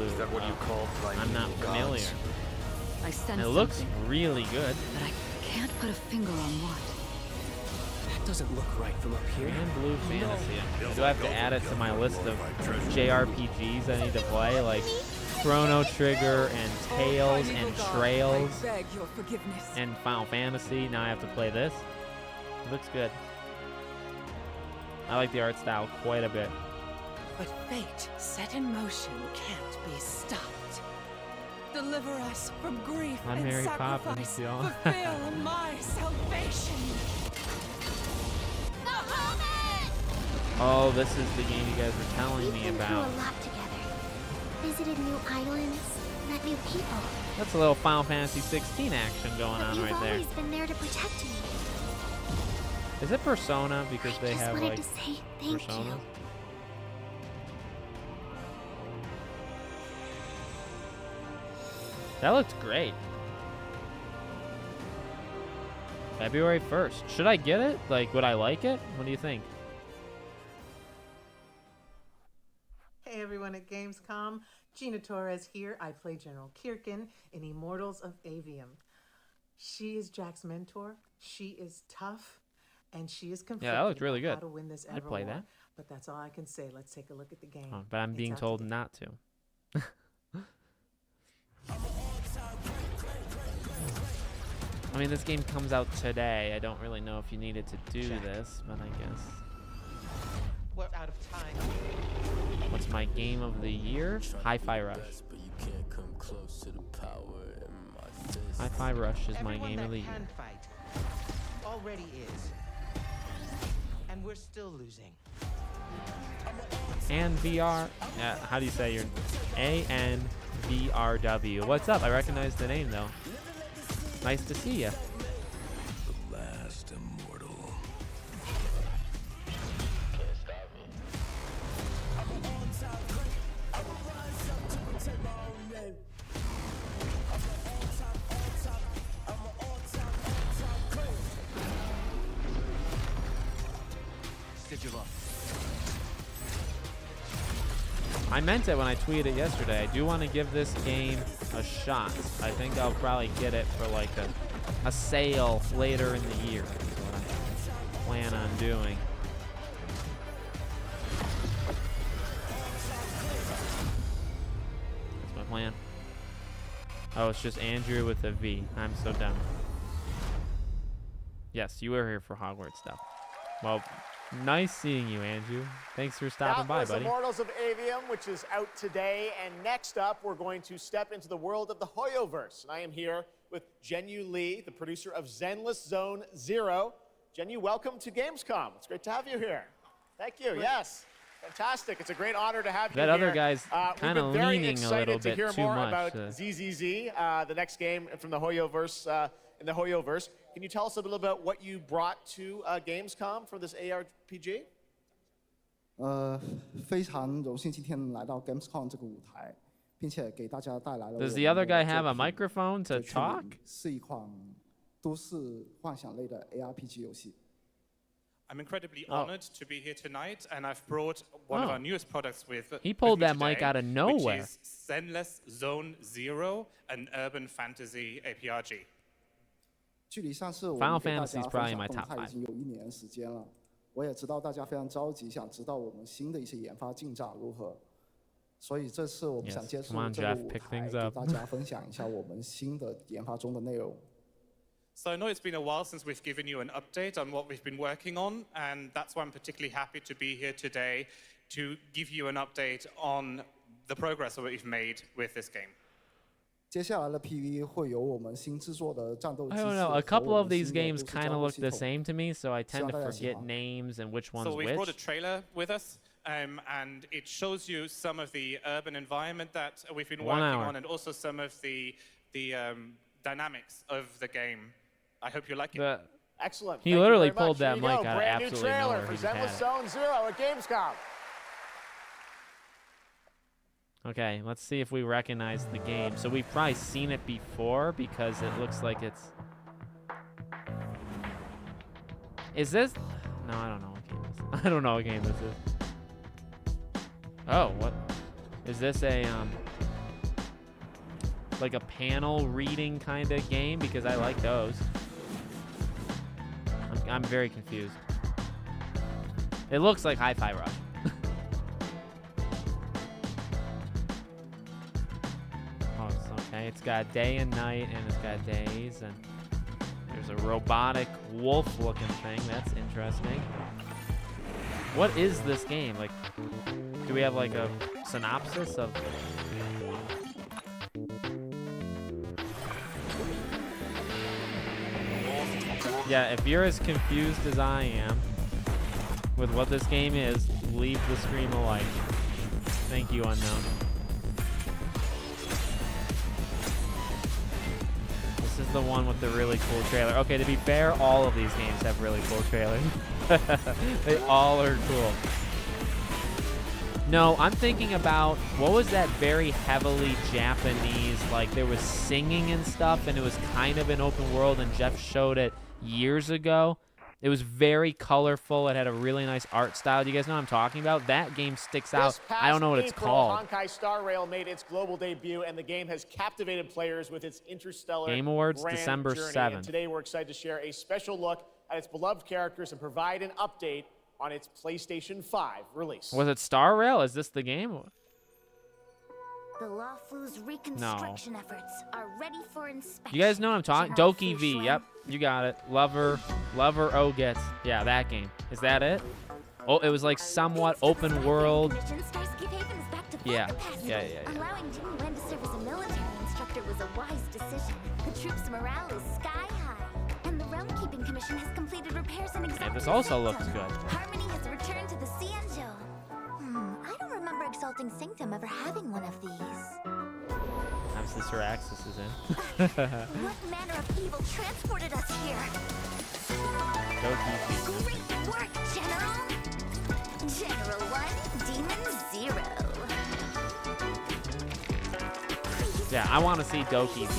Is that what you call primal? I'm not familiar. Gods? I sense It looks something, really good. but I can't put a finger on what. That doesn't look right from up here. And Blue Fantasy. Do I have to add it to my list of JRPGs I need to play, like Chrono Trigger and Tales and Trails and Final Fantasy? Now I have to play this. It looks good. I like the art style quite a bit. But fate set in motion can't be stopped. Deliver us from grief I'm and Mary sacrifice. Poppins, y'all. Fulfill my salvation. Oh, this is the game you guys were telling me about. We a lot together. Visited new islands, met new people. That's a little Final Fantasy 16 action going on right there. You've always been there to protect me. Is it Persona because they Just have wanted like to say thank Personas? you. That looks great. February 1st. Should I get it? Like, would I like it? What do you think? Hey everyone at Gamescom. Gina Torres here. I play General Kirkin in Immortals of Avium. She is Jack's mentor. She is tough, and she is conflicted Yeah, that looked really about good. how to win this I'd play Everwar. that. But that's all I can say. Let's take a look at the game. Oh, but I'm being It's out told today. not to. I mean, this game comes out today. I don't really know if you needed to do this, but I guess. We're out of time. What's my game of the year? Hi-Fi Rush. Hi-Fi Rush is my Everyone game of that the year. can fight already is. And we're still losing. And VR. Yeah, how do you say your ANVRW? What's up? I recognize the name though. Nice to see you. The last immortal. I meant it when I tweeted yesterday. I do want to give this game a shot. I think I'll probably get it for like a sale later in the year. Is what I plan on doing. That's my plan. Oh, it's just Andrew with a V. I'm so dumb. Yes, you were here for Hogwarts stuff. Well, nice seeing you, Andrew. Thanks for stopping by, buddy. Immortals of Avium, which is out today. And next up, we're going to step into the world of the Hoyoverse. And I am here with Jenyu Lee, the producer of Zenless Zone Zero. Jenyu, welcome to Gamescom. It's great to have you here. Thank you. Yes. Fantastic. It's a great honor to have you That here. other guy's kind of leaning a little bit to hear too more much. about ZZZ, the next game from the Hoyoverse, in the Hoyoverse. Can you tell us a little about what you brought to Gamescom for this ARPG? 非常荣幸今天来到 Gamescom 这个舞台，并且给大家带来了。 Does the other guy have a microphone to talk? 是一款都市幻想类的 ARPG 游戏。 I'm incredibly honored to be here tonight, and I've brought one of our newest products with He pulled with me that mic today, out of nowhere. Which is Zenless Zone Zero, an urban fantasy APRG. 距离上次我 Final 们给大 Fantasy 家 is 分 probably 享 my 动 top 态已 5. 经有1年的时间了，我也知道大家非常着急，想知道我们新的一些研发进展如何。所以这次我们想 Yes, 借助 come on, 这个 Jeff, 舞 pick 台， things 给 up. 大家分享一下我们新的研发中的内容。 So I know it's been a while since we've given you an update on what we've been working on, and that's why I'm particularly happy to be here today to give you an update on the progress that we've made with this game. 接下来的 PV 会有我们新制作的战斗机 I 制 don't know. 和 A couple 我 of 们 these 新的 games 都市 kind 交 of 互 look 系 the 统。 same to me, so I tend to 希望大家喜 forget 欢。 names and which one's So we've which. brought a trailer with us, and it shows you some of the urban environment that we've been 1 working hour. on, and also some of the dynamics of the game. I hope you like it. Excellent. He Thank you literally very much. pulled Here that you mic go. out of Brand new absolutely trailer nowhere. for He just had Zenless it. Zone Zero at Gamescom. Okay, let's see if we recognize the game. So we've probably seen it before because it looks like it's... Is this... No, I don't know what game this is. I don't know what game this is. Oh, what? Is this a, like a panel reading kind of game? Because I like those. I'm very confused. It looks like Hi-Fi Rush. Oh, okay. It's got day and night, and it's got days, and there's a robotic wolf-looking thing. That's interesting. What is this game? Like, do we have like a synopsis of? Yeah, if you're as confused as I am with what this game is, leave the stream a like. Thank you, Unknown. This is the one with the really cool trailer. Okay, to be fair, all of these games have really cool trailers. They all are cool. No, I'm thinking about, what was that very heavily Japanese, like there was singing and stuff, and it was kind of an open world, and Jeff showed it years ago. It was very colorful. It had a really nice art style. Do you guys know what I'm talking about? That game sticks out. I don't know what it's called. Honkai Star Rail made its global debut, and the game has captivated players with its interstellar Game Awards, grand December journey. 7th. And today we're excited to share a special look at its beloved characters and provide an update on its PlayStation 5 release. Was it Star Rail? Is this the game? The Lawflu's reconstruction efforts are ready for inspection. You guys know what I'm talking? General Doki V. Fushlan. Yep, you got it. Lover Ogets. Yeah, that game. Is that it? Oh, it was like somewhat open world. Yeah. Allowing Jimmy Wen to serve as a military instructor was a wise decision. The troops' morale is sky high, and the Realm Keeping Commission has completed repairs and And this also looks good. Harmony has returned to the Cianjo. I don't remember Exalting Sanctum ever having one of these. Obviously, Sir Axis is in. What manner of evil transported us here? Doki V. Great work, General! General 1, Demon 0. Yeah, I want to see Doki V.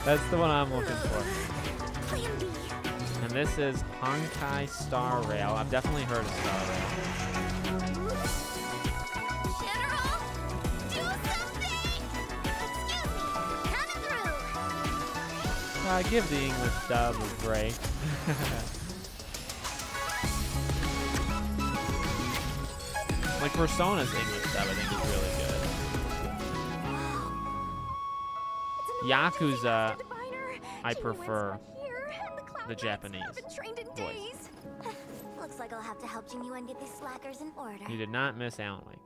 That's the one I'm looking for. And this is Honkai Star Rail. I've definitely heard of Star Rail. General, do something! Excuse me, coming through. Give the English dub a break. Like Persona's English dub, I think is really good. Yakuza, I prefer the Japanese voice. Looks like I'll have to help Jimmy Wen get these slackers in order. You did not miss Alan Wake.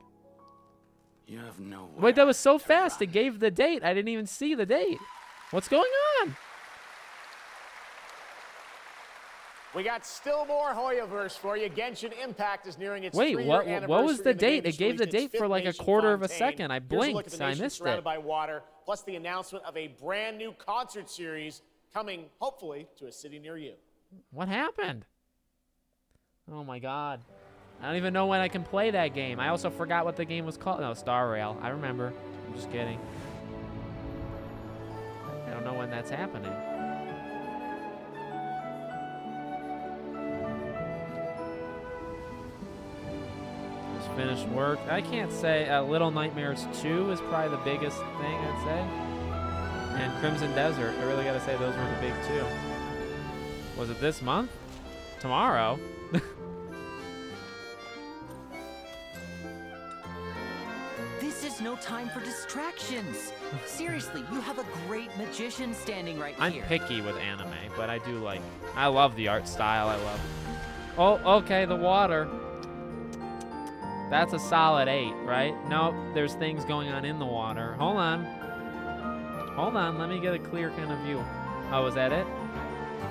You have no. Wait, that was so fast. It gave the date. I didn't even see the date. What's going on? We got still more Hoyoverse for you. Genshin Impact is nearing its Wait, 3-year what anniversary, was the and game date? It just gave the released its date for fifth like a nation, quarter of a Fontaine. second. I Here's a look at blinked. the I nation missed surrounded it. by water, plus the announcement of a brand new concert series coming, hopefully, to a city near you. What happened? Oh my god. I don't even know when I can play that game. I also forgot what the game was called. No, Star Rail. I remember. I'm just kidding. I don't know when that's happening. Just finished work. I can't say. Little Nightmares 2 is probably the biggest thing, I'd say. And Crimson Desert. I really gotta say those were the big two. Was it this month? Tomorrow? This is no time for distractions. Seriously, you have a great magician standing right I'm here. picky with anime, but I do like. I love the art style. I love. Oh, okay, the water. That's a solid 8, right? Nope, there's things going on in the water. Hold on. Hold on, let me get a clear kind of view. Oh, is that it?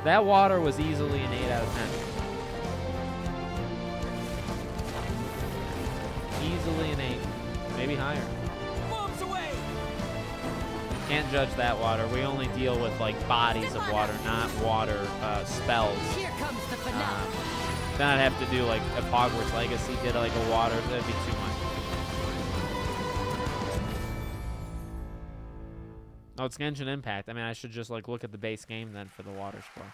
That water was easily an 8 out of 10. Easily an 8. Maybe higher. Bombs away! Can't judge that water. We only deal with like bodies of water, not water spells. Here comes the finale. Then I'd have to do like if Hogwarts Legacy did like a water, that'd be too much. Oh, it's Genshin Impact. I mean, I should just like look at the base game then for the water spell.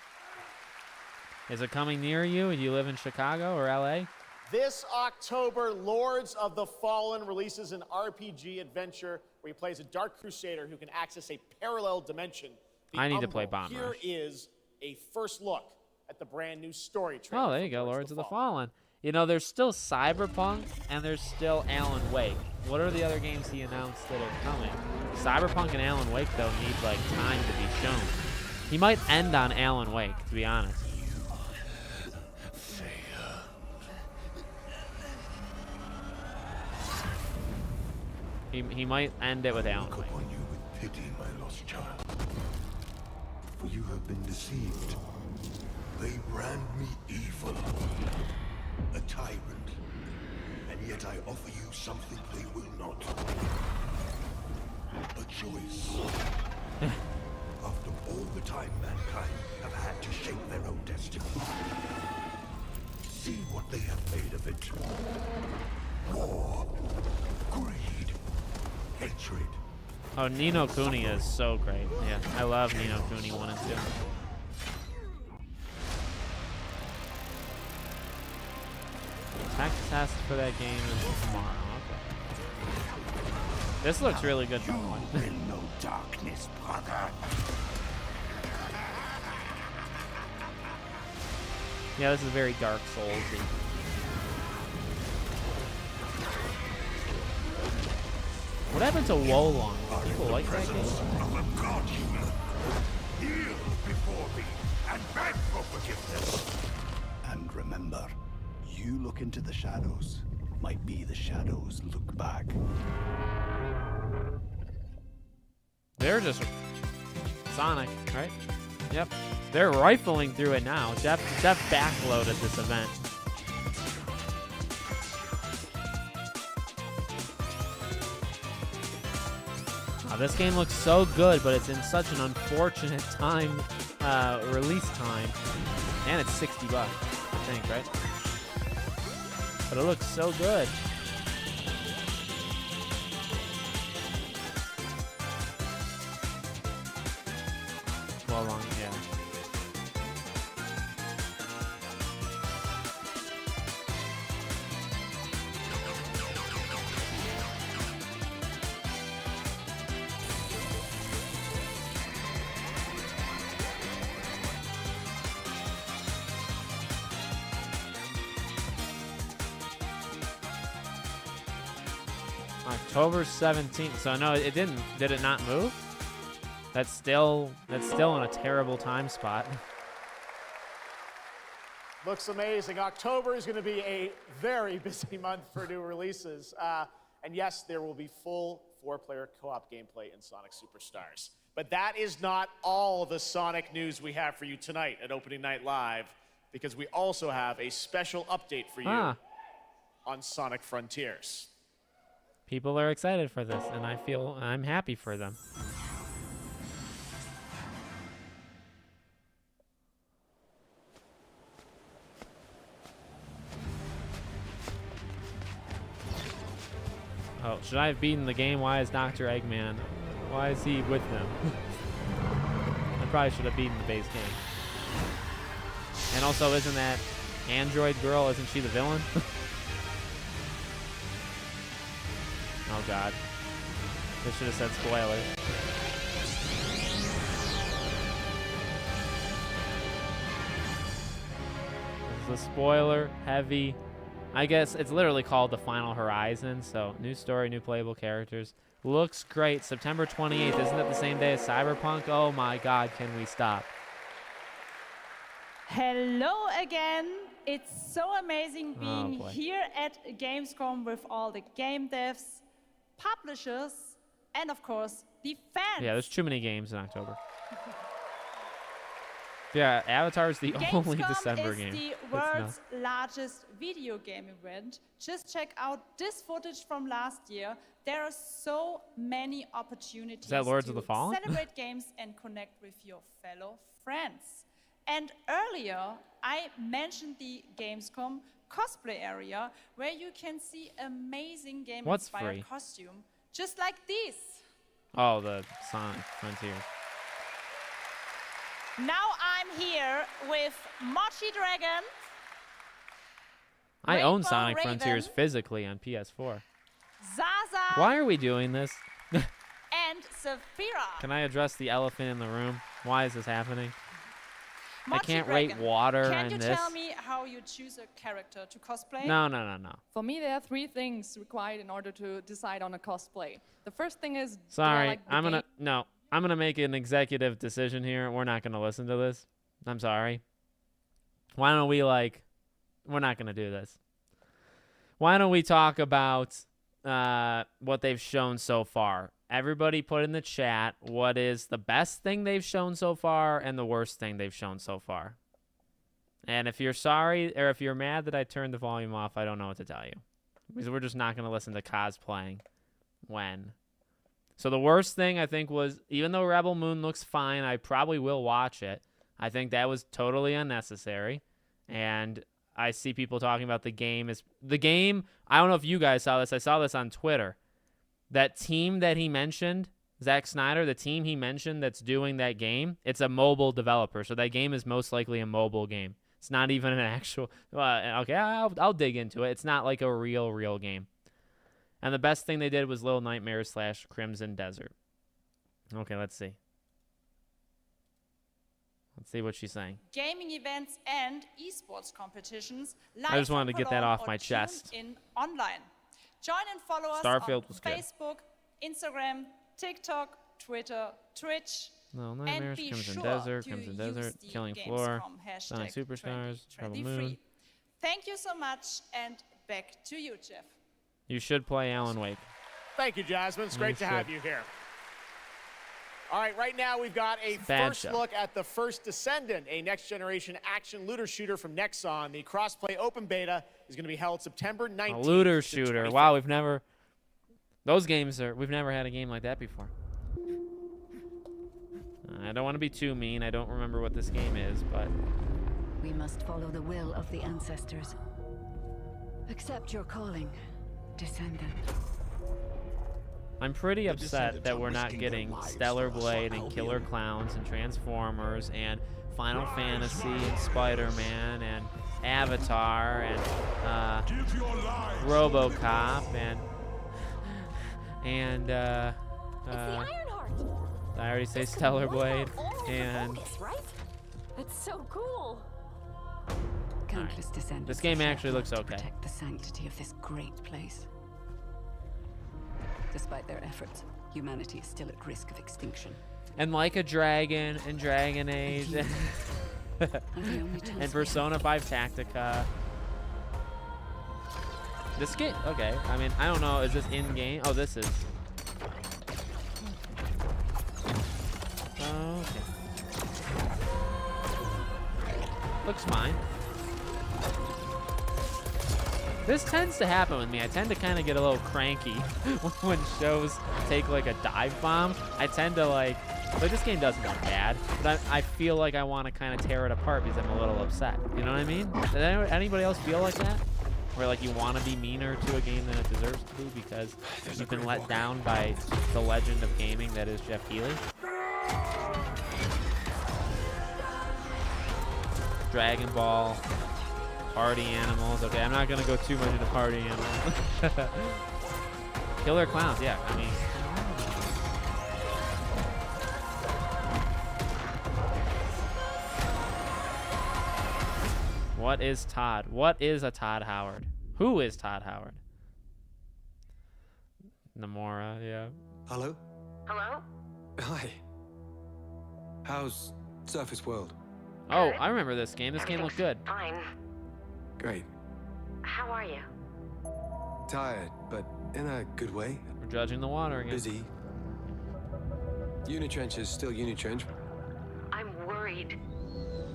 Is it coming near you? Do you live in Chicago or LA? This October, Lords of the Fallen releases an RPG adventure where he plays a Dark Crusader who can access a parallel dimension. I need to play Bomb Here Rush. is a first look at the brand new story trailer. Oh, there you go, Lords of the Fallen. You know, there's still Cyberpunk and there's still Alan Wake. What are the other games he announced that are coming? Cyberpunk and Alan Wake, though, need like time to be shown. He might end on Alan Wake, to be honest. He might end it with Alan Wake. Upon you with pity, my lost child. For you have been deceived. They brand me evil, a tyrant, and yet I offer you something they will not. A choice. After all the time mankind have had to shape their own destiny. See what they have made of it. War, greed, hatred. Oh, Ni no Kuni is so great. Yeah, I love Ni no Kuni 1 and 2. Tech test for that game is tomorrow. Okay. This looks really good. You will know darkness, brother. Yeah, this is very Dark Souls-y. What happened to Wolong? People like that game? Kneel before me and beg for forgiveness. And remember, you look into the shadows, might be the shadows look back. They're just Sonic, right? Yep. They're rifling through it now. Jeff backloaded this event. Oh, this game looks so good, but it's in such an unfortunate time, release time. And it's $60, I think, right? But it looks so good. Well, long, yeah. October 17th. So no, it didn't. Did it not move? That's still in a terrible time spot. Looks amazing. October is going to be a very busy month for new releases. And yes, there will be full 4-player co-op gameplay in Sonic Superstars. But that is not all the Sonic news we have for you tonight at Opening Night Live, because we also have a special update for you on Sonic Frontiers. People are excited for this, and I'm happy for them. Oh, should I have beaten the game? Why is Dr. Eggman? Why is he with them? I probably should have beaten the base game. And also, isn't that Android girl, isn't she the villain? Oh god. This should have said spoiler. This is a spoiler heavy. I guess it's literally called The Final Horizon, so new story, new playable characters. Looks great. September 28th. Isn't it the same day as Cyberpunk? Oh my god, can we stop? Hello again. It's so amazing being here at Gamescom with all the game devs, publishers, and of course, the fans. Yeah, there's too many games in October. Yeah, Avatar's the only December game. Gamescom is the world's largest video game event. Just check out this footage from last year. There are so many opportunities to celebrate games and connect with your fellow friends. And earlier, I mentioned the Gamescom cosplay area, where you can see amazing game-inspired costume, just like this. Oh, the Sonic Frontier. Now I'm here with Mochi Dragon. I own Rainbow Sonic Raven, Frontiers physically on PS4. Zaza. Why are we doing this? And Saphira. Can I address the elephant in the room? Why is this happening? I Mochi can't Dragon, rate water can and you this. tell me how you choose a character to cosplay? No. For me, there are 3 things required in order to decide on a cosplay. The first thing is, Sorry, do I like the game? I'm gonna make an executive decision here. We're not gonna listen to this. I'm sorry. Why don't we we're not gonna do this. Why don't we talk about what they've shown so far? Everybody put in the chat what is the best thing they've shown so far and the worst thing they've shown so far. And if you're sorry or if you're mad that I turned the volume off, I don't know what to tell you. Because we're just not going to listen to cosplaying when. So the worst thing I think was, even though Rebel Moon looks fine, I probably will watch it. I think that was totally unnecessary. And I see people talking about the game. I don't know if you guys saw this. I saw this on Twitter. That team that he mentioned, Zack Snyder, the team he mentioned that's doing that game, it's a mobile developer. So that game is most likely a mobile game. It's not even an actual. Okay, I'll dig into it. It's not like a real game. And the best thing they did was Little Nightmares / Crimson Desert. Okay, let's see. Let's see what she's saying. Gaming events and esports competitions. I just wanted to get that off my tune chest. In online. Join and follow us Starfield on was good. Facebook, Instagram, TikTok, Twitter, Twitch. Little Nightmares, Crimson Desert, Killing Floor, Sonic Superstars, Trouble Moon. Thank you so much, and back to you, Jeff. You should play Alan Wake. Thank you, Jasmine. It's great to have you here. All right, right now we've got a first look at the first Descendant, a next-generation action looter shooter from Nexon. The cross-play open beta is going to be held September 19th. A looter shooter. Wow, we've never had a game like that before. I don't want to be too mean. I don't remember what this game is, but we must follow the will of the ancestors. Accept your calling, Descendant. I'm pretty upset that we're not getting Stellar Blade and Killer Clowns and Transformers and Final Fantasy and Spider-Man and Avatar and RoboCop and I already say Stellar Blade and That's so cool. Countless Descendants. This game actually looks okay. Protect the sanctity of this great place. Despite their efforts, humanity is still at risk of extinction. And Like a Dragon and Dragon Age and Persona 5 Tactica. This game, okay. I mean, I don't know. Is this in game? Oh, this is. Oh, okay. Looks fine. This tends to happen with me. I tend to kind of get a little cranky when shows take like a dive bomb. I tend to like this game doesn't look bad, but I feel like I want to kind of tear it apart because I'm a little upset. You know what I mean? Does anybody else feel like that? Where like you want to be meaner to a game than it deserves to be because you've been let down by the legend of gaming that is Jeff Keighley? Dragon Ball. Party Animals. Okay, I'm not gonna go too much into Party Animals. Killer Clowns, yeah. I mean, what is Todd? What is a Todd Howard? Who is Todd Howard? Namora, yeah. Hello? Hello? Hi. How's Surface World? Oh, I remember this game. This game looked good. Fine. Great. How are you? Tired, but in a good way. We're judging the water again. Busy. Unitrench is still Unitrench. I'm worried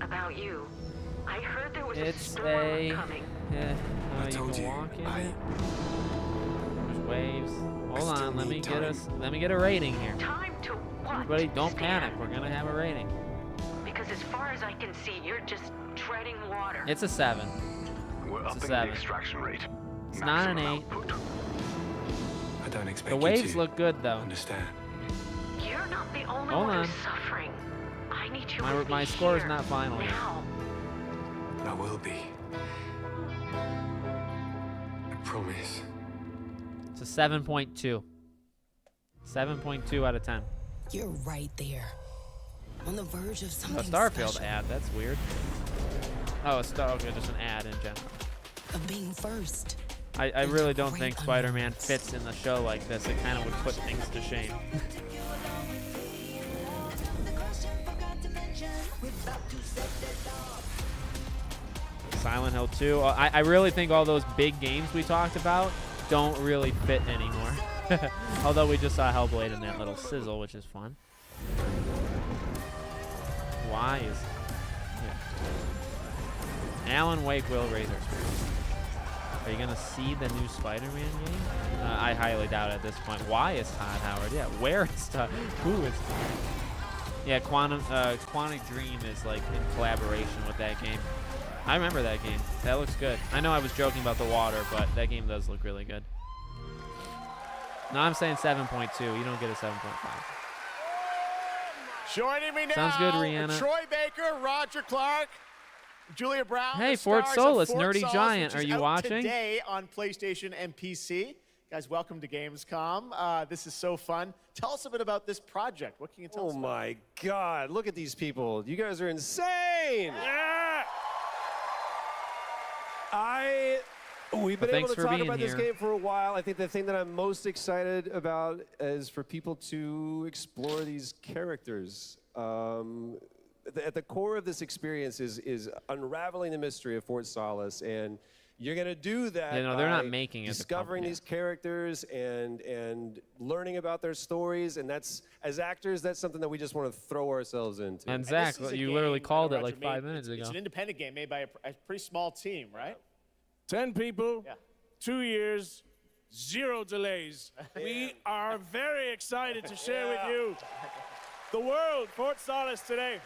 about you. I heard there was a storm coming. Yeah, I told you. Walk in There's waves. Hold on, let me get a rating here. Time to what? Everybody, don't panic. We're gonna have a rating. Because as far as I can see, you're just treading water. It's a 7. We're It's a upping 7. the extraction rate. It's not an 8. I don't expect The waves look good though. Understand. You're not the only Hold one on. who's suffering. I need you My score is not final yet. now. I will be. I promise. It's a 7.2. 7.2 out of 10. You're right there. On the verge of A something Starfield special. ad, that's weird. Oh, okay, just an ad in general. Of being first. I really don't think Spider-Man fits in the show like this. It kind of would put things to shame. Silent Hill 2. I really think all those big games we talked about don't really fit anymore. Although we just saw Hellblade in that little sizzle, which is fun. Why is... Yeah. Alan Wake will raise our spirits. Are you going to see the new Spider-Man game? I highly doubt it at this point. Why is Todd Howard? Yeah, where is Todd? Who is Todd? Yeah, Quantic Dream is like in collaboration with that game. I remember that game. That looks good. I know I was joking about the water, but that game does look really good. No, I'm saying 7.2. You don't get a 7.5. Joining me now, Sounds good, Rihanna. Troy Baker, Roger Clark. Julia Brown. Hey, the Fort stars Solis, of Fort Nerdy Solis, Giant, which is are you out watching? Today on PlayStation and PC. Guys, welcome to Gamescom. This is so fun. Tell us a bit about this project. What can you tell us? Oh my God! Look at these people. You guys are insane. Yeah. We've been able to talk about this here. game for a while. I think the thing that I'm most excited about is for people to explore these characters. At the core of this experience is unraveling the mystery of Fort Solis, and you're gonna do that. Yeah, no, they're not making it. Discovering these characters and learning about their stories, and that's, as actors, that's something that we just want to throw ourselves into. And Zach, you literally called it like 5 minutes ago. It's an independent game made by a pretty small team, right? 10 people, 2 years, 0 delays. We are very excited to share with you the world, Fort Solis today.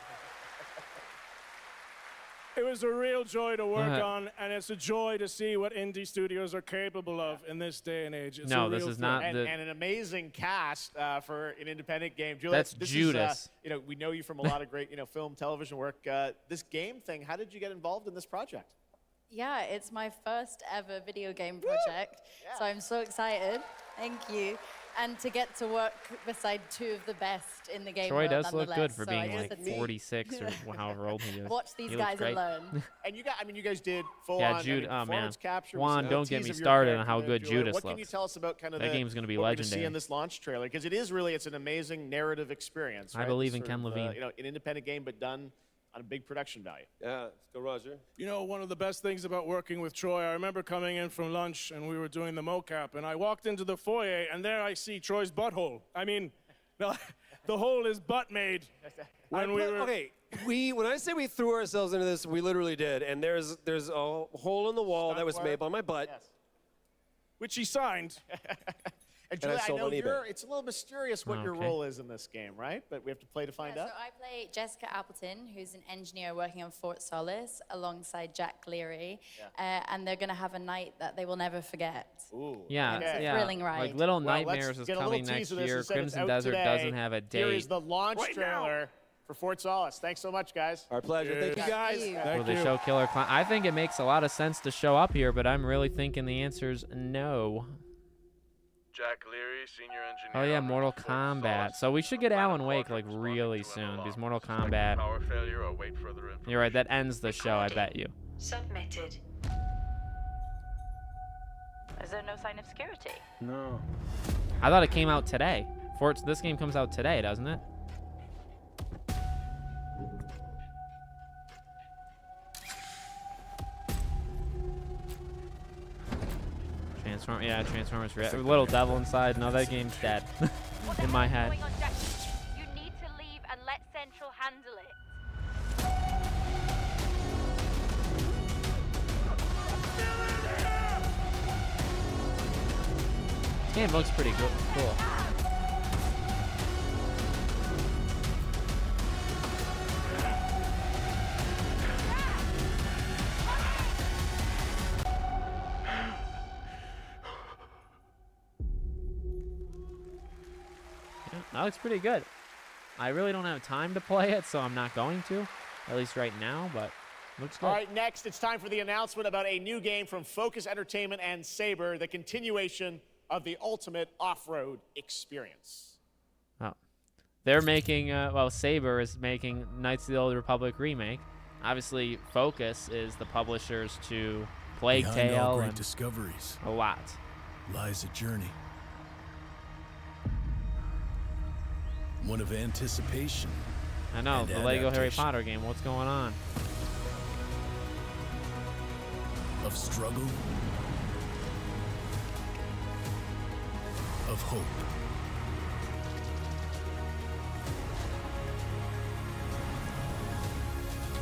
It was a real joy to work on, and it's a joy to see what indie studios are capable of in this day and age. It's No, a this real is thrill. not And, the. and an amazing cast for an independent game. Julia, That's this Judas. Is, we know you from a lot of great, film, television work. This game thing, how did you get involved in this project? Yeah, it's my first ever video game project, so I'm so excited. Thank you. And to get to work beside 2 of the best in the game Troy world, does look good nonetheless. for So I being just like had to- 46 or however old he is. Watch these He looks guys great. alone. And you guys did full Yeah, on Jude. Oh man, performance capture. Juan, don't get me started on how good Judas What looks. can you tell us about kind of That game's gonna be what we're gonna see legendary. in this launch trailer? Because it's an amazing narrative experience. I Right? believe This in sort Ken of, Levine. an independent game, but done on a big production value. Yeah, let's go, Roger. One of the best things about working with Troy, I remember coming in from lunch and we were doing the mocap, and I walked into the foyer and there I see Troy's butthole. I mean, no, the hole is butt made. When I say we threw ourselves into this, we literally did. And there's a hole in the wall that was made by my butt. Yes. Which he signed. And And I Julia, I sold know on eBay. it's a little mysterious what your Okay. role is in this game, right? But we have to play to find So out. I play Jessica Appleton, who's an engineer working on Fort Solis alongside Jack Cleary, and they're going to have a night that they will never forget. Ooh. Yeah, It's a yeah. thrilling ride. Like Little Well, let's Nightmares is get a little coming tease next of this year. and say it's Crimson out Desert today. doesn't have a Here is date. the launch Right now. trailer for Fort Solis. Thanks so much, guys. Our pleasure. Thank you, guys. Will they show Killer Clown? I think it makes a lot of sense to show up here, but I'm really thinking the answer's no. Jack Leary, senior engineer. Oh yeah, Mortal Kombat. So we should get Alan Wake like really soon because Mortal Kombat. Power failure or wait further information. You're right. That ends the show. I bet you. Submitted. Is there no sign of security? No. I thought it came out today. This game comes out today, doesn't it? Transformers. Little Devil inside. No, that game's dead. In my head. You need to leave and let Central handle it. This game looks pretty good. Cool. Yeah, that looks pretty good. I really don't have time to play it, so I'm not going to, at least right now, but looks good. All right, next it's time for the announcement about a new game from Focus Entertainment and Saber, the continuation of the ultimate off-road experience. Oh. They're making, Saber is making Knights of the Old Republic remake. Obviously, Focus is the publishers to Plague Behind all Tale great and discoveries a lot. lies a journey. One of anticipation. I know, and the Lego Harry adaptation. Potter game. What's going on? Of struggle. Of hope.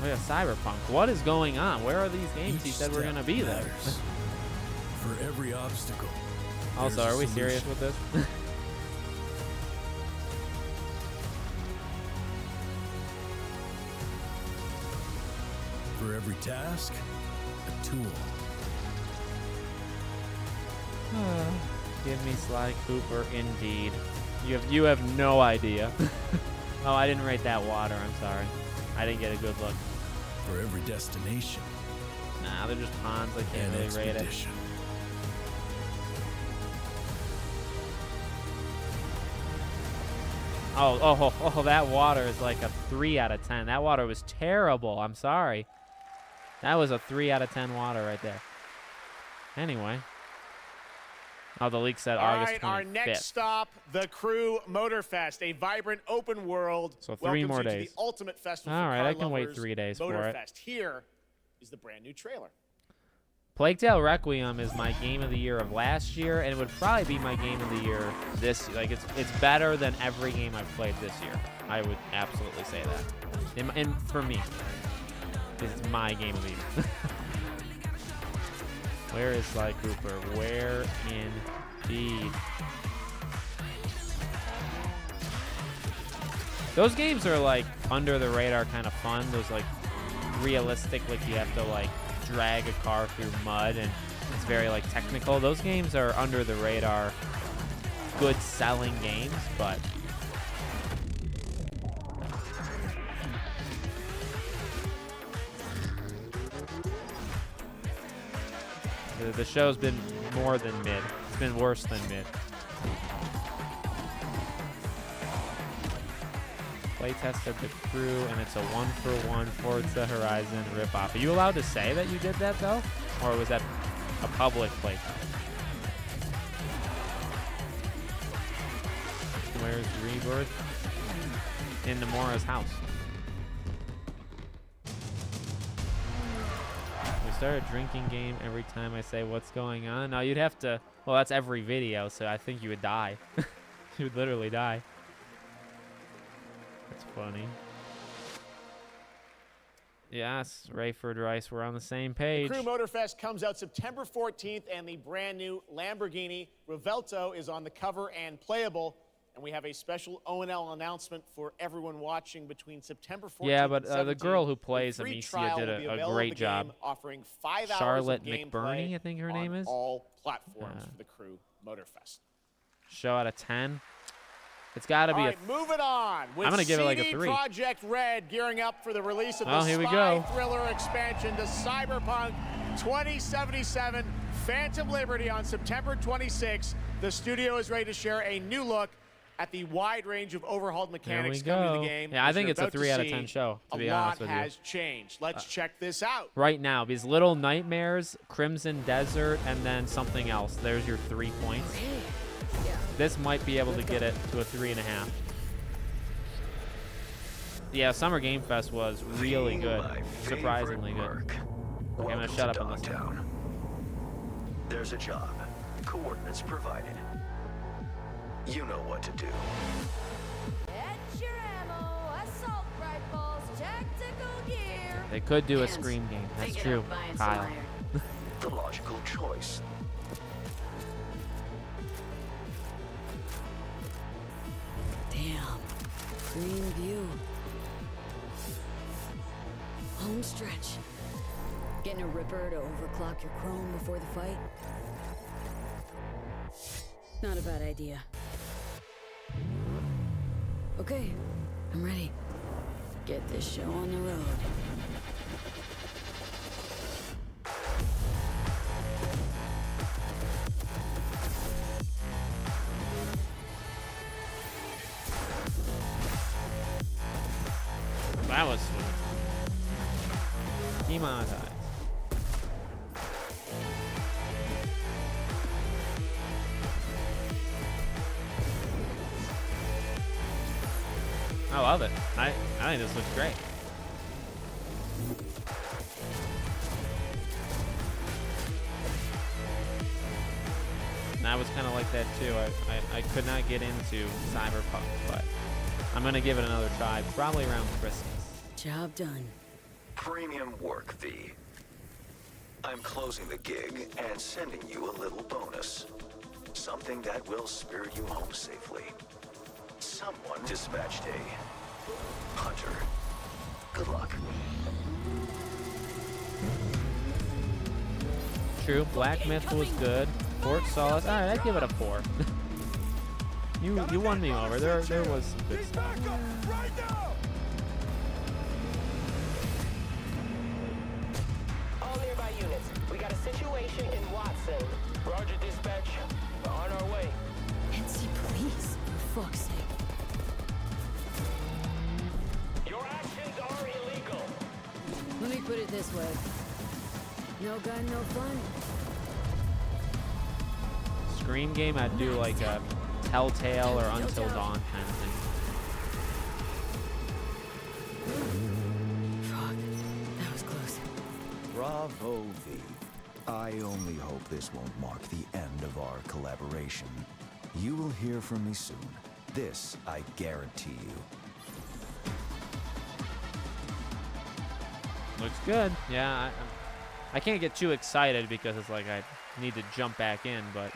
Oh yeah, Cyberpunk. What is going on? Where are these games he said were step going to be there? matters. For every obstacle. Also, there's a are we serious solution. with this? For every task, a tool. Give me Sly Cooper, indeed. You have no idea. Oh, I didn't rate that water. I'm sorry. I didn't get a good look. for every destination. Nah, they're just ponds. I can't really rate it. Oh, that water is like a 3 out of 10. That water was terrible. I'm sorry. That was a 3 out of 10 water right there. Anyway. Oh, the leak said August 25th. All right, our next stop, the Crew Motorfest, a vibrant open world. So 3 more welcomes you days. to the ultimate festival All for right, car I can wait lovers, 3 days for it. Motorfest. Here is the brand new trailer. Plague Tale Requiem is my game of the year of last year, and it would probably be my game of the year this year. Like, it's better than every game I've played this year. I would absolutely say that. And for me, it's my game of the year. Where is Sly Cooper? Where indeed? Those games are like under the radar kind of fun. Those like realistic, like you have to like drag a car through mud and it's very like technical. Those games are under the radar, good selling games, but the show's been more than mid. It's been worse than mid. Play tested the Crew, and it's a 1-for-1 Forza Horizon ripoff. Are you allowed to say that you did that, though? Or was that a public playtest? Where's Rebirth? In Nomura's house. We start a drinking game every time I say what's going on. Now, you'd have to... Well, that's every video, so I think you would die. You would literally die. That's funny. Yes, Rayford Rice, we're on the same page. The Crew Motorfest comes out September 14th, and the brand new Lamborghini Revelto is on the cover and playable. And we have a special O&L announcement for everyone watching between September 14th yeah, but and 17th. the girl who plays The free Amicia trial did will be a available great at the game, job. offering 5 hours Charlotte of gameplay McBurney, I think her name is. all platforms for the Crew Motorfest. Show out of 10. It's got to be All right, moving on. With I'm going to give it like a CD 3. Projekt Red gearing up for the release of Oh, the here we spy go. thriller expansion to Cyberpunk 2077 Phantom Liberty on September 26th. The studio is ready to share a new look at the wide range of overhauled mechanics There we coming to go. the game. Yeah, I As think you're it's a about to 3 out of see, 10 show, to be a honest lot with you. has changed. Let's check this out. Right now, these Little Nightmares, Crimson Desert, and then something else. There's your 3 points. This might be able to get it to a 3.5. Yeah, Summer Game Fest was really good. Surprisingly good. Okay, I'm going to shut up on this one. There's a job. Coordinates provided. You know what to do. Get your ammo, assault rifles, tactical gear. They could do a Scream game. That's true, Kyle. The logical choice. Damn. Green view. Home stretch. Getting a Ripper to overclock your chrome before the fight? Not a bad idea. Okay, I'm ready. Get this show on the road. That was sweet. Demonetized. I love it. I think this looks great. And I was kind of like that too. I could not get into Cyberpunk, but I'm going to give it another try, probably around Christmas. Job done. Premium work fee. I'm closing the gig and sending you a little bonus. Something that will spirit you home safely. Someone dispatched a hunter. Good luck. True. Black Myth was good. Fort Solace. All right, I'd give it a 4. You won me over. There was some good stuff. this way. No gun, no fun. Scream game, I'd do like a Telltale or Until Dawn kind of thing. Fuck, that was close. Bravo, V. I only hope this won't mark the end of our collaboration. You will hear from me soon. This I guarantee you. Looks good. Yeah, I can't get too excited because it's like I need to jump back in, but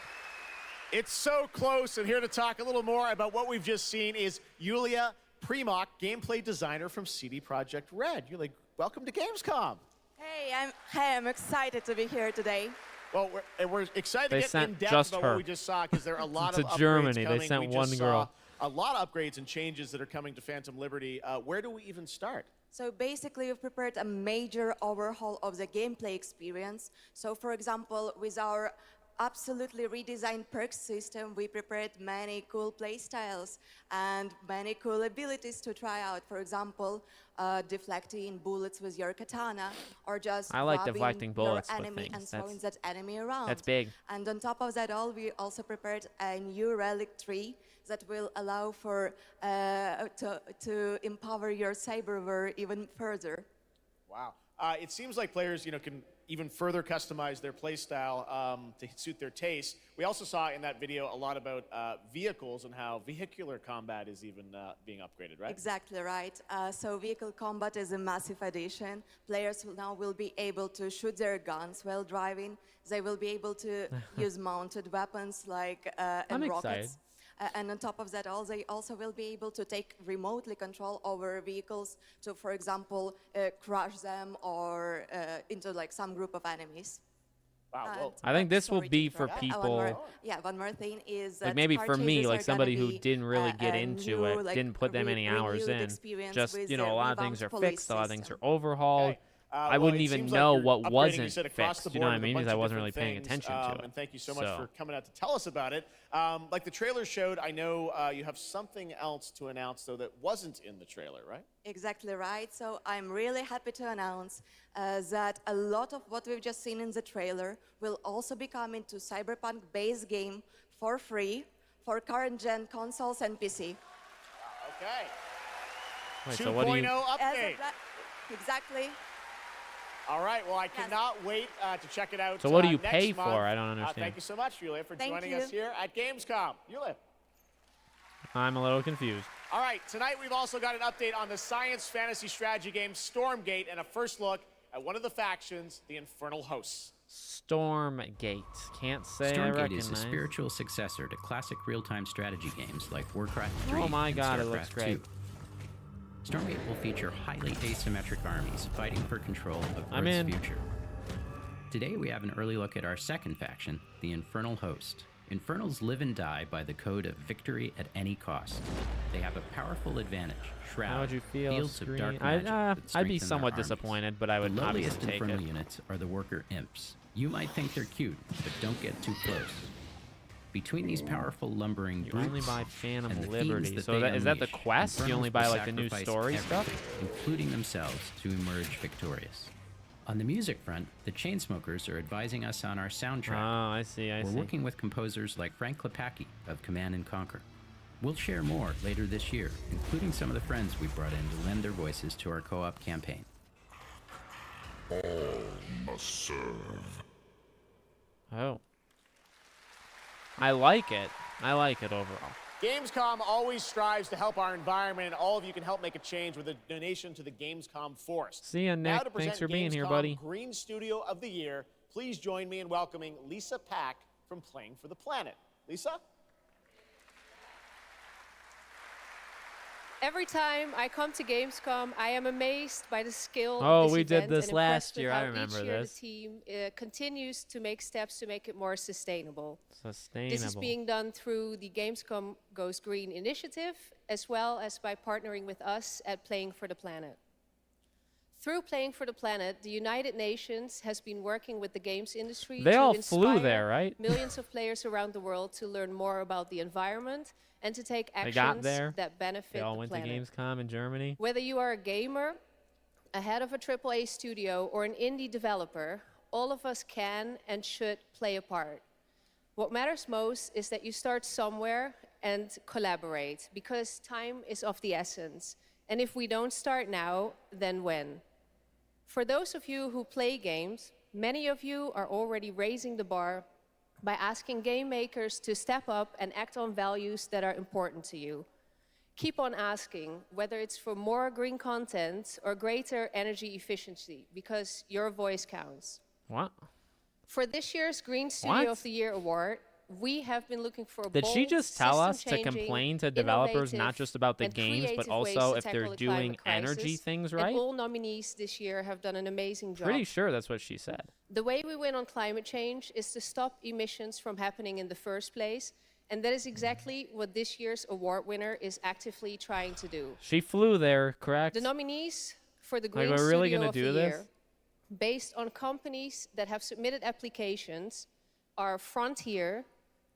It's so close, and here to talk a little more about what we've just seen is Yulia Primok, gameplay designer from CD Projekt Red. Yulia, welcome to Gamescom. Hey, I'm excited to be here today. Well, we're excited They to get sent in depth just about her. what we just saw because there are a lot To of upgrades Germany, they coming. sent We just one saw girl. a lot of upgrades and changes that are coming to Phantom Liberty. Where do we even start? So basically, we've prepared a major overhaul of the gameplay experience. So for example, with our absolutely redesigned perks system, we prepared many cool playstyles and many cool abilities to try out. For example, deflecting bullets with your katana, or just I like grabbing deflecting bullets your with enemy things. and throwing That's- that enemy around. that's big. And on top of that all, we also prepared a new relic tree that will allow for to empower your cyberware even further. Wow. It seems like players, can even further customize their playstyle to suit their taste. We also saw in that video a lot about vehicles and how vehicular combat is even being upgraded, right? Exactly right. So vehicle combat is a massive addition. Players will be able to shoot their guns while driving. They will be able to use mounted weapons like I'm and excited. rockets. And on top of that, they also will be able to take remotely control over vehicles to, for example, crush them or into like some group of enemies. Wow. Well, I think this will be for One people more thing is like that maybe car for me, chases like are somebody gonna who be, didn't really get a into new, it, like, didn't put that many hours renewed in. experience Just, with a the lot of things are revamped police fixed, a lot of things are system. overhauled. Okay. I Well, wouldn't it even seems like know you're what upgrading, you wasn't said, across the fixed. You know what I board with a mean? Because bunch I of wasn't really different paying things, attention to it. And thank you so much for coming out to tell us about it. Like the trailer showed, I know you have something else to announce, though, that wasn't in the trailer, right? Exactly right. So I'm really happy to announce that a lot of what we've just seen in the trailer will also be coming to Cyberpunk base game for free for current gen consoles and PC. Okay. Wait, 2.0 so what do you? update. Exactly. All right. Well, I cannot wait to check it out. So what do you next pay month. for? I don't understand. Thank you so much, Yulia, for Thank joining you. us here at Gamescom. Yulia. I'm a little confused. All right. Tonight we've also got an update on the science fantasy strategy game Stormgate and a first look at one of the factions, the Infernal Hosts. Stormgate. Can't say I Stormgate recognize. is a spiritual successor to classic real-time strategy games like Warcraft 3 Oh my and God, it StarCraft looks great. 2. Stormgate will feature highly asymmetric armies fighting for control of I'm Earth's in. future. Today we have an early look at our second faction, the Infernal Host. Infernals live and die by the code of victory at any cost. They have a powerful advantage, Shroud, How would you feel? fields of dark Screen? magic I'd that be strengthen their somewhat armies. disappointed, but I would The obviously lowliest take Infernal it. units are the Worker Imps. You might think they're cute, but don't get too close. Between these powerful lumbering You brutes only buy Phantom and the Liberty. fiends So they is that the unleash, quest? You only Infernals buy will like the new sacrifice story stuff? everything, including themselves, to emerge victorious. On the music front, the Chainsmokers are advising us on our soundtrack. Oh, I see. We're working with composers like Frank Klepacki of Command and Conquer. We'll share more later this year, including some of the friends we brought in to lend their voices to our co-op campaign. All must serve. Oh. I like it. I like it overall. Gamescom always strives to help our environment, and all of you can help make a change with a donation to the Gamescom Forest. See ya, Now Nick. to present Thanks for being here, Gamescom buddy. Green Studio of the Year, please join me in welcoming Lisa Pack from Playing for the Planet. Lisa? Every time I come to Gamescom, I am amazed by the skill Oh, of this we did event this and last impressed with year. I how remember each year this. The team continues to make steps to make it more sustainable. Sustainable. This is being done through the Gamescom Goes Green initiative, as well as by partnering with us at Playing for the Planet. Through Playing for the Planet, the United Nations has been working with the games industry They to all inspire flew there, right? millions of players around the world to learn more about the environment and to take They actions got there. that benefit They all the went planet. to Gamescom in Germany. Whether you are a gamer ahead of a AAA studio or an indie developer, all of us can and should play a part. What matters most is that you start somewhere and collaborate, because time is of the essence. And if we don't start now, then when? For those of you who play games, many of you are already raising the bar by asking game makers to step up and act on values that are important to you. Keep on asking, whether it's for more green content or greater energy efficiency, because your voice counts. What? For this year's Green Studio of the Year award, we have been looking for Did she bold, just tell us to system-changing, complain to developers not innovative, just about the and games, but creative ways also to if tackle they're the doing climate crisis, energy things and right? all nominees this year have done an amazing job. Pretty sure that's what she said. The way we win on climate change is to stop emissions from happening in the first place, and that is exactly what this year's award winner is actively trying to do. She flew there, correct? The nominees for the Like, Green we're really Studio gonna of do the this? Year, based on companies that have submitted applications, are Frontier,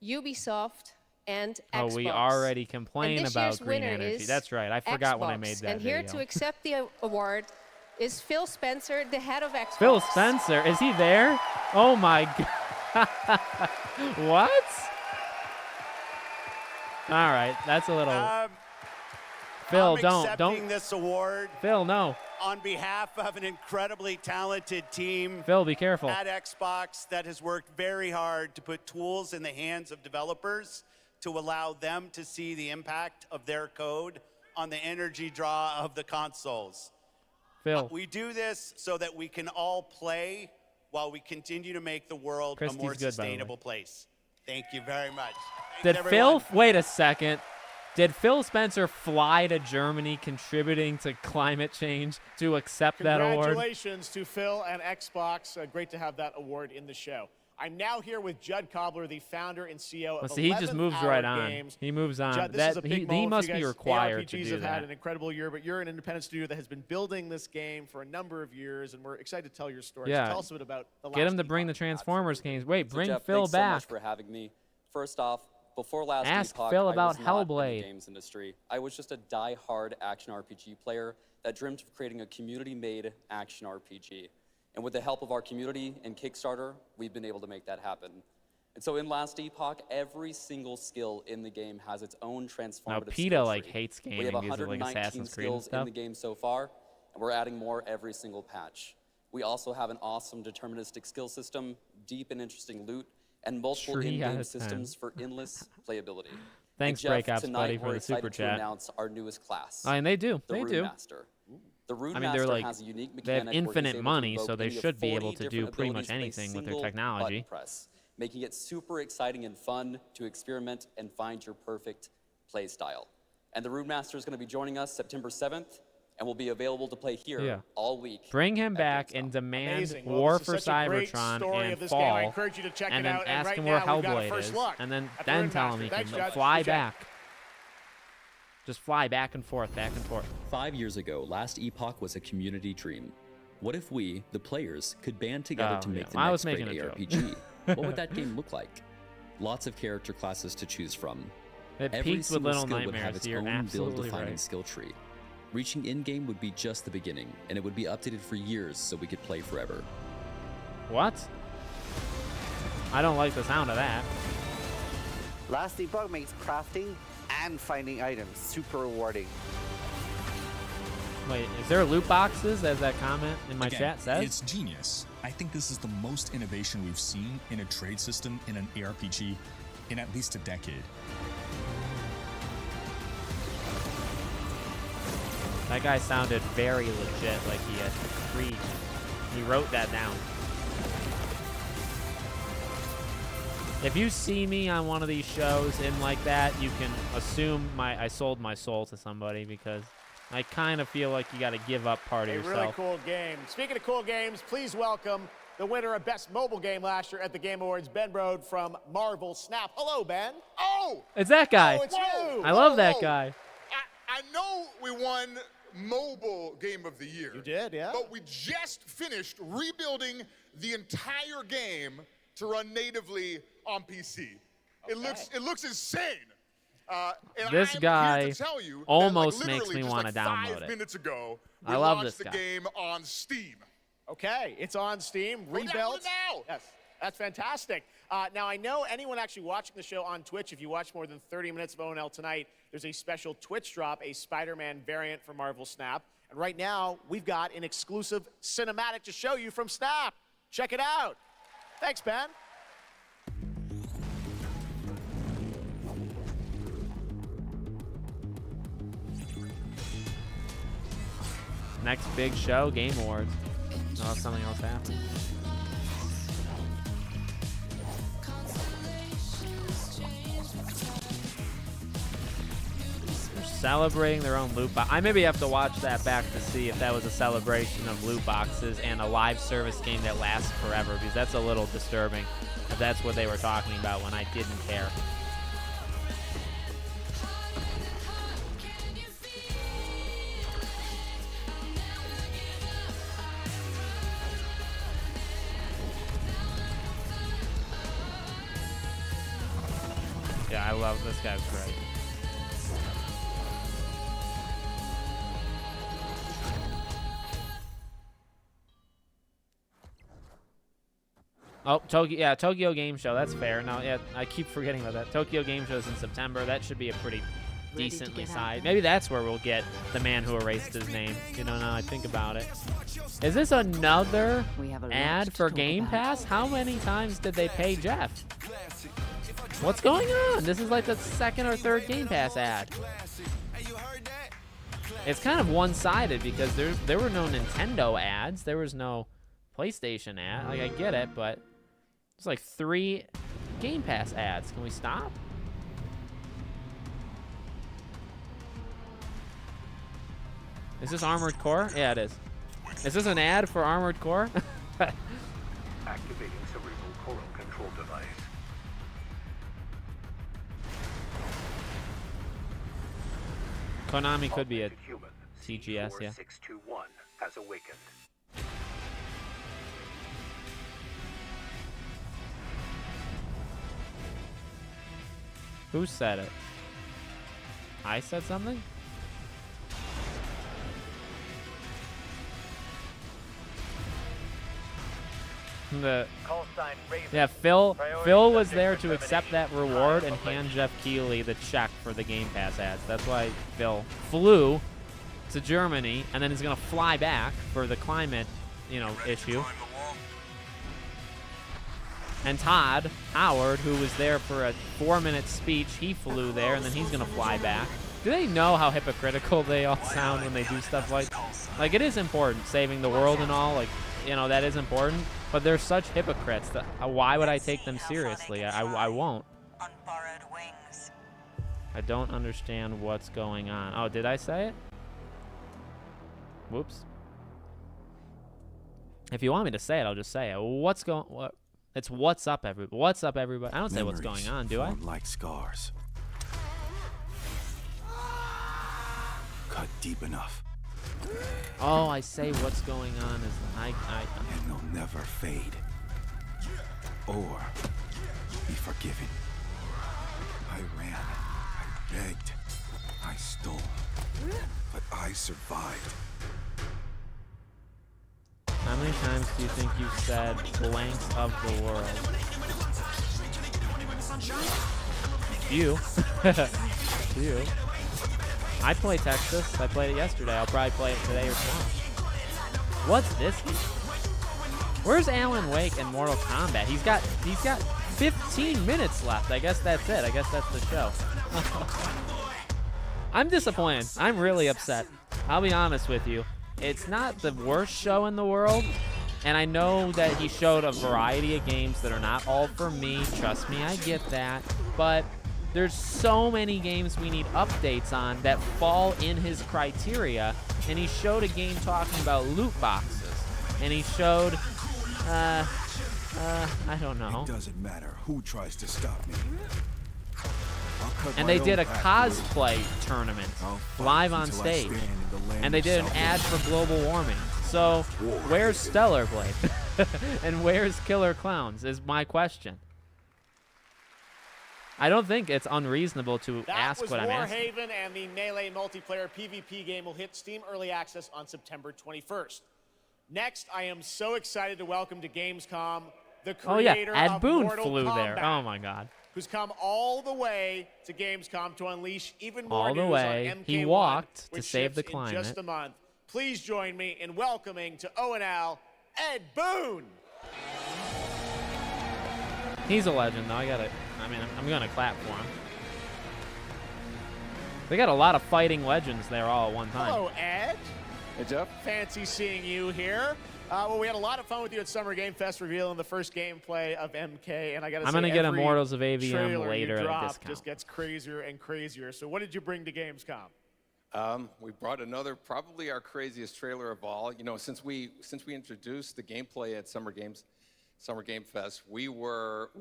Ubisoft, and Xbox. Oh, we already And complain this about year's green winner energy. is That's right. I forgot when I Xbox. made that And here video. to accept the award is Phil Spencer, the head of Xbox. Phil Spencer, is he there? Oh my god. What? All right, that's a little. Phil, I'm don't accepting this award Phil, no. on behalf of an incredibly talented team Phil, be careful. at Xbox that has worked very hard to put tools in the hands of developers to allow them to see the impact of their code on the energy draw of the consoles. Phil. We do this so that we can all play while we continue to make the world Christy's a more good, by the way. sustainable place. Thank you very much. Thanks, Did everyone. Phil? Wait a second. Did Phil Spencer fly to Germany contributing to climate change to accept that award? Congratulations to Phil and Xbox. Great to have that award in the show. I'm now here with Judd Cobbler, the founder and CEO of Well, see, he just 11th moves Hour right on. Games. He moves on. Judd, this That- is a he- big he moment must for be you guys. required to ARPGs do have had that. an incredible year, but you're an independent studio that has been building this game for a number of years, and we're excited to tell your story. Yeah. So tell us a bit about the Get last him to bring the Transformers games. Wait, bring Jeff, Phil thanks so back. much for having me. First off, before last Ask Epoch, Phil I about was not in Hellblade. the games industry. I was just a die-hard action RPG player that dreamt of creating a community-made action RPG. And with the help of our community and Kickstarter, we've been able to make that happen. And so in Last Epoch, every single skill in the game has its own transformative Now, skill PETA, like, tree. hates We gaming have because of, like, 119 Assassin's Creed and skills in stuff. the game so far, and we're adding more every single patch. We also have an awesome deterministic skill system, deep and interesting loot, and multiple 3 out in-game of 10. systems for endless playability. Thanks, and Jeff, Breakups, tonight buddy, for we're the excited super to chat. announce our newest class. And they do. The They Rune do. Master. The Rune I mean, Master they're like, has a unique they have mechanic where he's infinite able to money, invoke so they any of should be 40 able to do different pretty much abilities with a anything with their single technology. button press, making it super exciting and fun to experiment and find your perfect play style. And the Rune Master is going to be joining us September 7th, and will be available to play here Yeah. all week. Bring him back and demand Amazing. Well, War this for is such a great Cybertron story and of this game. I Fall, encourage you to check and it then out. And ask right him now, where we've got a Hellblade first is, look and then at the Rune tell him Master. he Thanks, can Judd. fly Appreciate it. back. Just fly back and forth, back and forth. 5 years ago, Last Epoch was a community dream. What if we, the players, could band together Oh, to make yeah. the I next was making great a joke. ARPG? What would that game look like? Lots of character classes to choose from. It Every peaks with single Little skill would have Nightmares. its You're own absolutely build-defining right. skill tree. Reaching in-game would be just the beginning, and it would be updated for years so we could play forever. What? I don't like the sound of that. Last Epoch makes crafting and finding items super rewarding. Wait, is there loot boxes, as that comment in my Again, chat says? It's genius. I think this is the most innovation we've seen in a trade system in an ARPG in at least a decade. That guy sounded very legit, like he had read. He wrote that down. If you see me on one of these shows in like that, you can assume I sold my soul to somebody, because I kind of feel like you got to give up part of A yourself. really cool game. Speaking of cool games, please welcome the winner of Best Mobile Game last year at the Game Awards, Ben Brode from Marvel Snap. Hello, Ben. Oh! It's that guy. Oh, it's you. I love Whoa, that whoa. guy. I know we won Mobile Game of the Year. You did, yeah. But we just finished rebuilding the entire game to run natively on PC. It looks insane. And This I'm guy here to tell you almost that, makes me just want to download 5 it. minutes ago, I we love launched this guy. the game on Steam. Okay, it's on Steam, rebuilt. Now. Yes, that's fantastic. Now, I know anyone actually watching the show on Twitch, if you watch more than 30 minutes of ONL tonight, there's a special Twitch drop, a Spider-Man variant for Marvel Snap. And right now, we've got an exclusive cinematic to show you from Snap. Check it out. Thanks, Ben. Next big show, Game Awards. Oh, something else happened. They're celebrating their own loot box. I maybe have to watch that back to see if that was a celebration of loot boxes and a live service game that lasts forever, because that's a little disturbing if that's what they were talking about when I didn't care. Yeah, I love this guy's great. Oh, Tokyo Game Show. That's fair. No, yeah, I keep forgetting about that. Tokyo Game Show's in September. That should be a pretty decently sized. Maybe that's where we'll get the man who erased his name. You know, now I think about it. Is this another ad for Game Pass? How many times did they pay Jeff? What's going on? This is like the second or third Game Pass ad. It's kind of one-sided because there were no Nintendo ads. There was no PlayStation ad. Like, I get it, but it's like 3 Game Pass ads. Can we stop? Is this Armored Core? Yeah, it is. Is this an ad for Armored Core? Activating cerebral coral control device. Konami could be a CGS, yeah. 621 has awakened. Who said it? I said something? Yeah, Phil was there to accept that reward and hand Jeff Keighley the check for the Game Pass ads. That's why Phil flew to Germany and then is gonna fly back for the climate, issue. And Todd Howard, who was there for a 4-minute speech, he flew there and then he's gonna fly back. Do they know how hypocritical they all sound when they do stuff like it is important, saving the world and all, that is important, but they're such hypocrites that why would I take them seriously? I won't. I don't understand what's going on. Oh, did I say it? Whoops. If you want me to say it, I'll just say it. It's what's up, everybody. What's up, everybody? I don't say what's going on, do I? Like scars. Cut deep enough. Oh, I say what's going on is And they'll never fade. Or be forgiven. I ran. I begged. I stole. But I survived. How many times do you think you've said blanks of the world? You. I play Texas. I played it yesterday. I'll probably play it today or tomorrow. What's this? Where's Alan Wake in Mortal Kombat? He's got 15 minutes left. I guess that's it. I guess that's the show. I'm disappointed. I'm really upset. I'll be honest with you. It's not the worst show in the world, and I know that he showed a variety of games that are not all for me. Trust me, I get that. But there's so many games we need updates on that fall in his criteria, and he showed a game talking about loot boxes, and he showed, I don't know. It doesn't matter who tries to stop me. And they did a cosplay tournament live on stage, and they did an ad for global warming. So where's Stellar Blade? And where's Killer Clowns is my question. I don't think it's unreasonable to That ask was what I'm asking. Warhaven, and the Melee multiplayer PvP game will hit Steam Early Access on September 21st. Next, I am so excited to welcome to Gamescom the creator Ed of Boon Mortal flew Kombat, there. Oh my God. who's come all the way to Gamescom to unleash even more All the news way. on MK1, He walked to which save the ships in just climate. a month. Please join me in welcoming to ONL, Ed Boon. He's a legend, though. I'm gonna clap for him. They got a lot of fighting legends there all at one time. Hello, Ed. Hey, Jeff. Fancy seeing you here. Well, we had a lot of fun with you at Summer Game Fest revealing the first gameplay of MK, and I got to say, I'm gonna get every Immortals of AVM trailer later you at a drop discount. just gets crazier and crazier. So what did you bring to Gamescom? We brought another, probably our craziest trailer of all. You know, since we introduced the gameplay at Summer Game Fest, we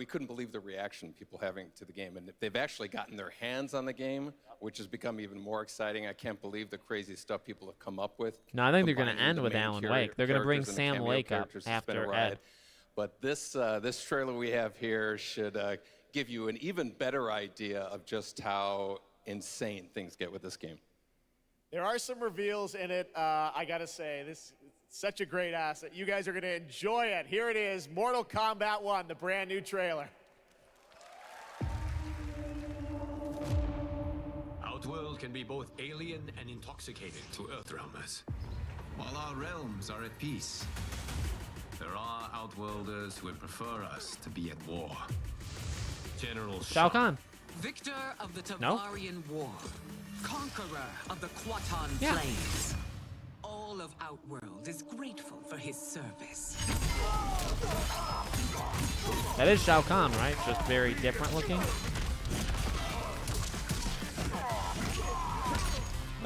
couldn't believe the reaction people having to the game, and they've actually gotten their hands on the game, which has become even more exciting. I can't believe the crazy stuff people have come up with. No, I think they're gonna combining end the with main Alan Wake. They're gonna bring characters and the Sam cameo Lake up characters. It's been a after ride. Ed. But this trailer we have here should give you an even better idea of just how insane things get with this game. There are some reveals in it. I got to say, this is such a great asset. You guys are going to enjoy it. Here it is, Mortal Kombat 1, the brand new trailer. Outworld can be both alien and intoxicating to Earthrealmers. While our realms are at peace, there are Outworlders who would prefer us to be at war. General Shao Kahn. Victor of the No? Tavarian War. Conqueror of the Quatan Yeah. Flames. All of Outworld is grateful for his service. That is Shao Kahn, right? Just very different looking.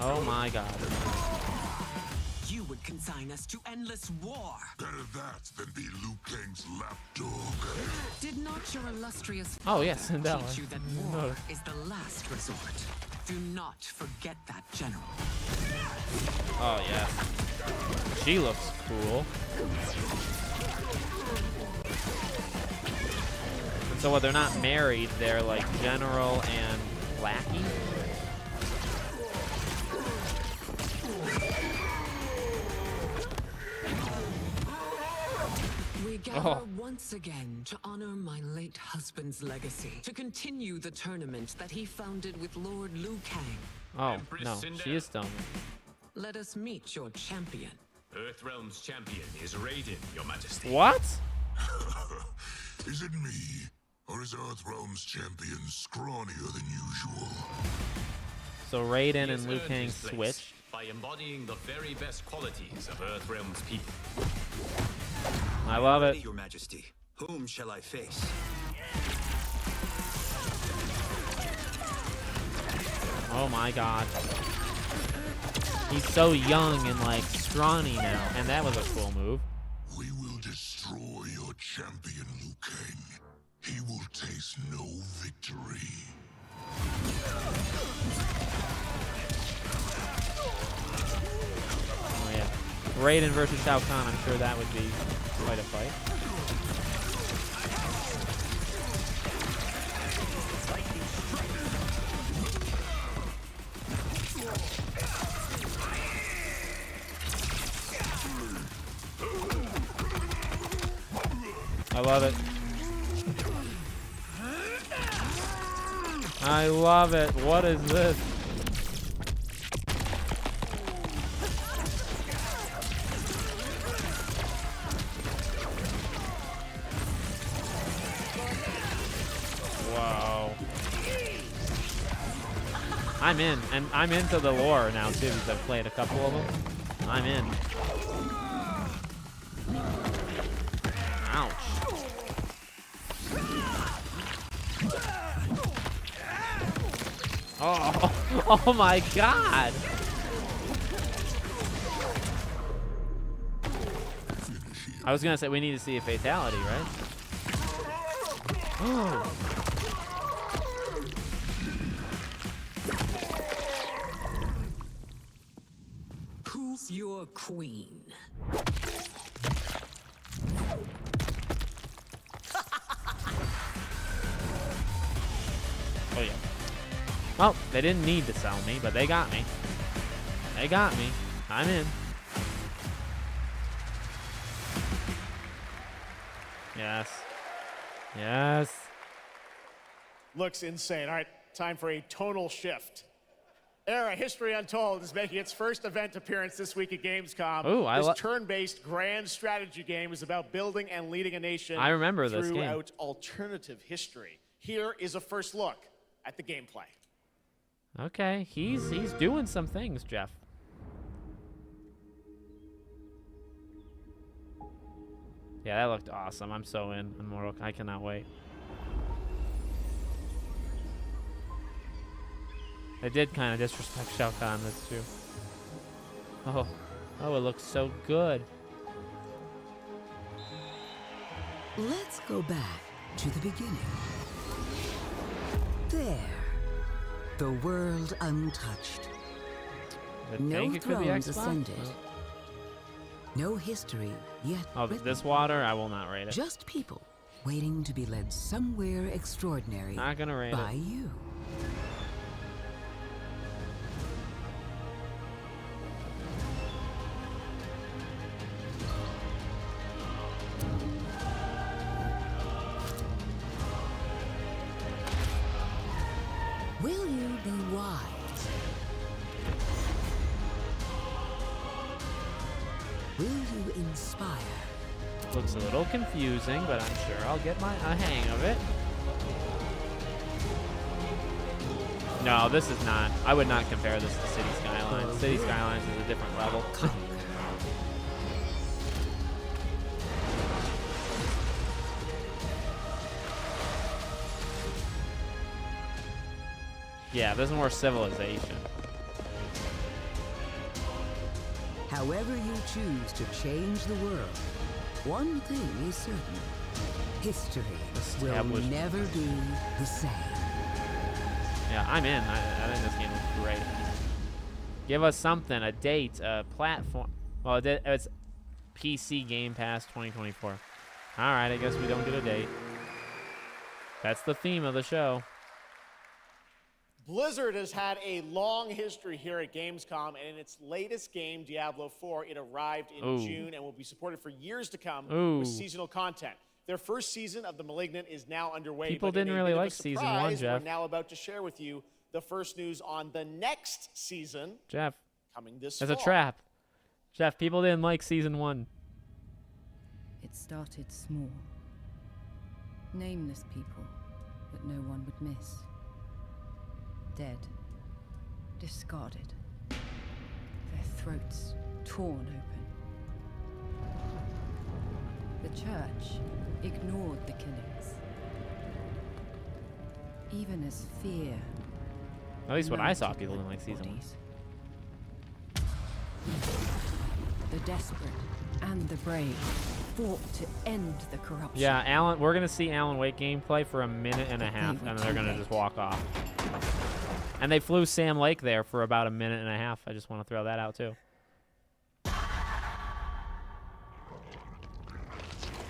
Oh my God. You would consign us to endless war. Better that than be Liu Kang's lapdog. Did not your illustrious Oh, yeah, father Cinderella. teach you that war is the last resort? Do not forget that, General. Oh yeah. She looks cool. And so what, they're not married, they're like general and lackey? We gather Oh. once again to honor my late husband's legacy, to continue the tournament that he founded with Lord Liu Kang. Oh, Empress no, Cinder. she is still. Let us meet your champion. Earthrealm's champion is Raiden, Your Majesty. What? Is it me, or is Earthrealm's champion scrawnier than usual? So He Raiden has and Liu earned Kang his place switched. by embodying the very best qualities of Earthrealm's people. I love it. Your Majesty, whom shall I face? Oh my God. He's so young and like scrawny now, and that was a cool move. We will destroy your champion, Liu Kang. He will taste no victory. Oh yeah. Raiden versus Shao Kahn, I'm sure that would be quite a fight. I love it. I love it. What is this? Wow. I'm in, and I'm into the lore now too, because I've played a couple of them. I'm in. Ouch. Oh, oh my God. I was gonna say we need to see a fatality, right? Oh. Who's your queen? Oh, they didn't need to sell me, but they got me. They got me. I'm in. Yes. Yes. Looks insane. All right, time for a tonal shift. Era History Untold is making its first event appearance this week at Gamescom. Ooh, this turn-based grand strategy game is about building and leading a nation I remember this game. throughout alternative history. Here is a first look at the gameplay. Okay, he's doing some things, Jeff. Yeah, that looked awesome. I'm so in on Mortal. I cannot wait. They did kind of disrespect Shao Kahn, that's true. Oh, it looks so good. Let's go back to the beginning. There. The world untouched. No thrones ascended. No history yet. Oh, this water, I will not rate it. Just people waiting to be led somewhere extraordinary. Not gonna rate by you. Will you be wise? Will you inspire? Looks a little confusing, but I'm sure I'll get a hang of it. No, this is not. I would not compare this to City Skylines. City Skylines is a different level. Yeah, there's more civilization. However you choose to change the world, one thing is certain. History will never be the same. Yeah, I'm in. I think this game looks great. Give us something, a date, a platform. Well, it's PC Game Pass 2024. All right, I guess we don't get a date. That's the theme of the show. Blizzard has had a long history here at Gamescom, and in its latest game, Diablo 4, it arrived in June and will be supported for years to come with seasonal content. Their first season of The Malignant is now underway. People didn't really like season 1, Jeff. We're now about to share with you the first news on the next season. Jeff, coming this it's fall. a trap. Jeff, people didn't like season 1. It started small. Nameless people that no one would miss. Dead. Discarded. Their throats torn open. The church ignored the killings. Even as fear. At least what I saw, people didn't like season 1. The desperate and the brave fought to end the corruption. Yeah, Alan, we're gonna see Alan Wake gameplay for a minute and a half, and then they're gonna just walk off. And they flew Sam Lake there for about a minute and a half. I just want to throw that out too.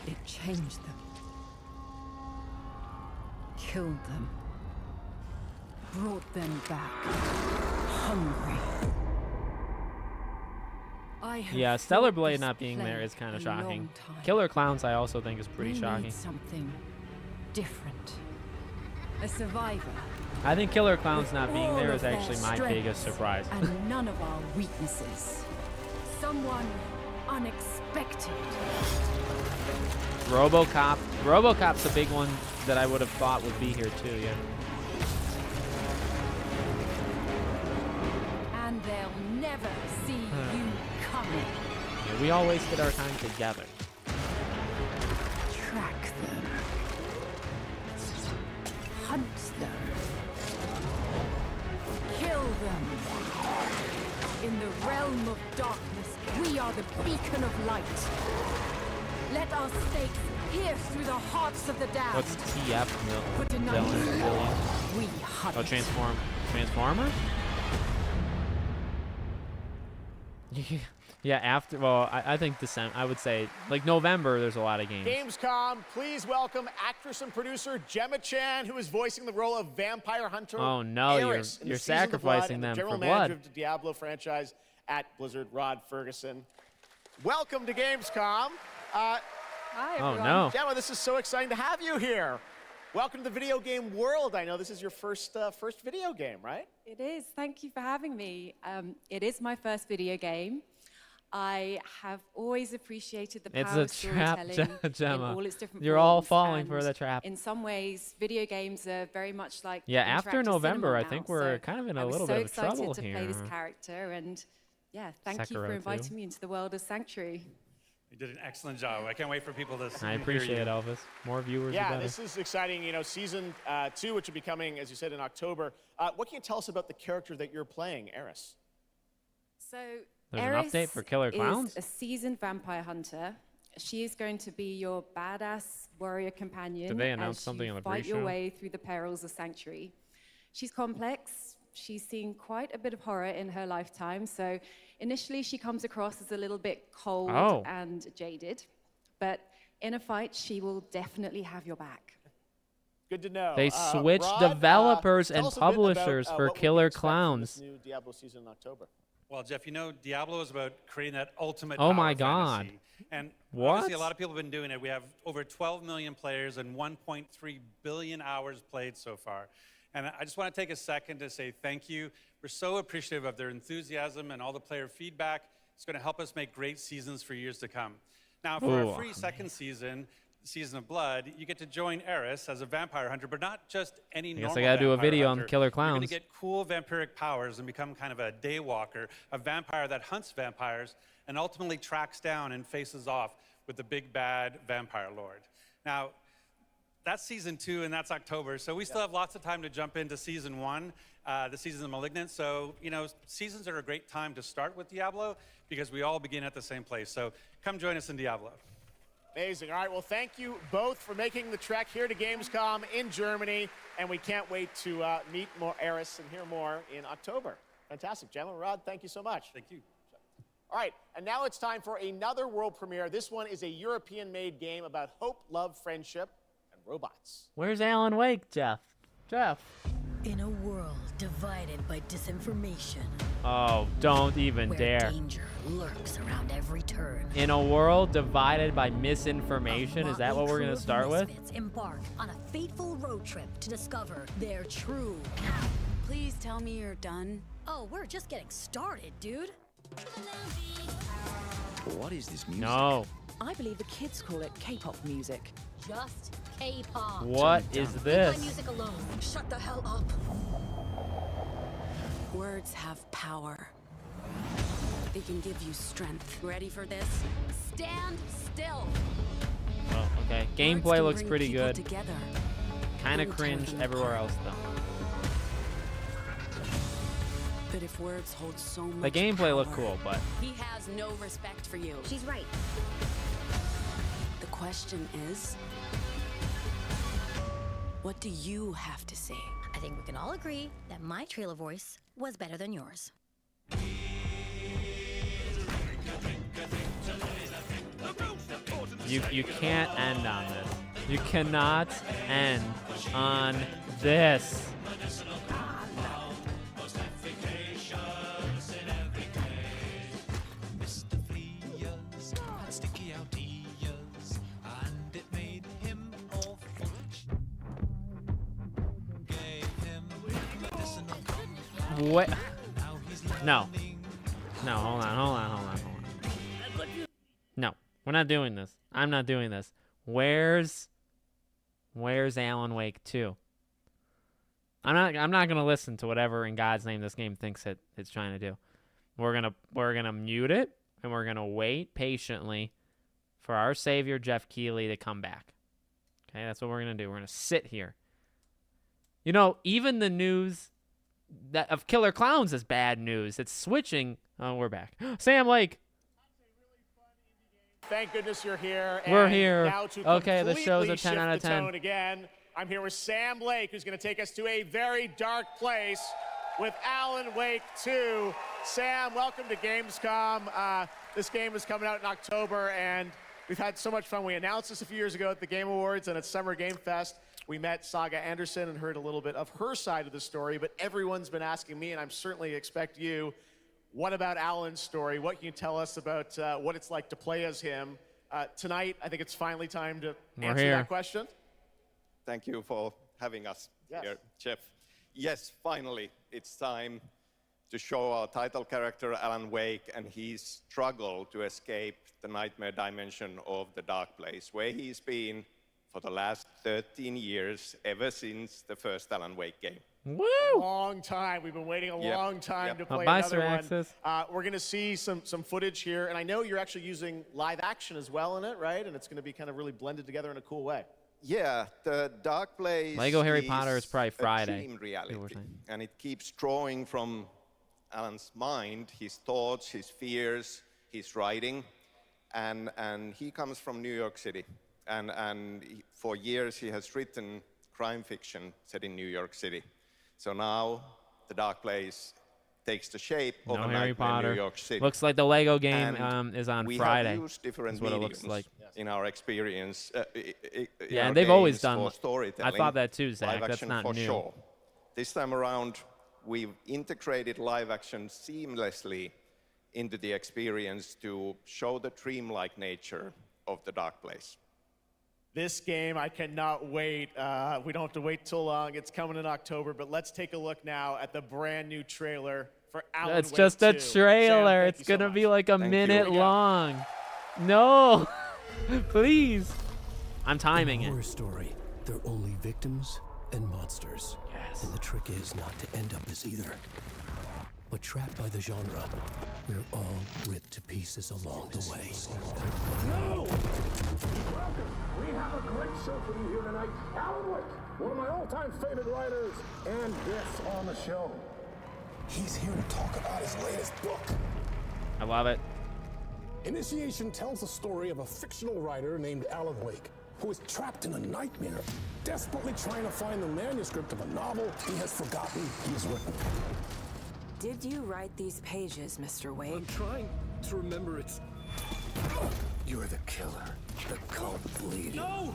It changed them. Killed them. Brought them back. Hungry. Yeah, Stellar Blade not being there is kind of shocking. Killer Clowns I also think is pretty shocking. Something different. A survivor. I think Killer Clowns not being there is actually my biggest surprise. And none of our weaknesses. Someone unexpected. RoboCop. RoboCop's a big one that I would have thought would be here too, yeah. And they'll never see you coming. Yeah, we all wasted our time together. Track them. Hunt them. Kill them. In the realm of darkness, we are the beacon of light. Let our stakes pierce through the hearts of the damned. What's TF? Villain. We hunt. Oh, Transformer? Yeah, after, well, I think December, I would say, like November, there's a lot of games. Gamescom, please welcome actress and producer Gemma Chan, who is voicing the role of vampire hunter Oh, no, Eris in you're the Season of Blood, sacrificing and them the for general blood. manager of the Diablo franchise at Blizzard, Rod Ferguson. Welcome to Gamescom. Hi, everyone. Oh, no. Gemma, this is so exciting to have you here. Welcome to the video game world. I know this is your first video game, right? It is. Thank you for having me. It is my first video game. I have always appreciated the power of It's a trap, storytelling Gemma. in all its different You're all forms, falling for and the trap. In some ways, video games are very much like Yeah, after interactive November, cinema I now, think we're so kind of in I a was little so bit of trouble excited to play this here. character, and yeah, thank you Sekiro for too. inviting me into the world of Sanctuary. You did an excellent job. I can't wait for people to see I and appreciate hear it, you. Elvis. More viewers, the Yeah, better. this is exciting. You know, season 2, which will be coming, as you said, in October. What can you tell us about the character that you're playing, Eris? So There's an Eris update for Killer Clowns? is a seasoned vampire hunter. She is going to be your badass warrior companion Did they announce as something you in the fight your pre-show? way through the perils of Sanctuary. She's complex. She's seen quite a bit of horror in her lifetime. So initially, she comes across as a little bit cold Oh. and jaded. But in a fight, she will definitely have your back. Good to know. They switched Rod, developers tell and us a bit about, publishers for what we can Killer expect from Clowns. this new Diablo season in October. Well, Jeff, you know, Diablo is about creating that ultimate Oh power my God. fantasy. And What? obviously, a lot of people have been doing it. We have over 12 million players and 1.3 billion hours played so far. And I just want to take a second to say thank you. We're so appreciative of their enthusiasm and all the player feedback. It's going to help us make great seasons for years to come. Now, for Ooh. our free second season, Season of Blood, you get to join Eris as a vampire hunter, but not just any normal I gotta do a vampire video on hunter. Killer You're Clowns. going to get cool vampiric powers and become kind of a daywalker, a vampire that hunts vampires and ultimately tracks down and faces off with the big bad vampire lord. Now, that's season 2 and that's October, so we still have lots of time to jump into season 1, the season of Malignant. So, you know, seasons are a great time to start with Diablo because we all begin at the same place. So come join us in Diablo. Amazing. All right, well, thank you both for making the trek here to Gamescom in Germany, and we can't wait to meet more Eris and hear more in October. Fantastic. Gemma, Rod, thank you so much. Thank you. All right, and now it's time for another world premiere. This one is a European-made game about hope, love, friendship, and robots. Where's Alan Wake, Jeff? Jeff. In a world divided by disinformation, Oh, don't even where dare. danger lurks around every turn, In a world divided by misinformation, is that what we're going to start with? misfits embark on a fateful road trip to discover their true power. Please tell me you're done. Oh, we're just getting started, dude. What is this music? No. I believe the kids call it K-pop music. Just K-pop. What is Leave this? my music alone. Shut the hell up. Words have power. They can give you strength. Ready for this? Stand still. Oh, okay. Words Gameplay can looks bring pretty people good. Together. Kind of and tear cringe them everywhere apart. else, though. But if words hold so much The gameplay looked power, cool, but he has no respect for you. She's right. The question is, what do you have to say? I think we can all agree that my trailer voice was better than yours. you can't end on this. You cannot end on this. What? No. No, hold on. No, we're not doing this. I'm not doing this. Where's Alan Wake 2? I'm not gonna listen to whatever in God's name this game thinks it's trying to do. We're gonna mute it and we're gonna wait patiently for our savior Jeff Keighley to come back. Okay, that's what we're gonna do. We're gonna sit here. You know, even the news that of Killer Clowns is bad news. It's switching. Oh, we're back. Sam Lake. Thank goodness you're here. We're And here. Now to Okay, the show's a completely 10 out of shift the 10. tone again. I'm here with Sam Lake, who's going to take us to a very dark place with Alan Wake 2. Sam, welcome to Gamescom. This game is coming out in October, and we've had so much fun. We announced this a few years ago at the Game Awards and at Summer Game Fest. We met Saga Anderson and heard a little bit of her side of the story, but everyone's been asking me, and I'm certainly expect you, what about Alan's story? What can you tell us about what it's like to play as him? Tonight, I think it's finally time to answer that question. Thank you for having us here, Jeff. Yes, finally, it's time to show our title character, Alan Wake, and his struggle to escape the nightmare dimension of the dark place, where he's been for the last 13 years, ever since the first Alan Wake game. Woo! A long time. We've been waiting a long time to play another one. We're going to see some footage here, and I know you're actually using live action as well in it, right? And it's going to be kind of really blended together in a cool way. Yeah, the dark place Lego Harry Potter is probably Friday. A dream reality, and it keeps drawing from Alan's mind, his thoughts, his fears, his writing, and he comes from New York City, and for years he has written crime fiction set in New York City. So now the dark place takes the shape of a Harry Potter. New York City. Looks like the Lego game is on we Friday. We have used different is what it looks like in our experience. Yeah, and they've always done. For storytelling, I thought that too, Zach. Live That's action not for new. Sure. This time around, we've integrated live action seamlessly into the experience to show the dreamlike nature of the dark place. This game, I cannot wait. We don't have to wait too long. It's coming in October, but let's take a look now at the brand new trailer for Alan It's Wake just 2. a trailer. Sam, it's going to be like a minute Here we go. long. No. Please. I'm timing In a it. horror story, they're only victims and monsters. Yes. And the trick is not to end up as either. But trapped by the genre, we're all ripped to pieces along the way. No! Welcome! We have a great show for you here tonight. Alan Wake, one of my all-time favorite writers, and guests on the show. He's here to talk about his latest book. I love it. Initiation tells the story of a fictional writer named Alan Wake, who is trapped in a nightmare, desperately trying to find the manuscript of a novel he has forgotten he's written. Did you write these pages, Mr. Wake? I'm trying to remember it's... You're the killer. The cult leader. No!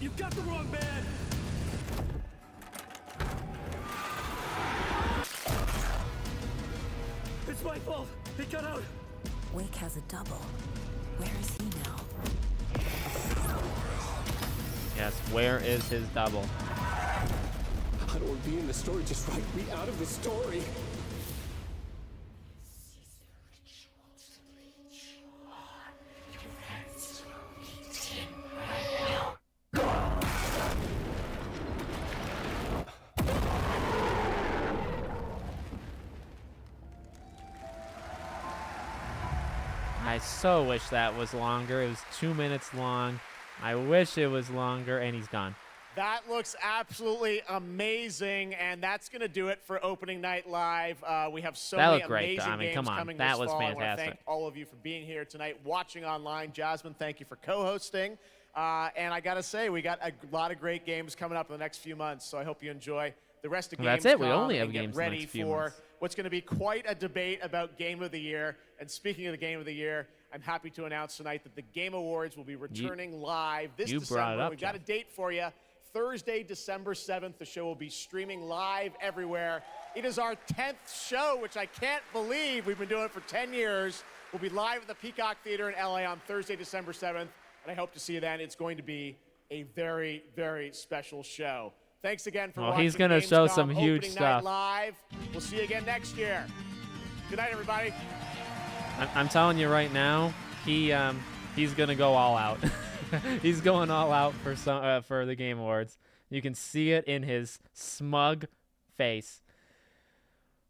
You've got the wrong man! It's my fault! He got out! Wake has a double. Where is he now? Yes, where is his double? I don't want to be in the story. Just write me out of the story. I so wish that was longer. It was 2 minutes long. I wish it was longer, and he's gone. That looks absolutely amazing, and that's going to do it for opening night live. We have so That many looked great, amazing though. I mean, games come on. coming That this was fall. I want to fantastic. thank all of you for being here tonight, watching online. Jasmine, thank you for co-hosting. And I got to say, we got a lot of great games coming up in the next few months, so I hope you enjoy the rest of Well, that's it. We Gamescom only have and get games the ready next few for months. what's going to be quite a debate about Game of the Year. And speaking of the Game of the Year, I'm happy to announce tonight that the Game Awards will be returning live this you December. brought it up, We've got a date for you. Thursday, December 7th. The show will be streaming live everywhere. It is our 10th show, which I can't believe. We've been doing it for 10 years. We'll be live at the Peacock Theater in LA on Thursday, December 7th. And I hope to see you then. It's going to be a very, very special show. Thanks again for watching. He's gonna show Gamescom some huge Opening stuff. Night live. We'll see you again next year. Good night, everybody. I'm telling you right now, he's gonna go all out. He's going all out for the Game Awards. You can see it in his smug face.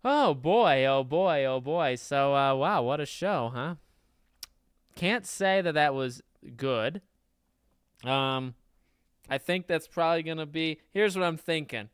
Oh boy, oh boy, oh boy. So wow, what a show, huh? Can't say that was good. I think that's probably gonna be. Here's what I'm thinking.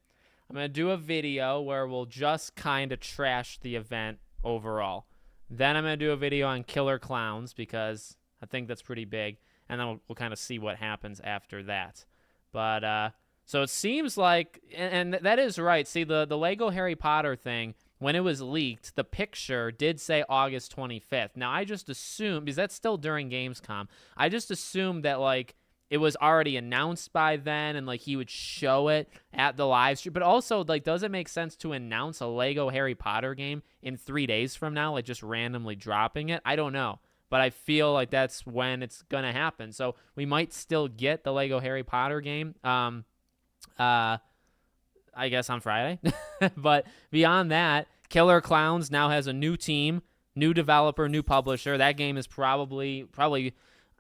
I'm gonna do a video where we'll just kind of trash the event overall. Then I'm gonna do a video on Killer Clowns because I think that's pretty big, and then we'll kind of see what happens after that. But so it seems like, and that is right. See, the Lego Harry Potter thing when it was leaked, the picture did say August 25th. Now, I just assumed, because that's still during Gamescom, I just assumed that, like, it was already announced by then and, like, he would show it at the live stream. But also, like, does it make sense to announce a Lego Harry Potter game in 3 days from now, like, just randomly dropping it? I don't know. But I feel like that's when it's going to happen. So we might still get the Lego Harry Potter game, I guess on Friday. But beyond that, Killer Clowns now has a new team, new developer, new publisher. That game is probably,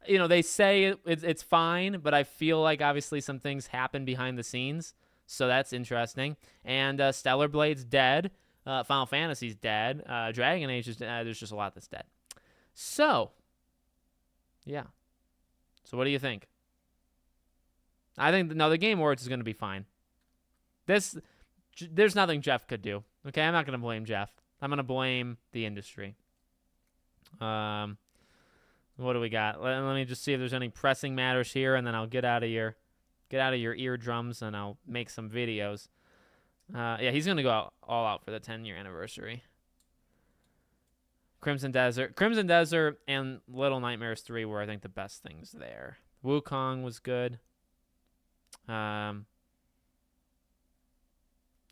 you know, they say it's fine, but I feel like obviously some things happen behind the scenes. So that's interesting. And Stellar Blade's dead. Final Fantasy's dead. Dragon Age is dead. There's just a lot that's dead. So, yeah. So what do you think? I think, no, the Game Awards is going to be fine. There's nothing Jeff could do. Okay, I'm not going to blame Jeff. I'm going to blame the industry. What do we got? Let me just see if there's any pressing matters here, and then I'll get out of your eardrums, and I'll make some videos. Yeah, he's going to go all out for the 10-year anniversary. Crimson Desert and Little Nightmares 3 were, I think, the best things there. Wukong was good. I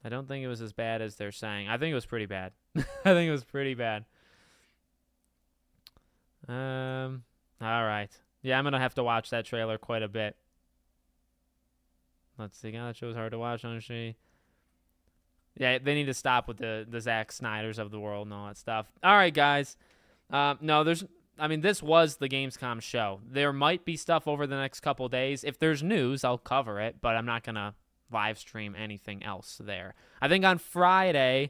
don't think it was as bad as they're saying. I think it was pretty bad. I think it was pretty bad. All right. Yeah, I'm going to have to watch that trailer quite a bit. Let's see. God, that show was hard to watch, honestly. Yeah, they need to stop with the Zack Snyders of the world and all that stuff. All right, guys. No, this was the Gamescom show. There might be stuff over the next couple days. If there's news, I'll cover it, but I'm not going to live stream anything else there. I think on Friday,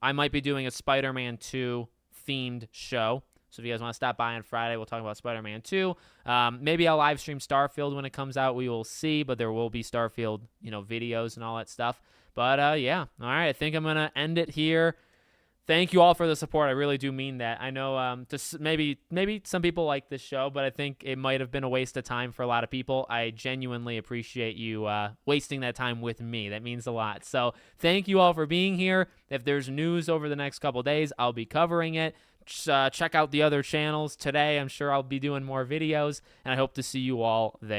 I might be doing a Spider-Man 2 themed show. So if you guys want to stop by on Friday, we'll talk about Spider-Man 2. Maybe I'll live stream Starfield when it comes out. We will see, but there will be Starfield, videos and all that stuff. But yeah, all right. I think I'm gonna end it here. Thank you all for the support. I really do mean that. I know maybe some people like this show, but I think it might have been a waste of time for a lot of people. I genuinely appreciate you wasting that time with me. That means a lot. So thank you all for being here. If there's news over the next couple days, I'll be covering it. Check out the other channels today. I'm sure I'll be doing more videos, and I hope to see you all there.